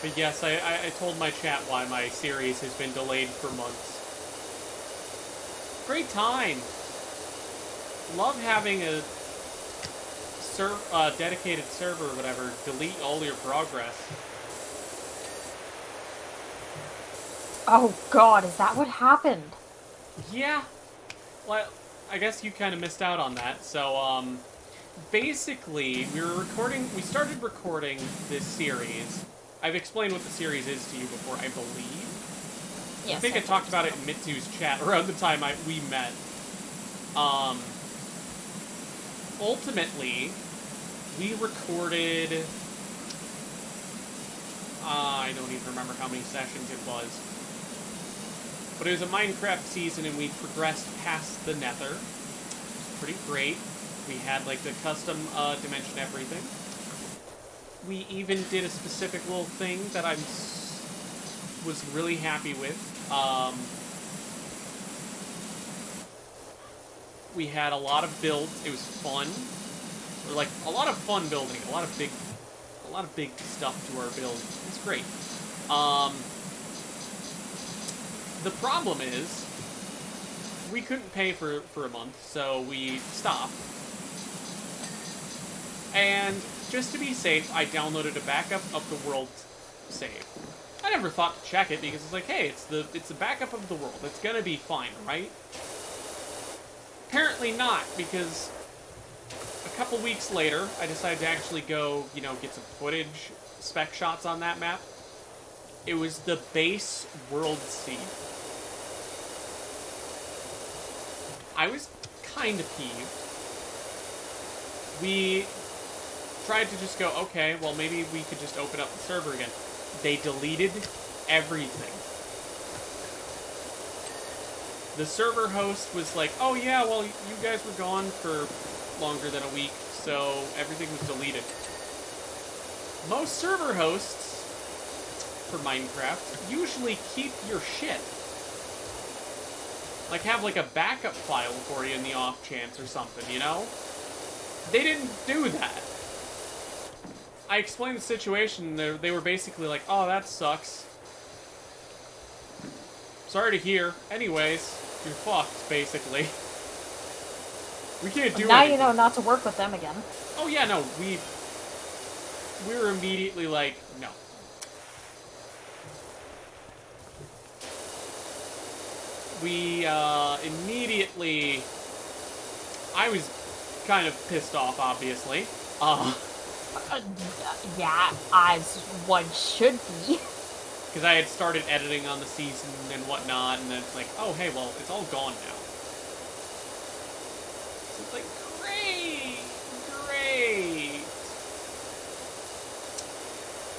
But yes, I told my chat why my series has been delayed for months. Great time! Love having a dedicated server or whatever delete all your progress. Oh god, is that what happened? Yeah. Well, I guess you kind of missed out on that. So, basically, we started recording this series. I've explained what the series is to you before, I believe. Yes, I think I talked about it in Mitsu's chat around the time we met. Ultimately, we recorded... I don't even remember how many sessions it was. But it was a Minecraft season, and we progressed past the Nether. Pretty great. We had, like, the custom dimension everything. We even did a specific little thing that I was really happy with. We had a lot of builds. It was fun. Like, a lot of fun building. A lot of big stuff to our build. It's great. The problem is, we couldn't pay for a month, so we stopped. And just to be safe, I downloaded a backup of the world save. I never thought to check it because it's like, hey, it's the backup of the world. It's gonna be fine, right? Apparently not, because a couple weeks later, I decided to actually go, you know, get some footage, spec shots on that map. It was the base world seed. I was kind of peeved. We tried to just go, okay, well, maybe we could just open up the server again. They deleted everything. The server host was like, oh yeah, well, you guys were gone for longer than a week, so everything was deleted. Most server hosts for Minecraft usually keep your shit. Like, have like a backup file for you in the off chance or something, you know? They didn't do that. I explained the situation, they were basically like, oh, that sucks. Sorry to hear. Anyways, you're fucked, basically. We can't do now anything. you know not to work with them again. Oh yeah, no, we were immediately like, no. We immediately, I was kind of pissed off, obviously. Yeah, as one should be. Because I had started editing on the season and whatnot, and then it's like, oh hey, well, it's all gone now. So it's like, great!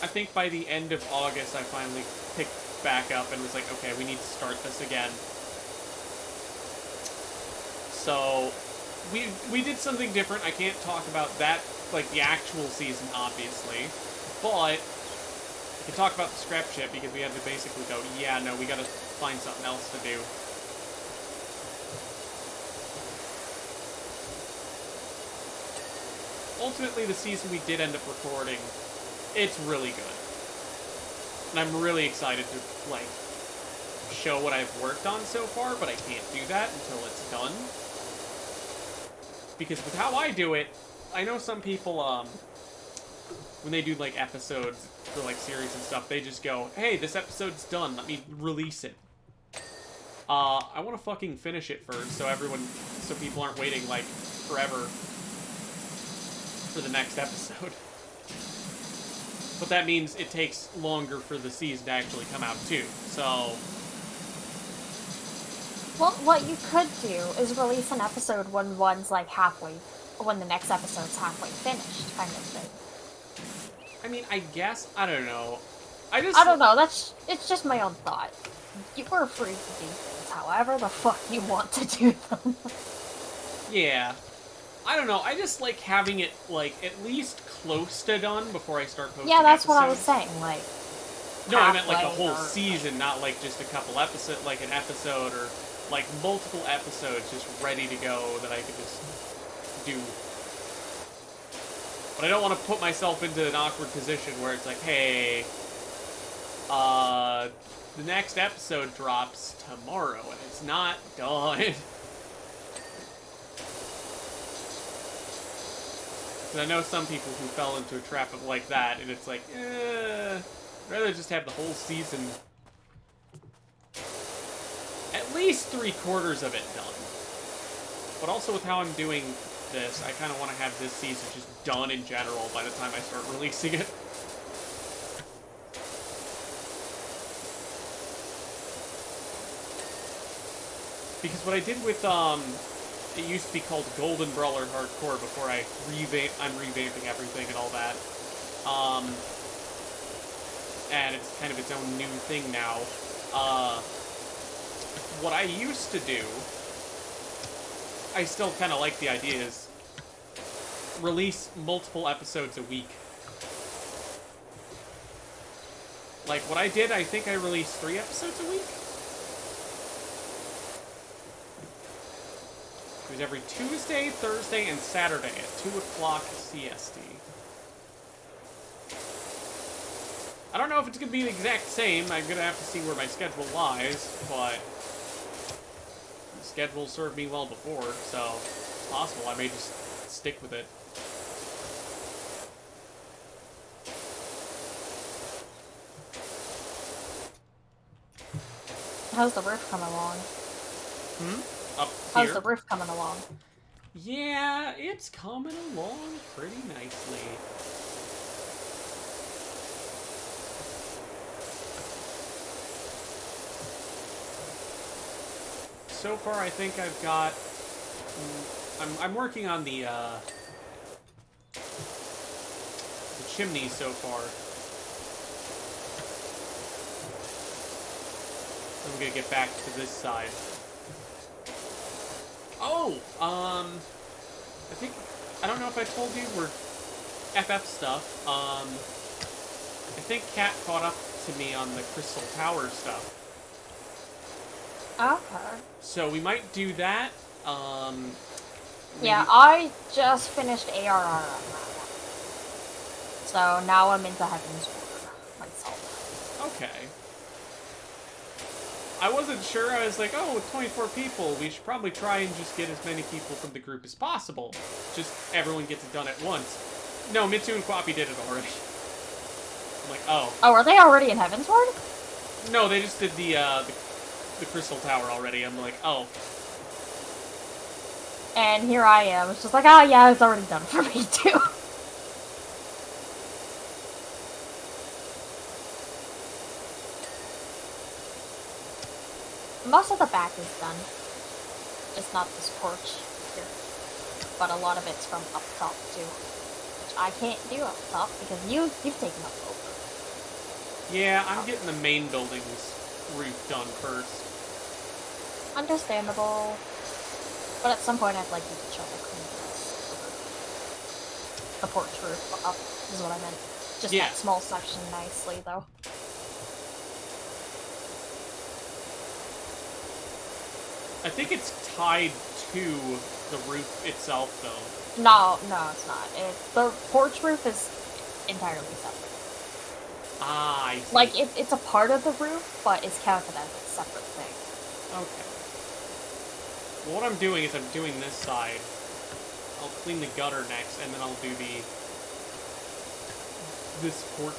I think by the end of August, I finally picked back up and was like, okay, we need to start this again. So, we did something different. I can't talk about that, like, the actual season, obviously. But, I can talk about the scrap ship, because we had to basically go, yeah, no, we gotta find something else to do. Ultimately, the season we did end up recording, it's really good. And I'm really excited to, like, show what I've worked on so far, but I can't do that until it's done. Because with how I do it, I know some people, when they do, like, episodes for, like, series and stuff, they just go, hey, this episode's done, let me release it. I want to fucking finish it first, so people aren't waiting, like, forever for the next episode. But that means it takes longer for the season to actually come out, too, so... Well, what you could do is release an episode when one's, like, when the next episode's halfway finished, kind of thing. I mean, I guess, I don't know. I don't know, it's just my own thought. You were free to do things however the fuck you want to do them. Yeah. I don't know, I just like having it, like, at least close to done before I start posting Yeah, that's episodes. what I was saying, like... No, I meant, like, the whole or, season, not, like, just a couple episodes, like, an episode, or, like, multiple episodes just ready to go that I could just do. But I don't want to put myself into an awkward position where it's like, hey, the next episode drops tomorrow, and it's not done. Because I know some people who fell into a trap of like that, and it's like, I'd rather just have the whole season, at least 3/4 of it done. But also with how I'm doing this, I kind of want to have this season just done in general by the time I start releasing it. Because what I did with, it used to be called Golden Brawler Hardcore before I'm revamping everything and all that. And it's kind of its own new thing now. What I used to do, I still kind of like the idea, is release multiple episodes a week. Like, what I did, I think I released 3 episodes a week? It was every Tuesday, Thursday, and Saturday at 2 o'clock CST. I don't know if it's going to be the exact same. I'm going to have to see where my schedule lies, but the schedule served me well before, so it's possible I may just stick with it. How's the roof coming along? Up How's here. the roof coming along? Yeah, it's coming along pretty nicely. So far, I think I've got... I'm working on the chimney so far. I'm gonna get back to this side. Oh! I don't know if I told you, we're FF stuff. I think Kat caught up to me on the Crystal Tower stuff. Okay. So we might do that. Maybe... Yeah, I just finished ARR on that one. So now I'm into Heaven's Ward myself. Okay. I wasn't sure. I was like, oh, with 24 people, we should probably try and just get as many people from the group as possible. Just everyone gets it done at once. No, Mitsu and Kwapi did it already. I'm like, oh. Oh, are they already in Heaven's Ward? No, they just did the Crystal Tower already. I'm like, oh. And here I am. It's just like, oh yeah, it's already done for me too. Most of the back is done. Just not this porch here. But a lot of it's from up top too. Which I can't do up top because you've taken up over. Yeah, I'm getting the main building's roof done first. Understandable. But at some point I'd like you to try to clean the porch roof up, is what I meant. Just that small section nicely though. I think it's tied to the roof itself, though. No, it's not. The porch roof is entirely separate. Ah, I see. Like, it's a part of the roof, but it's counted as a separate thing. Okay. Well, what I'm doing is I'm doing this side. I'll clean the gutter next, and then I'll do this porch.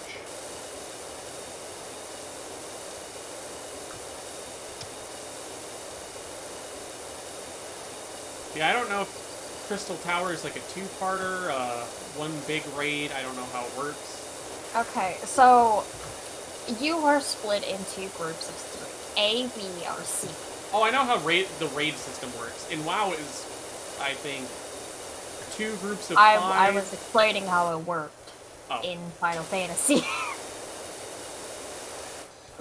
Yeah, I don't know if Crystal Tower is like a two-parter, one big raid. I don't know how it works. Okay, so you are split into groups of 3. A, B, or C. Oh, I know how the raid system works. In WoW is, I think, 2 groups of 5. I was explaining how it worked in Final Fantasy.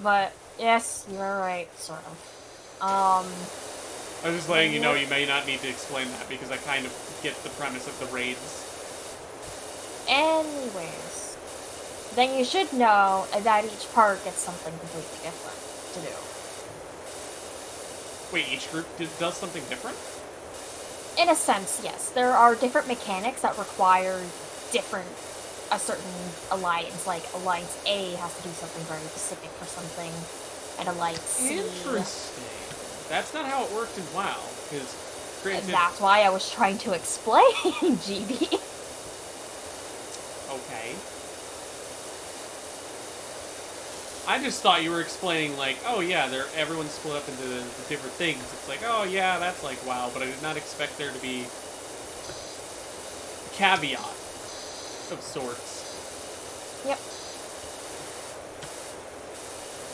But, yes, you're right, sort of. I was just letting you know you may not need to explain that, because I kind of get the premise of the raids. Anyways, then you should know that each part gets something completely different to do. Wait, each group does something different? In a sense, yes. There are different mechanics that require a certain alliance. Like, Alliance A has to do something very specific for something, and Alliance C... Interesting. That's not how it worked in WoW, because... That's why I was trying to explain, GB. Okay. I just thought you were explaining, like, oh yeah, everyone's split up into the different things. It's like, oh yeah, that's like WoW, but I did not expect there to be a caveat of sorts. Yep.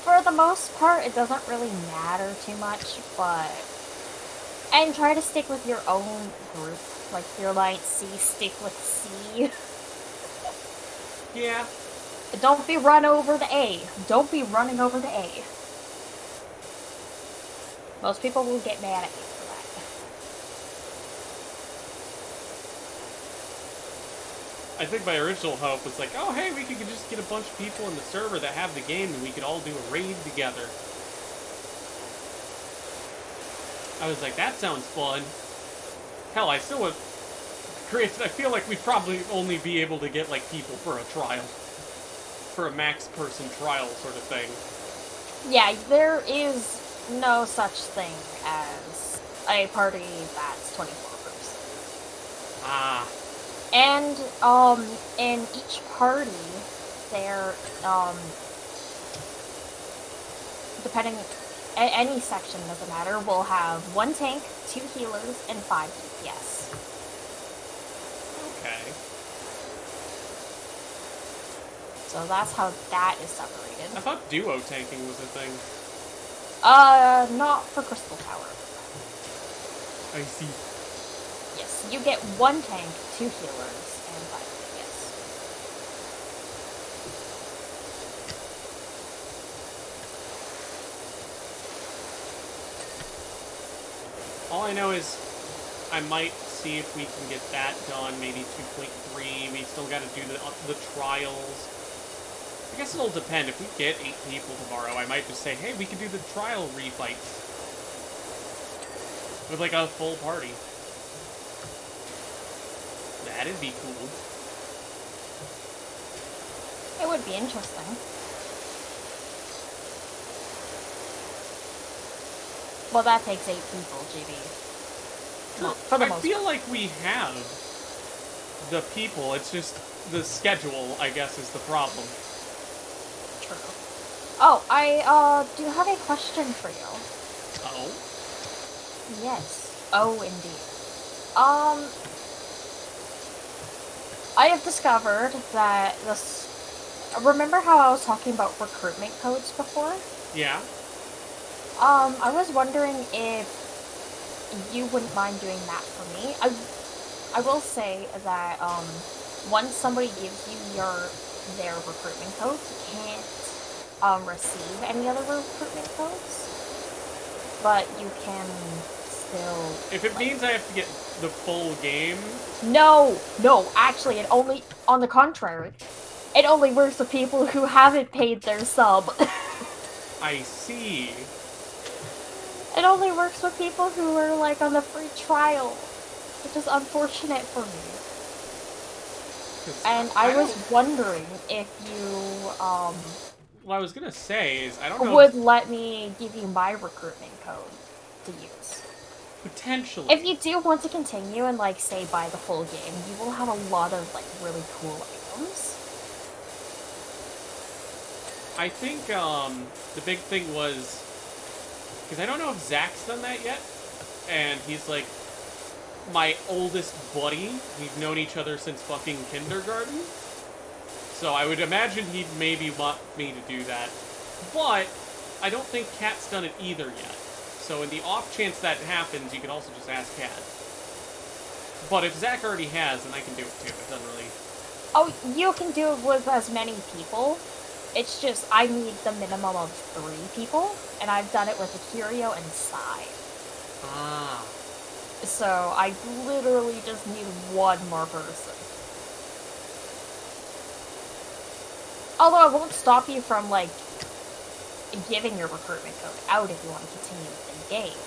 For the most part, it doesn't really matter too much, but... And try to stick with your own group. Like, your Alliance C, stick with C. Yeah. Don't be run over to A. Don't be running over to A. Most people will get mad at you for that. I think my original hope was like, oh hey, we could just get a bunch of people in the server that have the game and we could all do a raid together. I was like, that sounds fun. Hell, I still would... I feel like we'd probably only be able to get, like, people for a trial. For a max person trial sort of thing. Yeah, there is no such thing as a party that's 24 groups. Ah. And, in each party, there, depending... Any section, doesn't matter, will have 1 tank, 2 healers, and 5 DPS. Okay. So that's how that is separated. I thought duo tanking was a thing. Not for Crystal Tower. I see. Yes, you get 1 tank, 2 healers, and 5 DPS. All I know is I might see if we can get that done, maybe 2.3. We still got to do the trials. I guess it'll depend. If we get 8 people tomorrow, I might just say, hey, we can do the trial refights. With, like, a full party. That'd be cool. It would be interesting. Well, that takes 8 people, GB. For the I most feel part. like we have the people. It's just the schedule, I guess, is the problem. True. Oh, I do have a question for you. Oh? Yes. Oh, indeed. I have discovered that this. Remember how I was talking about recruitment codes before? Yeah? I was wondering if you wouldn't mind doing that for me. I will say that, once somebody gives you their recruitment codes, you can't, receive any other recruitment codes. But you can still... If it means I have to get the full game... No! No, actually, it only... On the contrary, it only works with people who haven't paid their sub. I see. It only works with people who are, like, on the free trial, which is unfortunate for me. And I was wondering if you, What I was gonna say is, I don't know... would let me give you my recruitment code to use. Potentially. If you do want to continue and, like, say, buy the full game, you will have a lot of, like, really cool items. I think, the big thing was... Because I don't know if Zach's done that yet. And he's, like, my oldest buddy. We've known each other since fucking kindergarten. So I would imagine he'd maybe want me to do that. But I don't think Kat's done it either yet. So in the off chance that happens, you can also just ask Kat. But if Zach already has, then I can do it too. It doesn't really... Oh, you can do it with as many people. It's just, I need the minimum of 3 people, and I've done it with Akiryo and Sai. Ah. So, I literally just need 1 more person. Although I won't stop you from, like, giving your recruitment code out if you want to continue with the game.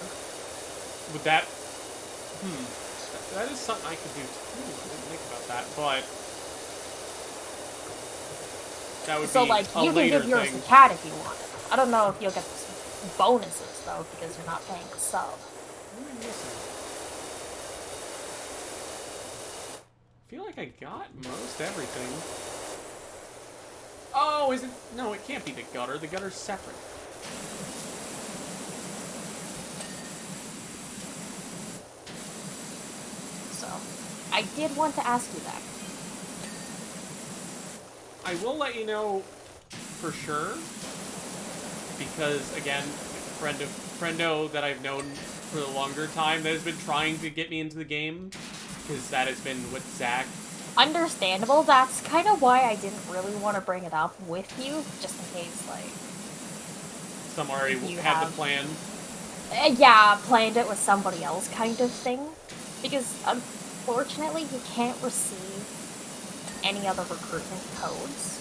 Would that... That is something I could do too. I didn't think about that, but... That would So, be like, a you can later give yours thing. to Kat if you want it. I don't know if you'll get bonuses, though, because you're not paying the sub. What am I missing? I feel like I got most everything. Oh, is it? No, it can't be the gutter. The gutter's separate. So, I did want to ask you that. I will let you know for sure. Because, again, friendo that I've known for a longer time that has been trying to get me into the game. Because that has been with Zach. Understandable. That's kind of why I didn't really want to bring it up with you, just in case, like... Some already You had have- the plan. Yeah, planned it with somebody else kind of thing. Because, unfortunately, you can't receive any other recruitment codes.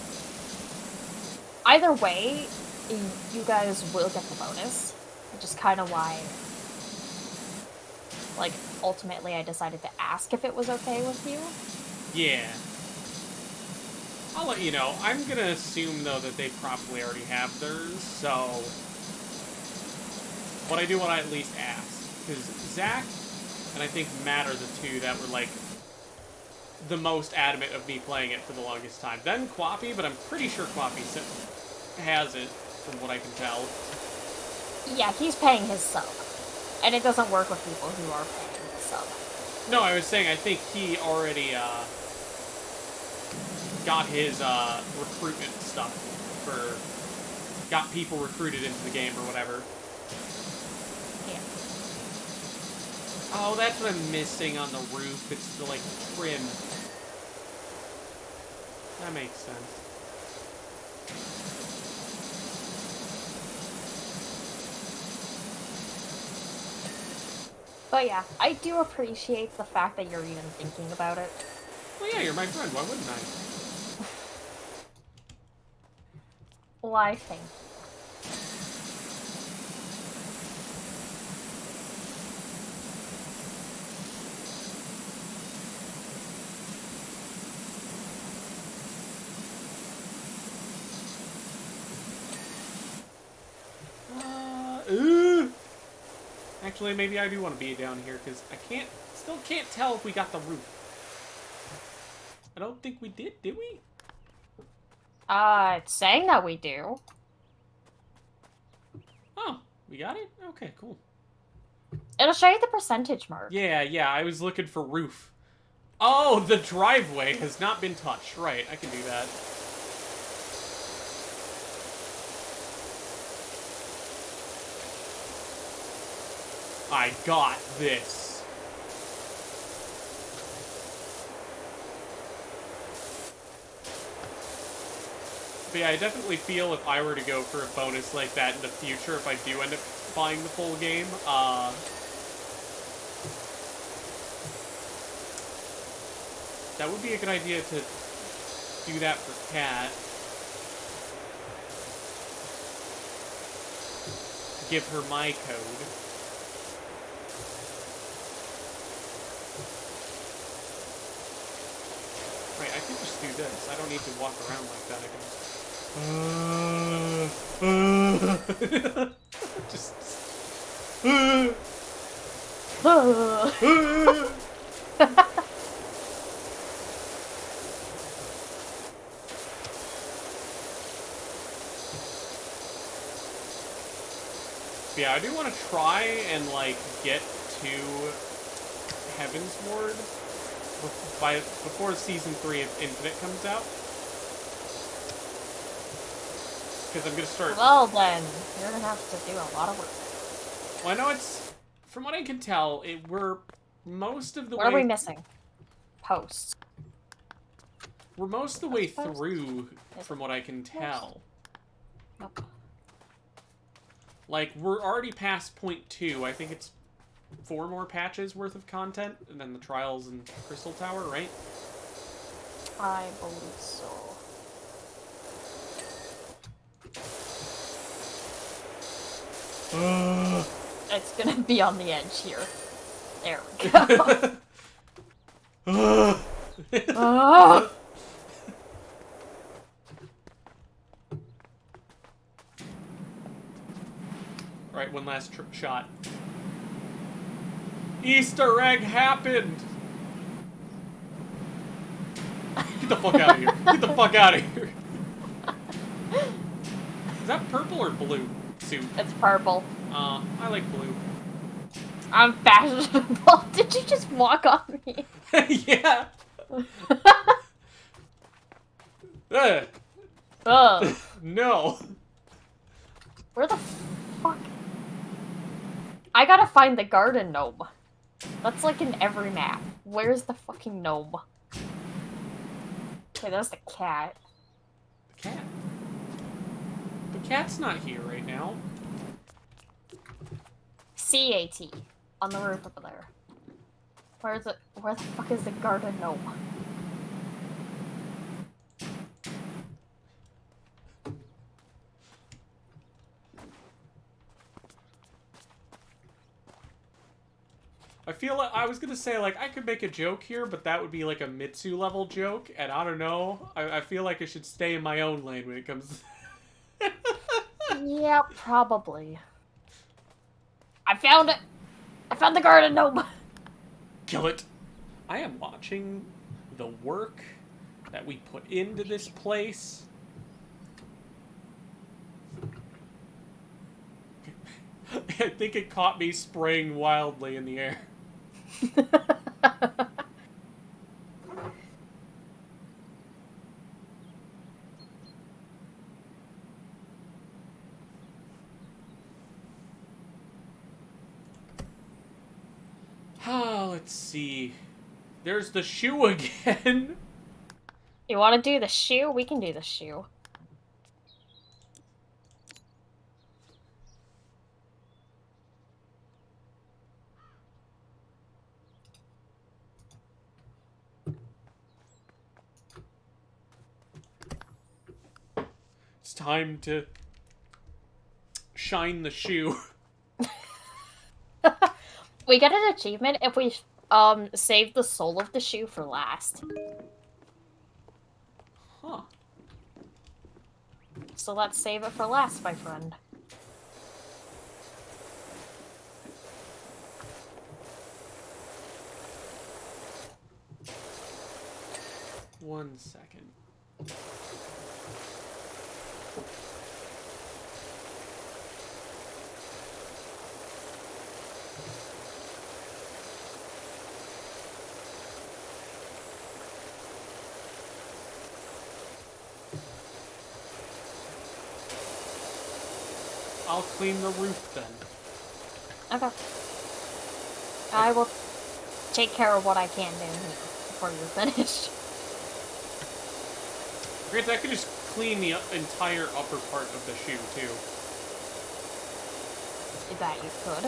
Either way, you guys will get the bonus, which is kind of why, like, ultimately I decided to ask if it was okay with you. Yeah. I'll let you know. I'm gonna assume, though, that they probably already have theirs, so... But I do want to at least ask. Because Zach and I think Matt are the 2 that were, like, the most adamant of me playing it for the longest time. Then Quappy, but I'm pretty sure Quappy has it, from what I can tell. Yeah, he's paying his sub. And it doesn't work with people who are paying the sub. No, I was saying I think he already, got his, recruitment stuff for... Got people recruited into the game or whatever. Yeah. Oh, that's what I'm missing on the roof. It's the, like, trim. That makes sense. But yeah, I do appreciate the fact that you're even thinking about it. Well, yeah, you're my friend. Why wouldn't I? Well, I think. Actually, maybe I do want to be down here, because I still can't tell if we got the roof. I don't think we did we? It's saying that we do. Oh, we got it? Okay, cool. It'll show you the percentage mark. Yeah, I was looking for roof. Oh, the driveway has not been touched. Right, I can do that. I got this. But yeah, I definitely feel if I were to go for a bonus like that in the future, if I do end up buying the full game, that would be a good idea to do that for Kat. Give her my code. Right, I can just do this. I don't need to walk around like that. I can just... Yeah, I do want to try and, like, get to Heaven's Ward before Season 3 of Infinite comes out. Because I'm going to start... Well, then, you're going to have to do a lot of work. Well, I know it's... From what I can tell, we're most of the way... What are we missing? Posts. We're most of the way through, from what I can tell. Nope. Like, we're already past point 2. I think it's 4 more patches worth of content, and then the Trials and Crystal Tower, right? I believe so. It's gonna be on the edge here. There we go. Alright, one last shot. Easter egg happened! Get the fuck out of here. Get the fuck out of here. Is that purple or blue suit? It's purple. I like blue. I'm fashionable. Did you just walk on me? Yeah. Ugh. No. Where the fuck? I gotta find the garden gnome. That's like in every map. Where's the fucking gnome? Okay, that's the cat. The cat? The cat's not here right now. CAT. On the roof over there. Where the fuck is the garden gnome? I feel like I was gonna say, like, I could make a joke here, but that would be like a Mitsu level joke, and I don't know. I feel like I should stay in my own lane when it comes. Yeah, probably. I found it. I found the garden gnome. Kill it. I am watching the work that we put into this place. I think it caught me spraying wildly in the air. Let's see. There's the shoe again. You want to do the shoe? We can do the shoe. It's time to shine the shoe. We get an achievement if we save the sole of the shoe for last. Huh. So let's save it for last, my friend. 1 second. I'll clean the roof then. Okay. I will take care of what I can do here before you're finished. Granted, I could just clean the entire upper part of the shoe, too. That you could.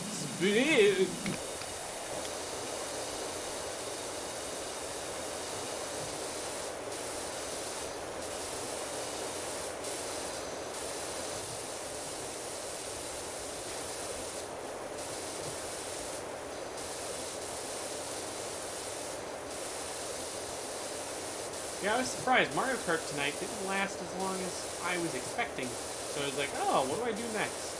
It's big. Yeah, I was surprised. Mario Kart tonight didn't last as long as I was expecting. So I was like, oh, what do I do next?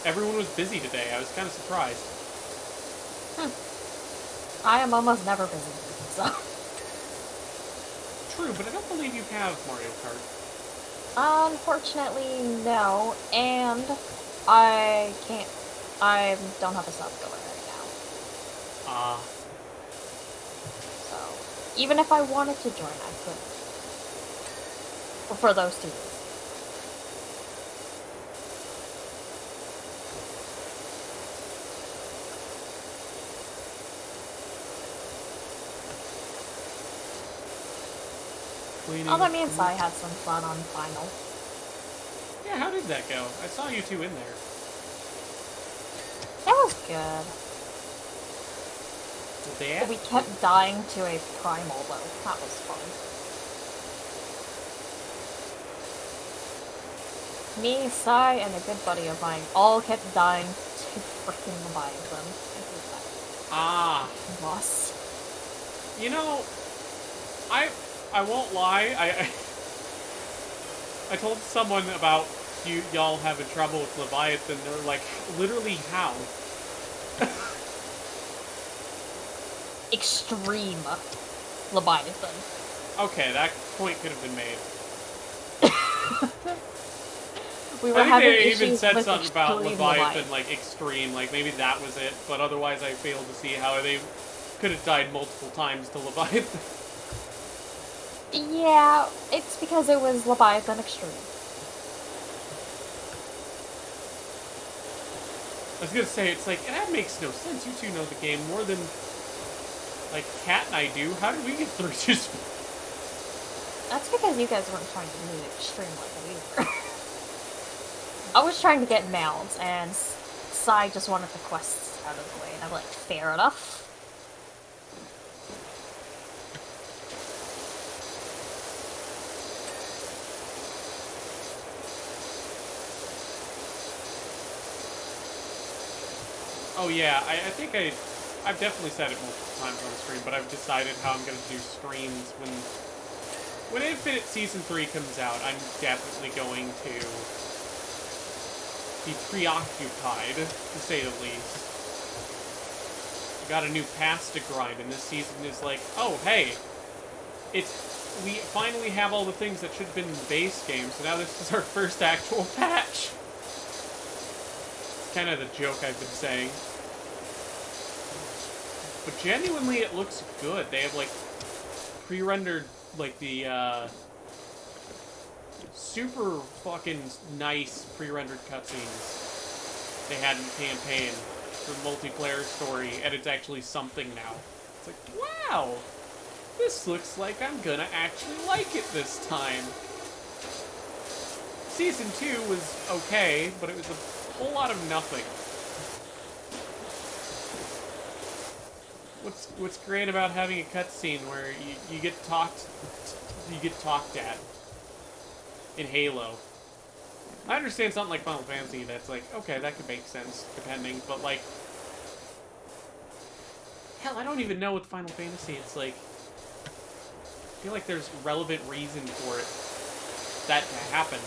Everyone was busy today. I was kind of surprised. I am almost never busy, so. True, but I don't believe you have Mario Kart. Unfortunately, no. And I can't. I don't have a sub going right now. So, even if I wanted to join, I couldn't. For those 2 days. Cleaning. Oh, that means I had some fun on Final. Yeah, how did that go? I saw you 2 in there. It was good. That? We kept dying to a primal, though. That was fun. Me, Sai, and a good buddy of mine all kept dying to freaking Leviathan. I hate that. Ah. Boss. You know, I won't lie. I told someone about y'all having trouble with Leviathan. They're like, literally how? Extreme Leviathan. Okay, that point could have been made. We were I think having they issues even said with something about extreme Leviathan, like extreme, like maybe that was it. But otherwise, I failed to see how they could have died multiple times to Leviathan. Yeah, it's because it was Leviathan Extreme. I was gonna say, it's like, that makes no sense. You 2 know the game more than, like, Kat and I do. How did we get through just... That's because you guys weren't trying to do extreme like we were. I was trying to get mounts, and Sai just wanted the quests out of the way, and I'm like, fair enough. Oh yeah, I think I've definitely said it multiple times on the stream, but I've decided how I'm gonna do streams when Infinite Season 3 comes out. I'm definitely going to be preoccupied, to say the least. I got a new pass to grind, and this season is like, oh hey, we finally have all the things that should have been in the base game, so now this is our first actual patch. Kind of the joke I've been saying. But genuinely, it looks good. They have, like, pre-rendered, like, the, super fucking nice pre-rendered cutscenes they had in the campaign for the multiplayer story, and it's actually something now. It's like, wow! This looks like I'm gonna actually like it this time. Season 2 was okay, but it was a whole lot of nothing. What's great about having a cutscene where you get talked at in Halo? I understand something like Final Fantasy that's like, okay, that could make sense depending, but like Hell, I don't even know with Final Fantasy. It's like, I feel like there's relevant reason for that to happen.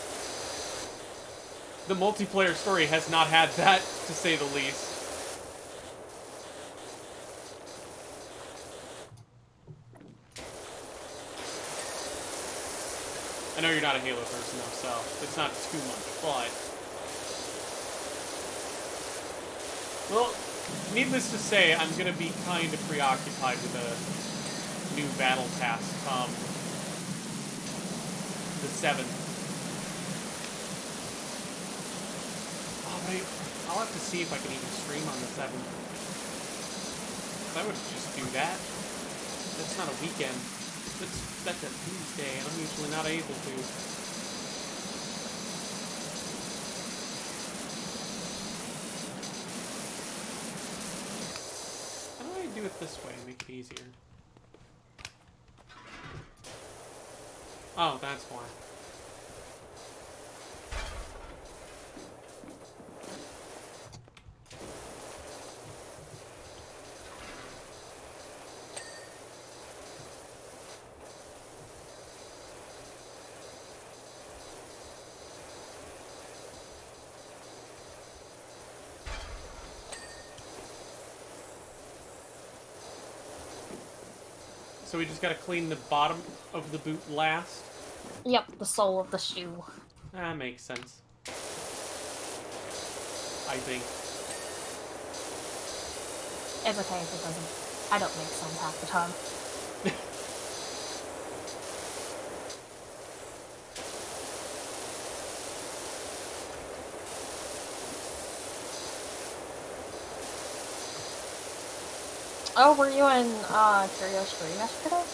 The multiplayer story has not had that, to say the least. I know you're not a Halo person though, so it's not too much, but... Well, needless to say, I'm gonna be kind of preoccupied with a new battle pass come the 7th. Oh, wait, I'll have to see if I can even stream on the 7th. I would just do that. That's not a weekend. That's a Tuesday, and I'm usually not able to. How do I do it this way to make it easier? Oh, that's why. So we just gotta clean the bottom of the boot last? Yep, the sole of the shoe. That makes sense. I think. It's okay if it doesn't. I don't make sense half the time. Oh, were you in Curio stream yesterday?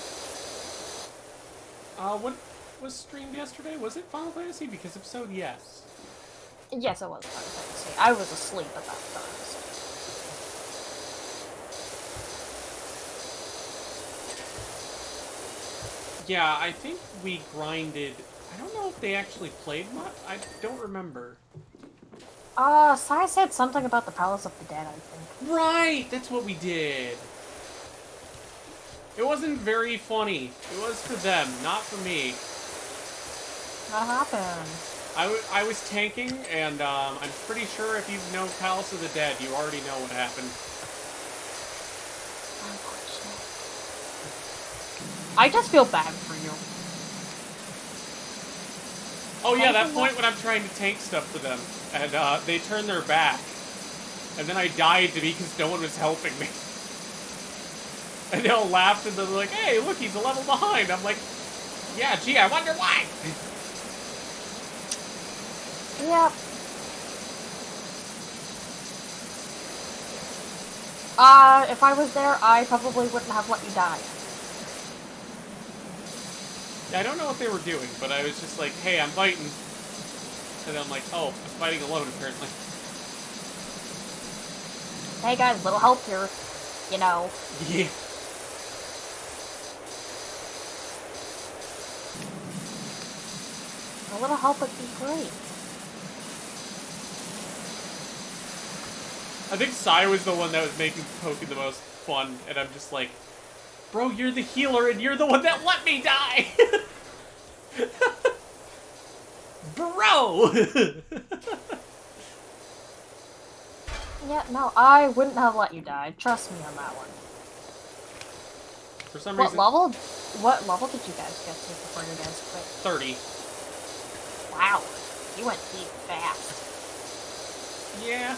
What was streamed yesterday? Was it Final Fantasy? Because if so, yes. Yes, it was Final Fantasy. I was asleep at that time. So. Yeah, I think we grinded... I don't know if they actually played much. I don't remember. Sai said something about the Palace of the Dead, I think. Right! That's what we did. It wasn't very funny. It was for them, not for me. What happened? I was tanking, and I'm pretty sure if you've known Palace of the Dead, you already know what happened. Unfortunate. I just feel bad for you. Oh yeah, that point when I'm trying to tank stuff for them, and they turn their back. And then I died to me because no one was helping me. And they all laughed and they're like, hey, look, he's a level behind. I'm like, yeah, gee, I wonder why. Yep. If I was there, I probably wouldn't have let you die. Yeah, I don't know what they were doing, but I was just like, hey, I'm fighting. And then I'm like, oh, I'm fighting alone, apparently. Hey guys, little help here. You know. Yeah. A little help would be great. I think Sai was the one that was making poking the most fun, and I'm just like, bro, you're the healer, and you're the one that let me die! Bro! Yeah, no, I wouldn't have let you die. Trust me on that one. For some What reason... What level did you guys get to before you guys quit? 30. Wow. You went deep fast. Yeah.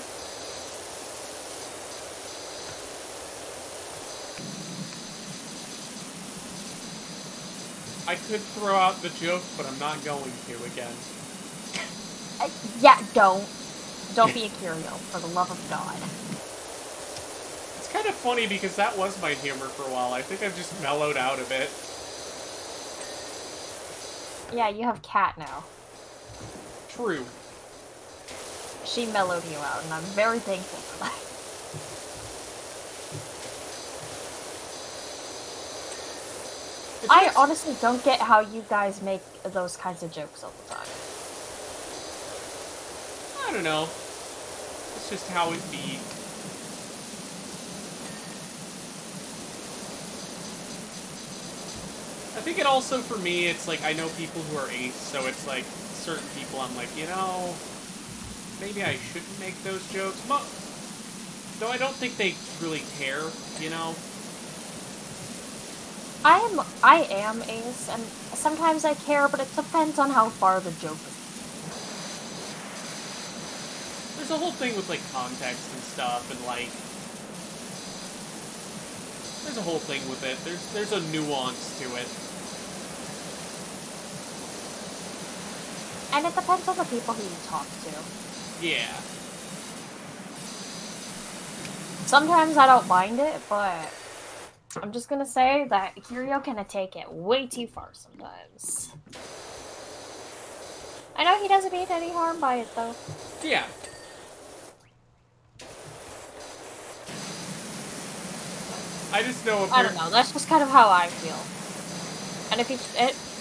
I could throw out the joke, but I'm not going to again. Yeah, don't. Don't be a curio, for the love of God. It's kind of funny because that was my humor for a while. I think I've just mellowed out a bit. Yeah, you have Cat now. True. She mellowed you out, and I'm very thankful for that. I honestly don't get how you guys make those kinds of jokes all the time. I don't know. It's just how it be. I think it also, for me, it's like, I know people who are ace, so it's like, certain people I'm like, you know, maybe I shouldn't make those jokes. Though I don't think they really care, you know? I am ace, and sometimes I care, but it depends on how far the joke is. There's a whole thing with, like, context and stuff, and, like, there's a whole thing with it. There's a nuance to it. And it depends on the people who you talk to. Yeah. Sometimes I don't mind it, but I'm just gonna say that Curio can take it way too far sometimes. I know he doesn't mean any harm by it, though. Yeah. I just know. I don't know. That's just kind of how I feel. And if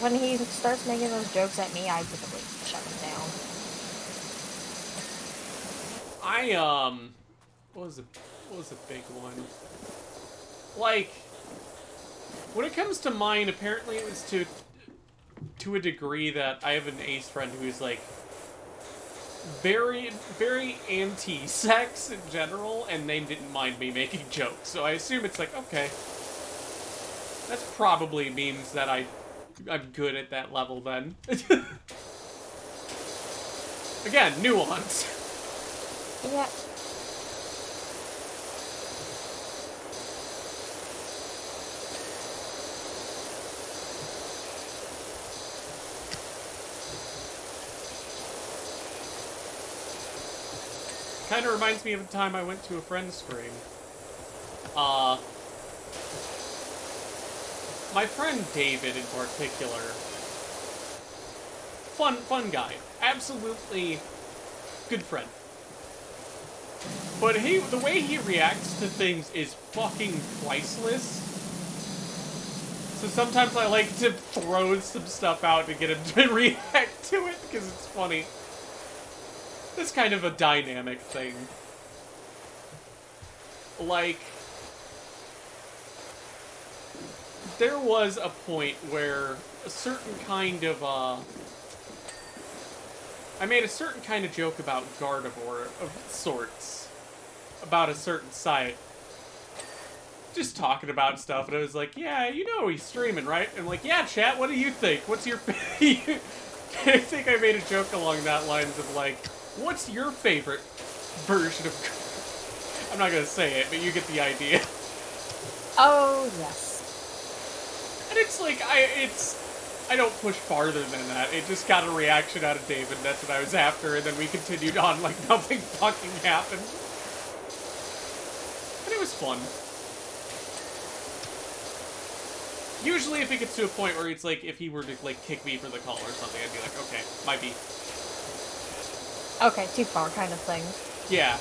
when he starts making those jokes at me, I typically shut him down. What was a big one? Like, when it comes to mine, apparently it was to a degree that I have an ace friend who's like very, very anti-sex in general, and they didn't mind me making jokes. So I assume it's like, okay, that probably means that I'm good at that level then. Again, nuance. Yeah. Kind of reminds me of the time I went to a friend's stream. My friend David in particular, fun guy, absolutely good friend. But the way he reacts to things is fucking priceless. So sometimes I like to throw some stuff out to get him to react to it because it's funny. It's kind of a dynamic thing. Like, there was a point where a certain kind of, I made a certain kind of joke about Gardevoir of sorts. About a certain site. Just talking about stuff, and I was like, yeah, you know he's streaming, right? And I'm like, yeah, chat, what do you think? What's your I think I made a joke along that lines of like, what's your favorite version of... I'm not gonna say it, but you get the idea. Oh, yes. And it's like, I don't push farther than that. It just got a reaction out of David, that's what I was after, and then we continued on like nothing fucking happened. And it was fun. Usually if it gets to a point where it's like, if he were to like kick me for the call or something, I'd be like, okay, might be. Okay, too far kind of thing. Yeah.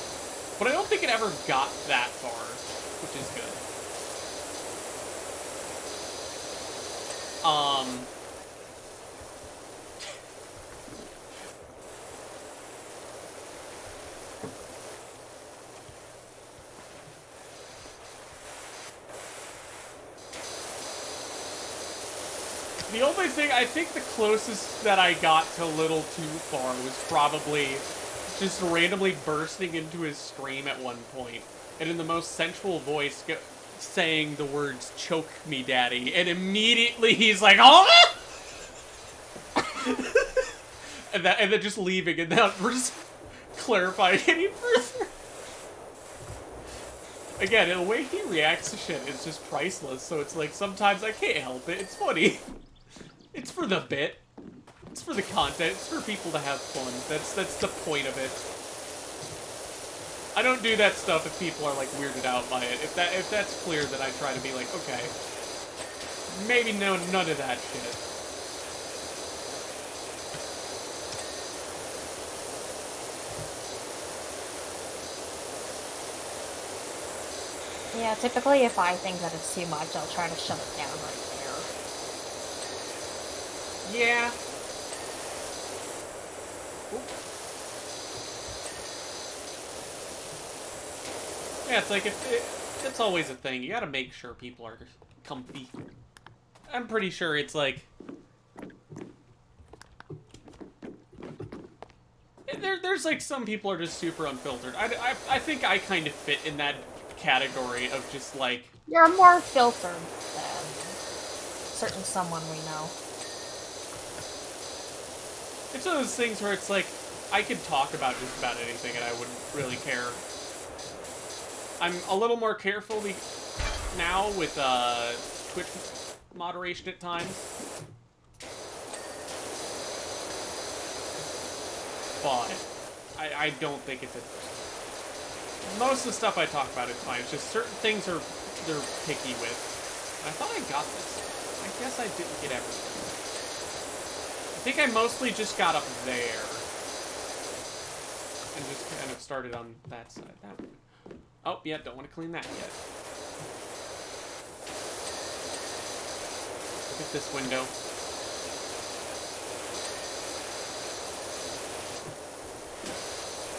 But I don't think it ever got that far, which is good. The only thing, I think the closest that I got to a little too far was probably just randomly bursting into his stream at one point, and in the most sensual voice saying the words, "Choke me, daddy," and immediately he's like, oh! and then just leaving, and now we're just clarifying any further. Again, the way he reacts to shit is just priceless, so it's like, sometimes I can't help it, it's funny. It's for the bit. It's for the content. It's for people to have fun. That's the point of it. I don't do that stuff if people are like weirded out by it. If that's clear, then I try to be like, okay, maybe no, none of that shit. Yeah, typically if I think that it's too much, I'll try to shut it down right there. Yeah. Yeah, it's like, that's always a thing. You gotta make sure people are comfy. I'm pretty sure it's like... There's like some people are just super unfiltered. I think I kind of fit in that category of just like... You're more filtered than certain someone we know. It's one of those things where it's like, I could talk about just about anything and I wouldn't really care. I'm a little more careful now with Twitch moderation at times. But I don't think it's a... Most of the stuff I talk about is fine. It's just certain things they're picky with. And I thought I got this. I guess I didn't get everything. I think I mostly just got up there. And just kind of started on that side. That one. Oh, yeah, don't want to clean that yet. Look at this window.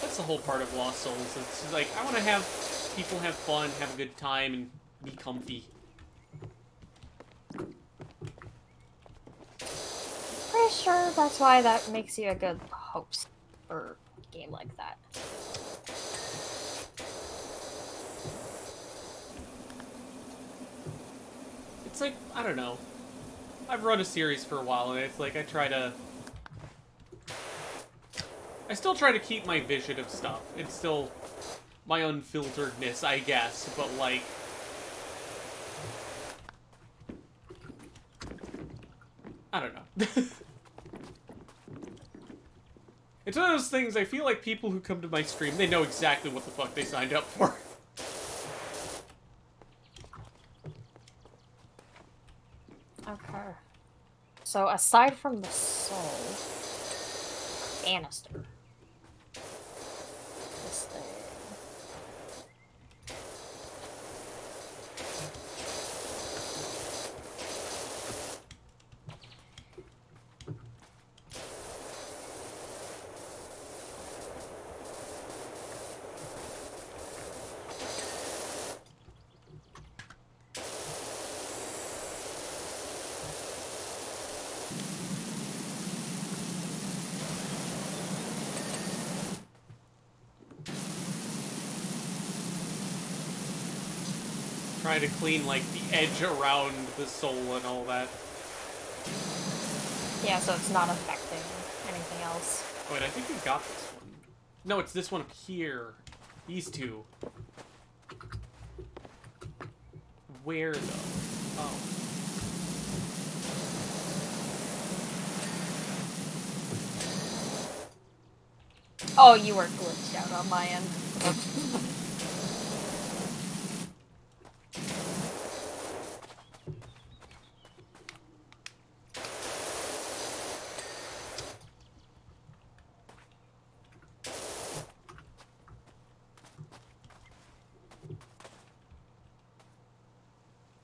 That's the whole part of Lost Souls. It's like, I want to have people have fun, have a good time, and be comfy. Pretty sure that's why that makes you a good host for a game like that. It's like, I don't know. I've run a series for a while, and it's like I still try to keep my vision of stuff. It's still my unfilteredness, I guess, but like... I don't know. It's one of those things, I feel like people who come to my stream, they know exactly what the fuck they signed up for. Okay. So aside from the soul, Bannister. This thing. Trying to clean, like, the edge around the soul and all that. Yeah, so it's not affecting anything else. Wait, I think we got this one. No, it's this one up here. These two. Where, though? Oh. Oh, you were glitched out on my end.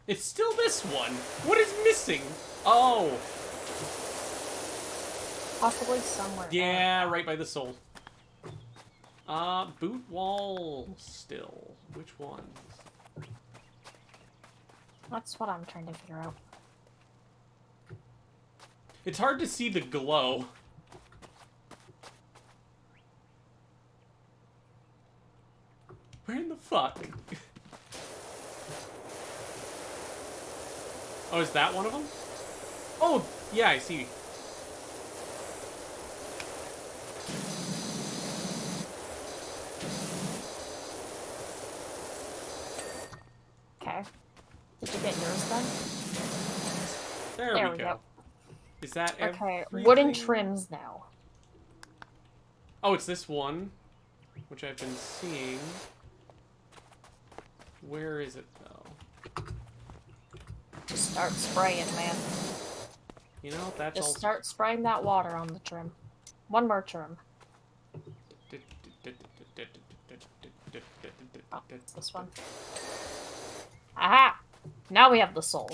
It's still this one. What is missing? Oh. Possibly somewhere. Yeah, right by the soul. Boot wall still. Which ones? That's what I'm trying to figure out. It's hard to see the glow. Where in the fuck? Oh, is that one of them? Oh, yeah, I see. Okay. Did you get yours then? There we go. Is that okay? everything? Wooden trims now. Oh, it's this one, which I've been seeing. Where is it, though? Just start spraying, man. You know, that's Just all... start spraying that water on the trim. One more trim. Oh, it's this one. Aha! Now we have the soul.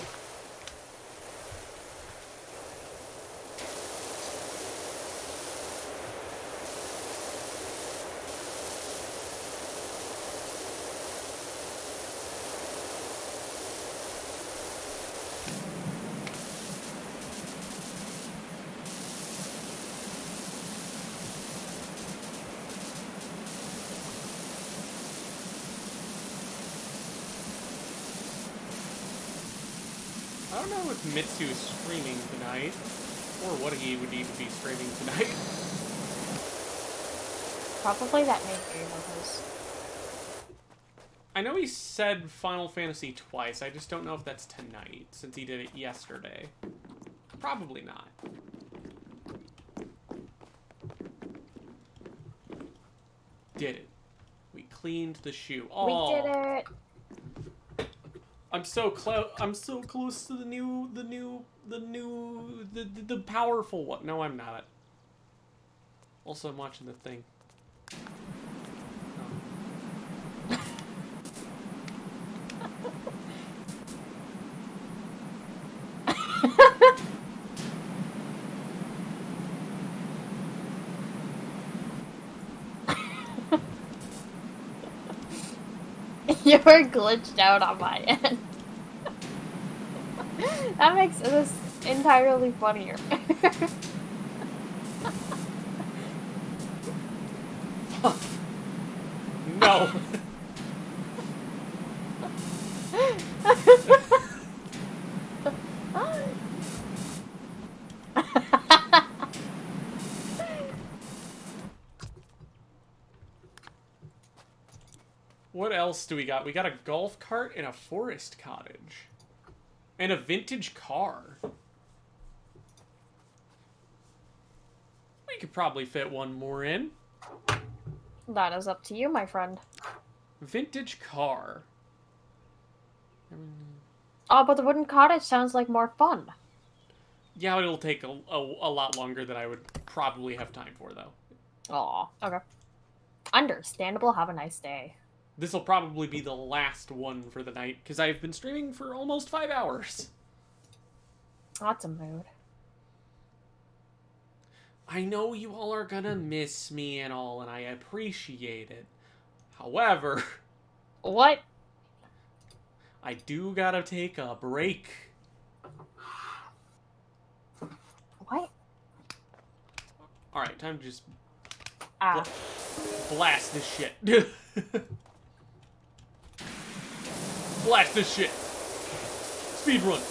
I don't know if Mitsu is streaming tonight, or what he would even be streaming tonight. Probably that main game of his. I know he said Final Fantasy twice, I just don't know if that's tonight, since he did it yesterday. Probably not. Did it. We cleaned the shoe. Oh, we did it! I'm so close to the powerful one. No, I'm not. Also, I'm watching the thing. You were glitched out on my end. That makes this entirely funnier. No. What else do we got? We got a golf cart and a forest cottage. And a vintage car. We could probably fit one more in. That is up to you, my friend. Vintage car. Oh, but the wooden cottage sounds like more fun. Yeah, it'll take a lot longer than I would probably have time for, though. Aw, okay. Understandable. Have a nice day. This will probably be the last one for the night, because I've been streaming for almost 5 hours. That's a mood. I know you all are gonna miss me and all, and I appreciate it. However... What? I do gotta take a break. What? Alright, time to just blast this shit. Blast this shit. Speed run.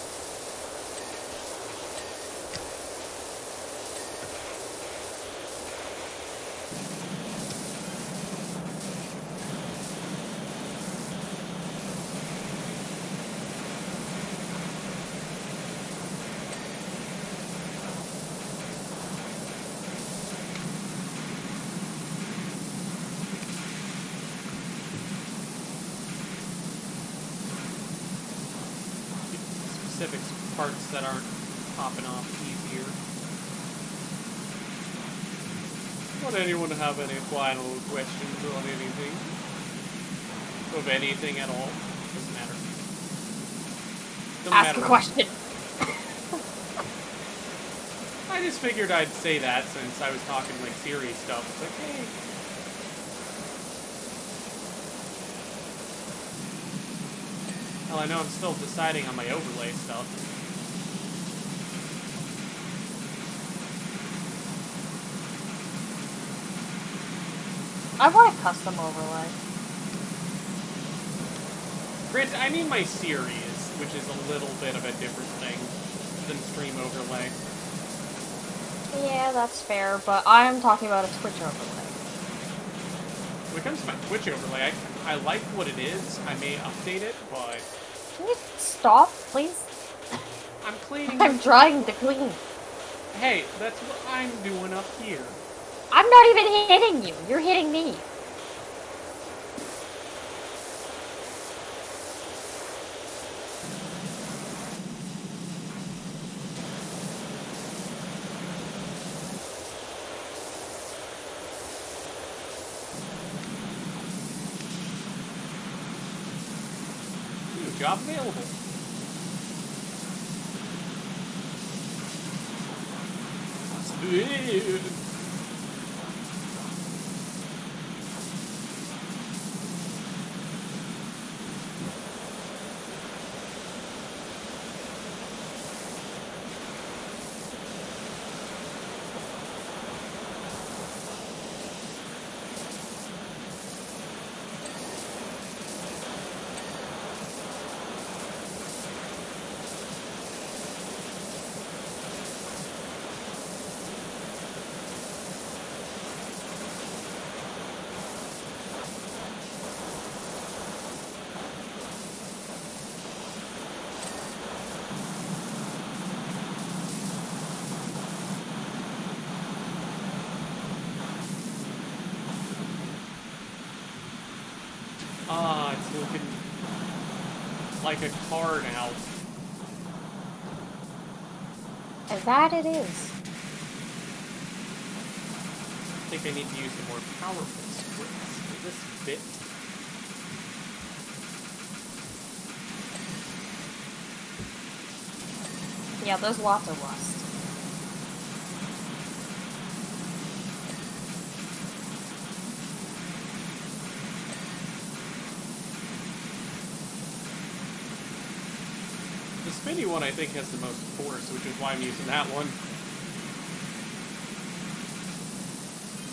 Specific parts that aren't popping off easier. Would anyone have any final questions on anything? Of anything at all? Doesn't matter. Doesn't Ask matter. a question. I just figured I'd say that since I was talking like serious stuff. It's like, hey. Well, I know I'm still deciding on my overlay stuff. I want a custom overlay. Granted, I mean my series, which is a little bit of a different thing than stream overlay. Yeah, that's fair, but I'm talking about a Twitch overlay. When it comes to my Twitch overlay, I like what it is. I may update it, but... Can you stop, please? I'm cleaning... I'm trying to clean. Hey, that's what I'm doing up here. I'm not even hitting you. You're hitting me. Ooh, job available. Dude. like a car now. And that it is. I think I need to use the more powerful sprigs for this bit. Yeah, there's lots of rust. The spinny one, I think, has the most force, which is why I'm using that one.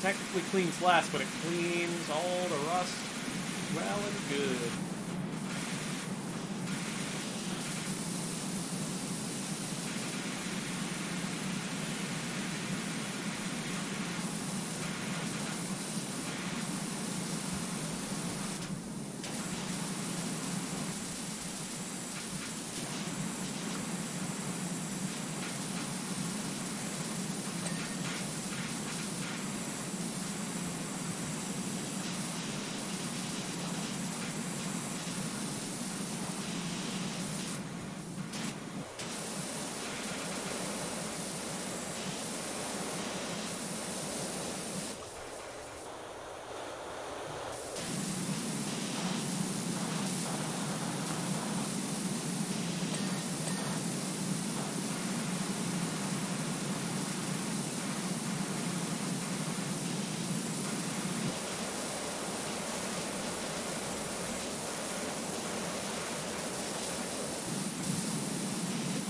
Technically cleans less, but it cleans all the rust well and good.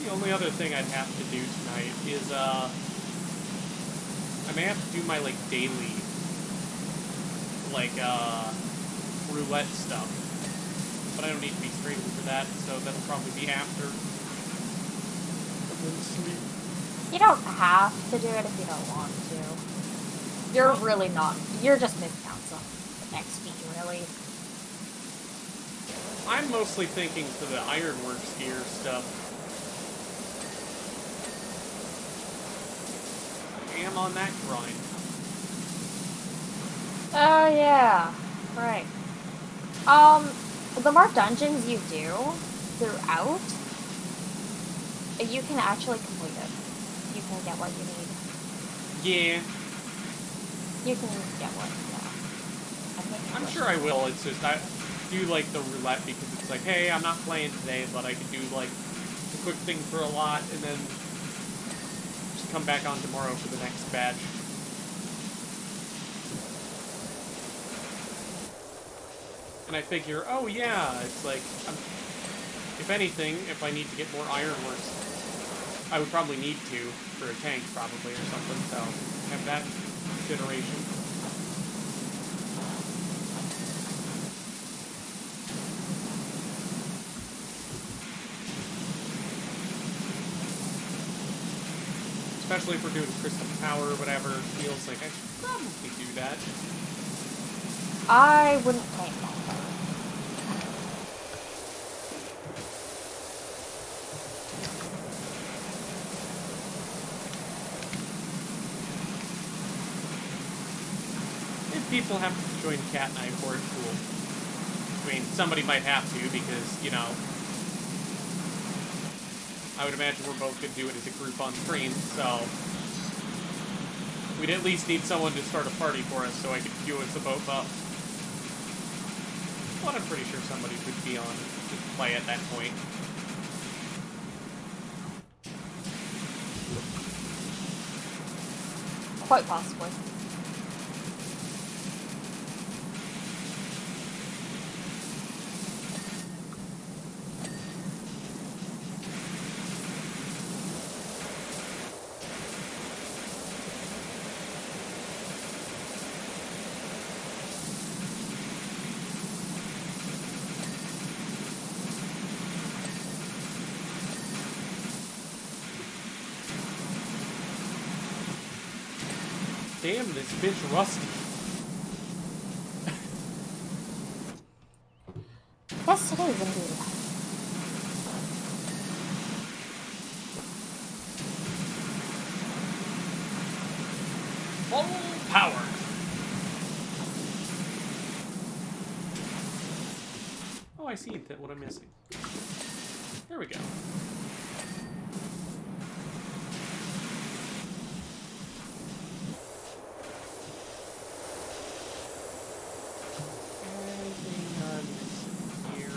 The only other thing I'd have to do tonight is, I may have to do my, like, daily, like, roulette stuff. But I don't need to be streaming for that, so that'll probably be after. And then sleep. You don't have to do it if you don't want to. You're really not. You're just missing out some XP, really. I'm mostly thinking for the Ironworks gear stuff. I am on that grind. Oh, yeah. Right. The more dungeons you do throughout, you can actually complete it. You can get what you need. Yeah. You can get what, yeah. I'm sure I will. It's just, I do like the roulette because it's like, hey, I'm not playing today, but I can do like a quick thing for a lot and then just come back on tomorrow for the next batch. And I figure, oh yeah, it's like, if anything, if I need to get more Ironworks, I would probably need to for a tank probably or something, so have that consideration. Especially if we're doing crystal power or whatever, it feels like I should probably do that. I wouldn't play it long. If people have to join Cat and I for it, cool. I mean, somebody might have to because, you know, I would imagine we're both going to do it as a group on screen, so we'd at least need someone to start a party for us so I could queue us both up. But I'm pretty sure somebody would be on to play at that point. Quite possibly. Damn, this bitch rusty. Yes, it is indeed. Full power. Oh, I see what I'm missing. There we go. Anything on here?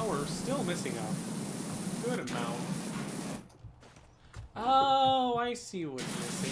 Oh, we're still missing a good amount. Oh, I see what's missing.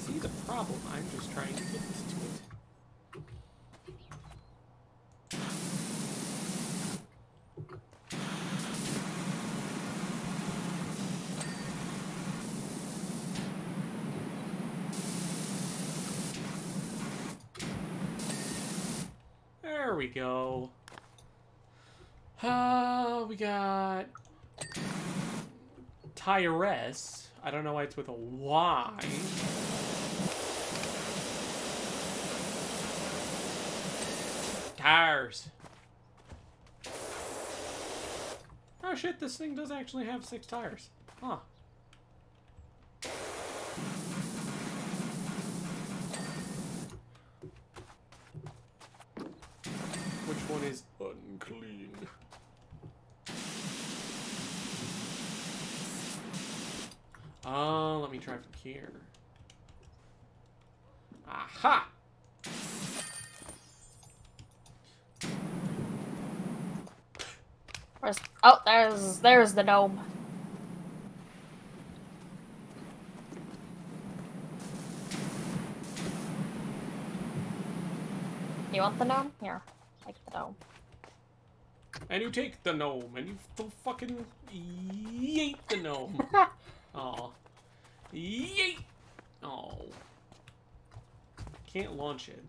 See the problem? I'm just trying to get to it. There we go. We got Tyress. I don't know why it's with a Y. Tires. Oh shit, this thing does actually have 6 tires. Huh. Which one is unclean? Let me try from here. Aha! Oh, there's the gnome. You want the gnome? Here, take the gnome. And you take the gnome, and you fucking yeet the gnome. Aw. Yeet! Oh. Can't launch it.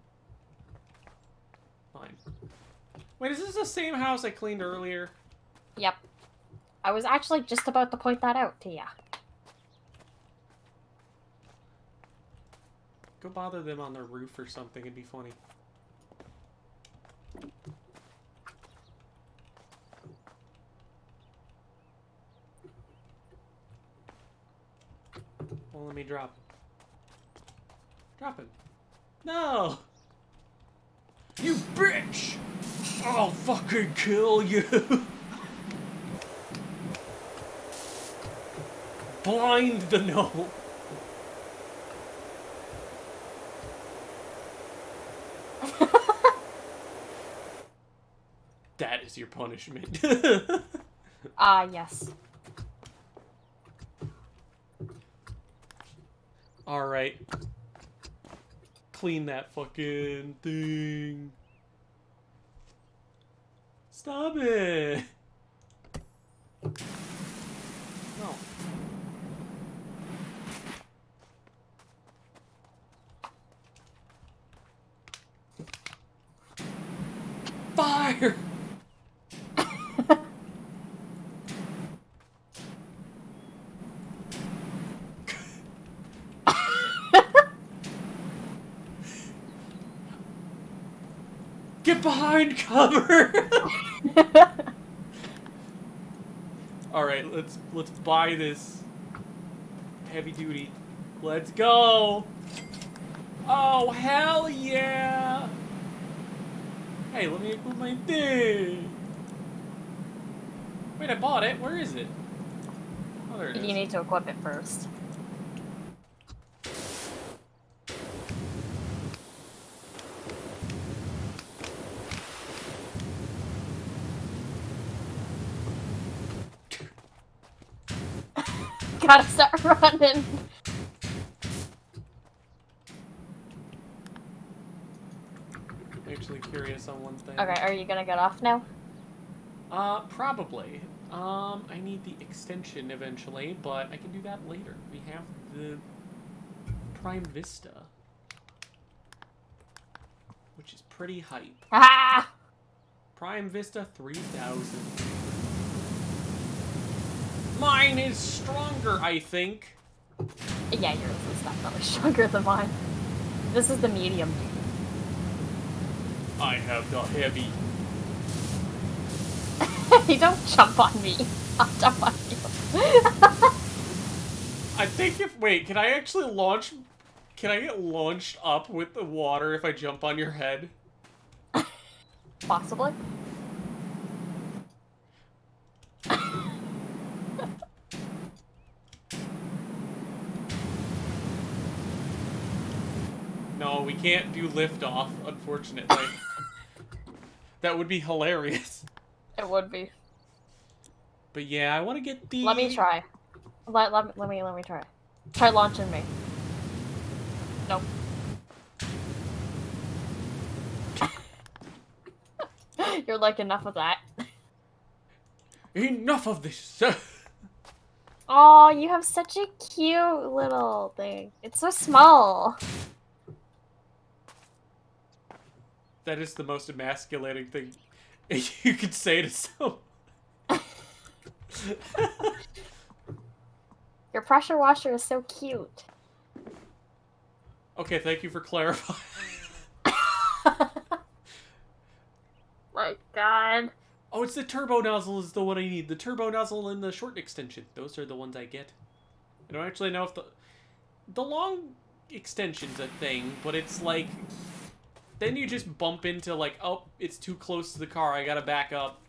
Fine. Wait, is this the same house I cleaned earlier? Yep. I was actually just about to point that out to ya. Go bother them on their roof or something, it'd be funny. Well, let me drop. Drop it. No! You bitch! I'll fucking kill you! Blind the gnome! That is your punishment. Yes. Alright. Clean that fucking thing. Stop it! No. Fire! Get behind cover! Alright, let's buy this heavy duty. Let's go! Oh, hell yeah! Hey, let me equip my thing! Wait, I bought it. Where is it? Oh, there it is. You need to equip it first. Gotta start running. I'm actually curious on one thing. Okay, are you gonna get off now? Probably. I need the extension eventually, but I can do that later. We have the Prime Vista, which is pretty hype. Ah! Prime Vista 3000. Mine is stronger, I think. Yeah, yours is definitely stronger than mine. This is the medium. I have the heavy. You don't jump on me. I'll jump on you. I think if... Wait, can I actually launch... Can I get launched up with the water if I jump on your head? Possibly. No, we can't do liftoff, unfortunately. That would be hilarious. It would be. But yeah, I want to get the... Let me try. Let me try. Try launching me. Nope. You're like, enough of that. Enough of this! Oh, you have such a cute little thing. It's so small. That is the most emasculating thing you could say to someone. Your pressure washer is so cute. Okay, thank you for clarifying. My god. Oh, it's the turbo nozzle is the one I need. The turbo nozzle and the short extension. Those are the ones I get. I don't actually know if the long extension's a thing, but it's like... Then you just bump into like, oh, it's too close to the car, I gotta back up.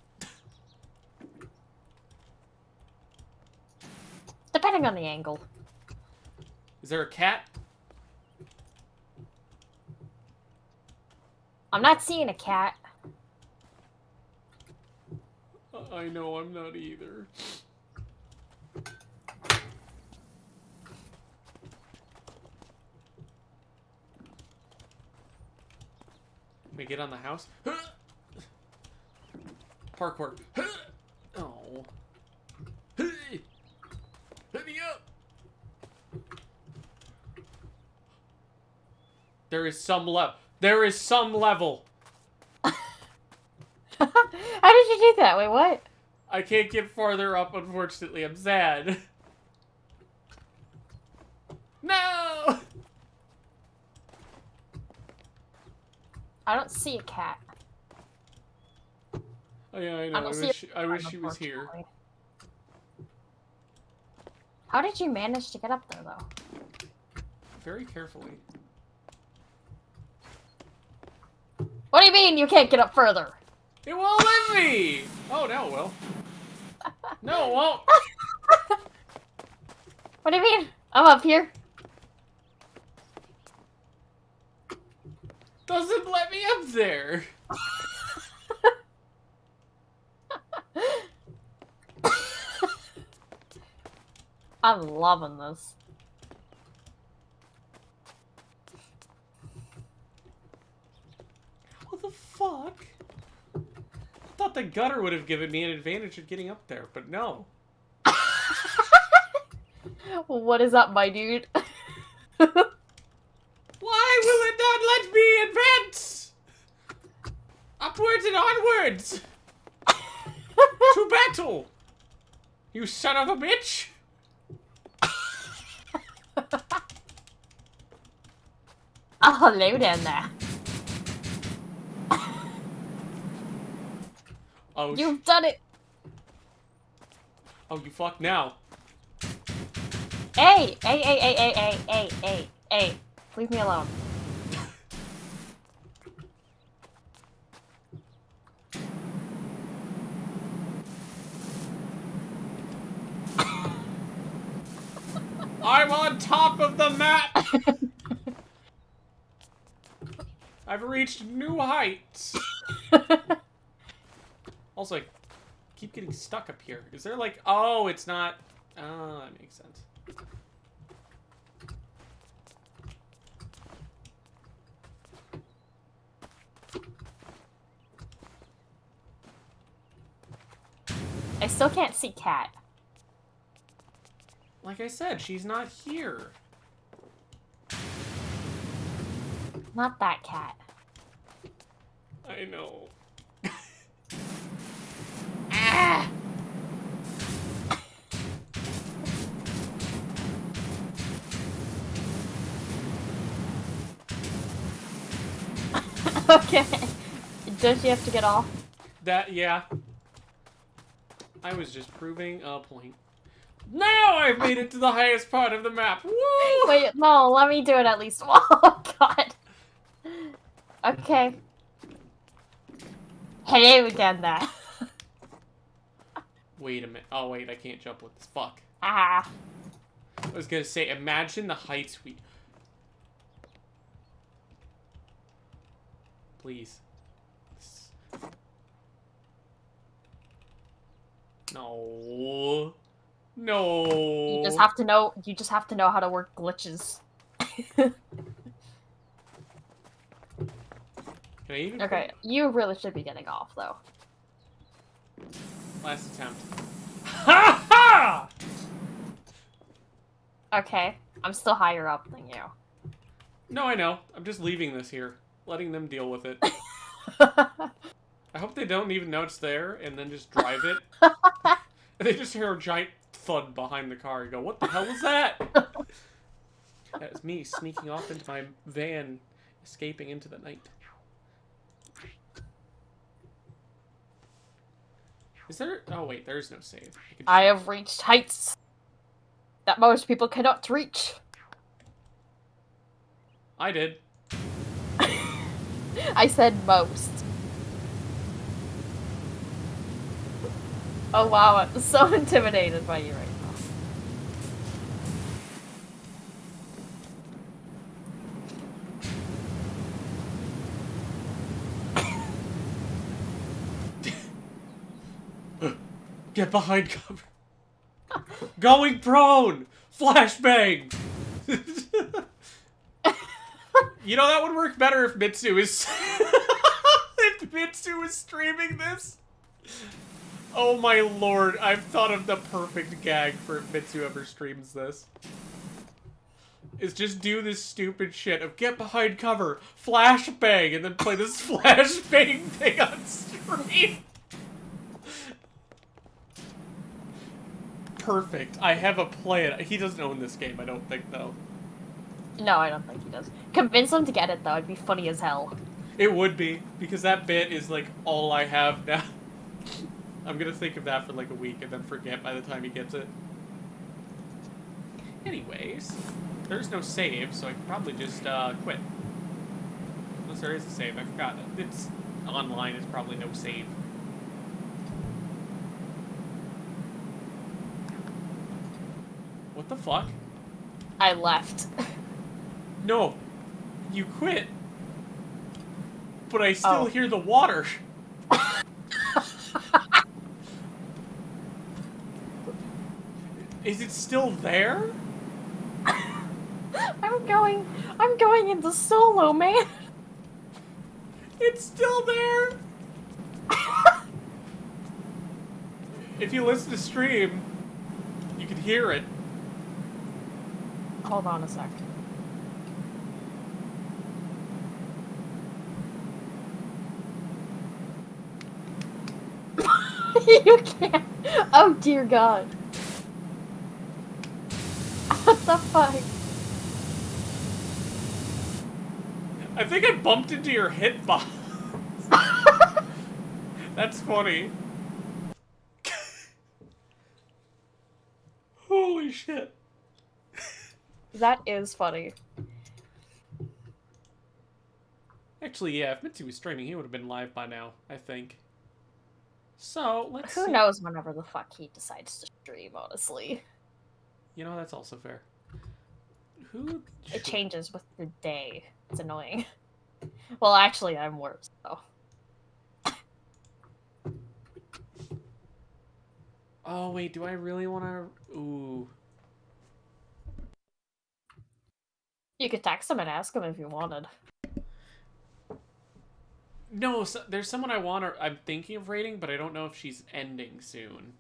Depending on the angle. Is there a cat? I'm not seeing a cat. I know, I'm not either. Can we get on the house? Parkour. Oh. Let me up! There is some level. There is some level. How did you do that? Wait, what? I can't get farther up, unfortunately. I'm sad. No! I don't see a cat. Oh yeah, I know. I wish she was here. How did you manage to get up there, though? Very carefully. What do you mean you can't get up further? It won't let me! Oh, now it will. No, it won't. What do you mean? I'm up here. Doesn't let me up there. I'm loving this. What the fuck? I thought the gutter would have given me an advantage of getting up there, but no. What is up, my dude? Why will it not let me advance? Upwards and onwards! To battle! You son of a bitch! Oh, hello down there. Oh, You've done it! oh, you fuck now. Hey! Hey! Leave me alone. I'm on top of the map! I've reached new heights! Also, I keep getting stuck up here. Is there like... Oh, it's not... Oh, that makes sense. I still can't see Cat. Like I said, she's not here. Not that cat. I know. Ah! Okay. Don't you have to get off? That, yeah. I was just proving a point. Now I've made it to the highest part of the map. Woo! Wait, no, let me do it at least. Oh, God. Okay. Hello again, there. Wait a minute. Oh, wait, I can't jump with this. Fuck. Ah. I was gonna say, imagine the heights we... Please. No. No. You just have to know. You just have to know how to work glitches. Can I even Okay, you really should be getting off though. Last attempt. Ha ha! Okay, I'm still higher up than you. No, I know. I'm just leaving this here. Letting them deal with it. I hope they don't even know it's there and then just drive it. And they just hear a giant thud behind the car and go, what the hell was that? That was me sneaking off into my van, escaping into the night. Is there... Oh, wait, there is no save. I have reached heights that most people cannot reach. I did. I said most. Oh wow, I'm so intimidated by you right now. Get behind cover. Going prone! Flashbang! You know, that would work better if Mitsu is... if Mitsu is streaming this. Oh my lord, I've thought of the perfect gag for if Mitsu ever streams this. Is just do this stupid shit of get behind cover, flashbang, and then play this flashbang thing on stream. Perfect. I have a plan. He doesn't own this game, I don't think, though. No, I don't think he does. Convince him to get it, though. It'd be funny as hell. It would be, because that bit is, like, all I have now. I'm gonna think of that for, like, a week and then forget by the time he gets it. Anyways, there's no save, so I can probably just, quit. Unless there is a save, I forgot. It's online, it's probably no save. What the fuck? I left. No, you quit. But I still hear the water. Is it still there? I'm going into solo, man. It's still there. If you listen to stream, you can hear it. Hold on a sec. You can't. Oh dear God. What the fuck? I think I bumped into your hitbox. That's funny. shit. That is funny. Actually, yeah, if Mitzi was streaming, he would have been live by now, I think. So, let's Who see. knows whenever the fuck he decides to stream, honestly. You know, that's also fair. Who It should... changes with the day. It's annoying. Well, actually, I'm worse, so. Oh, wait, do I really want to... Ooh. You could text him and ask him if you wanted. No, so, there's someone I'm thinking of rating, but I don't know if she's ending soon.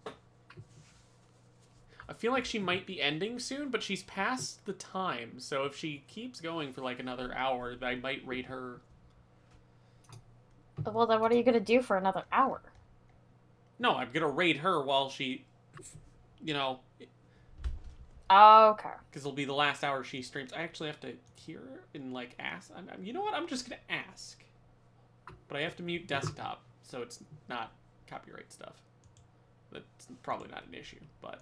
I feel like she might be ending soon, but she's past the time, so if she keeps going for like another hour, I might rate her. Well, then what are you gonna do for another hour? No, I'm gonna rate her while she, you know, Okay. because it'll be the last hour she streams. I actually have to hear her and like ask. You know what? I'm just gonna ask, but I have to mute desktop, so it's not copyright stuff. That's probably not an issue, but.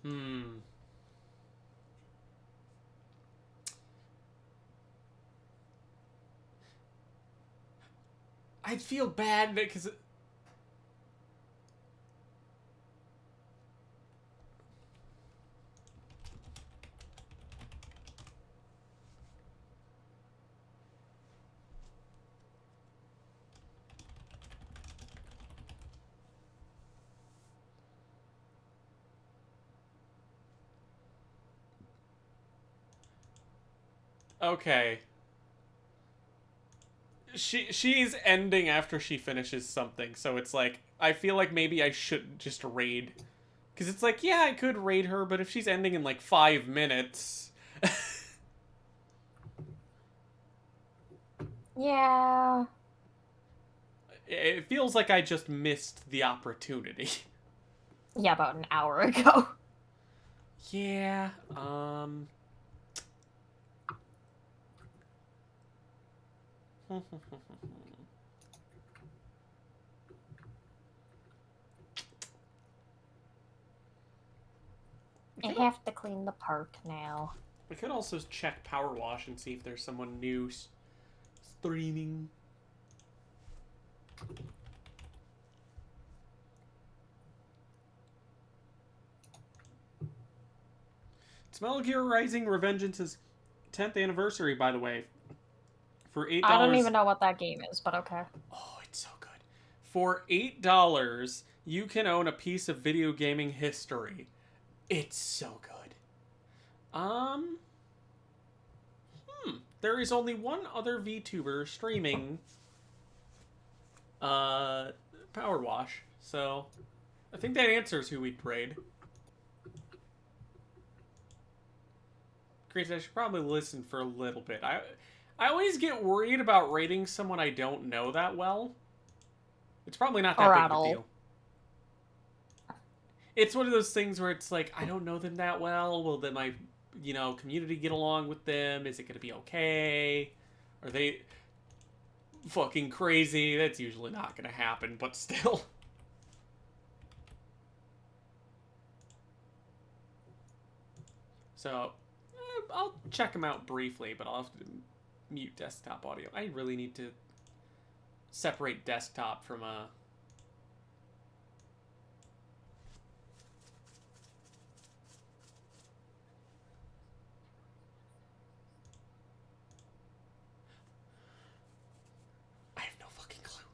Hmm. I'd feel bad because. Okay. She's ending after she finishes something, so it's like I feel like maybe I should just raid, because it's like, yeah, I could raid her, but if she's ending in like 5 minutes, Yeah. it feels like I just missed the opportunity. Yeah, about an hour ago. Yeah. I have to clean the park now. I could also check Power Wash and see if there's someone new streaming. It's Metal Gear Rising Revengeance's 10th anniversary, by the way. For $8. I don't even know what that game is, but okay. Oh, it's so good. For $8, you can own a piece of video gaming history. It's so good. There is only one other VTuber streaming Power Wash, so I think that answers who we'd raid. Great, I should probably listen for a little bit. I always get worried about rating someone I don't know that well. It's probably not that Or big at of a all. deal. It's one of those things where it's like, I don't know them that well. Will then my, community get along with them? Is it going to be okay? Are they fucking crazy? That's usually not going to happen, but still. So, I'll check them out briefly, but I'll have to mute desktop audio. I really need to separate desktop from I have no fucking clue.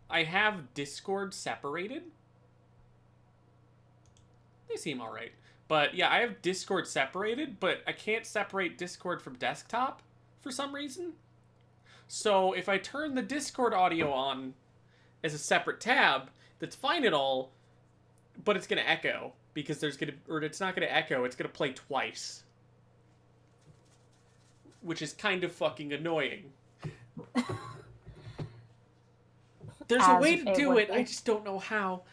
I have Discord separated. They seem alright. But yeah, I have Discord separated, but I can't separate Discord from desktop for some reason. So if I turn the Discord audio on as a separate tab, that's fine at all, but it's gonna echo because it's not gonna echo, it's gonna play twice. Which is kind of fucking annoying. There's a way to do it, I just don't know how.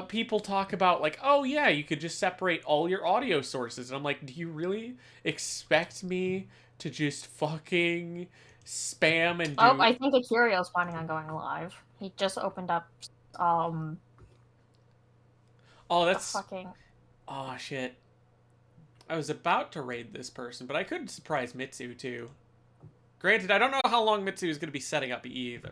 People talk about, like, oh yeah, you could just separate all your audio sources. And I'm like, do you really expect me to just fucking spam and do... Oh, I think Akirio's planning on going live. He just opened up, Oh, that's... fucking... Oh, shit. I was about to raid this person, but I could surprise Mitsu, too. Granted, I don't know how long Mitsu is going to be setting up either.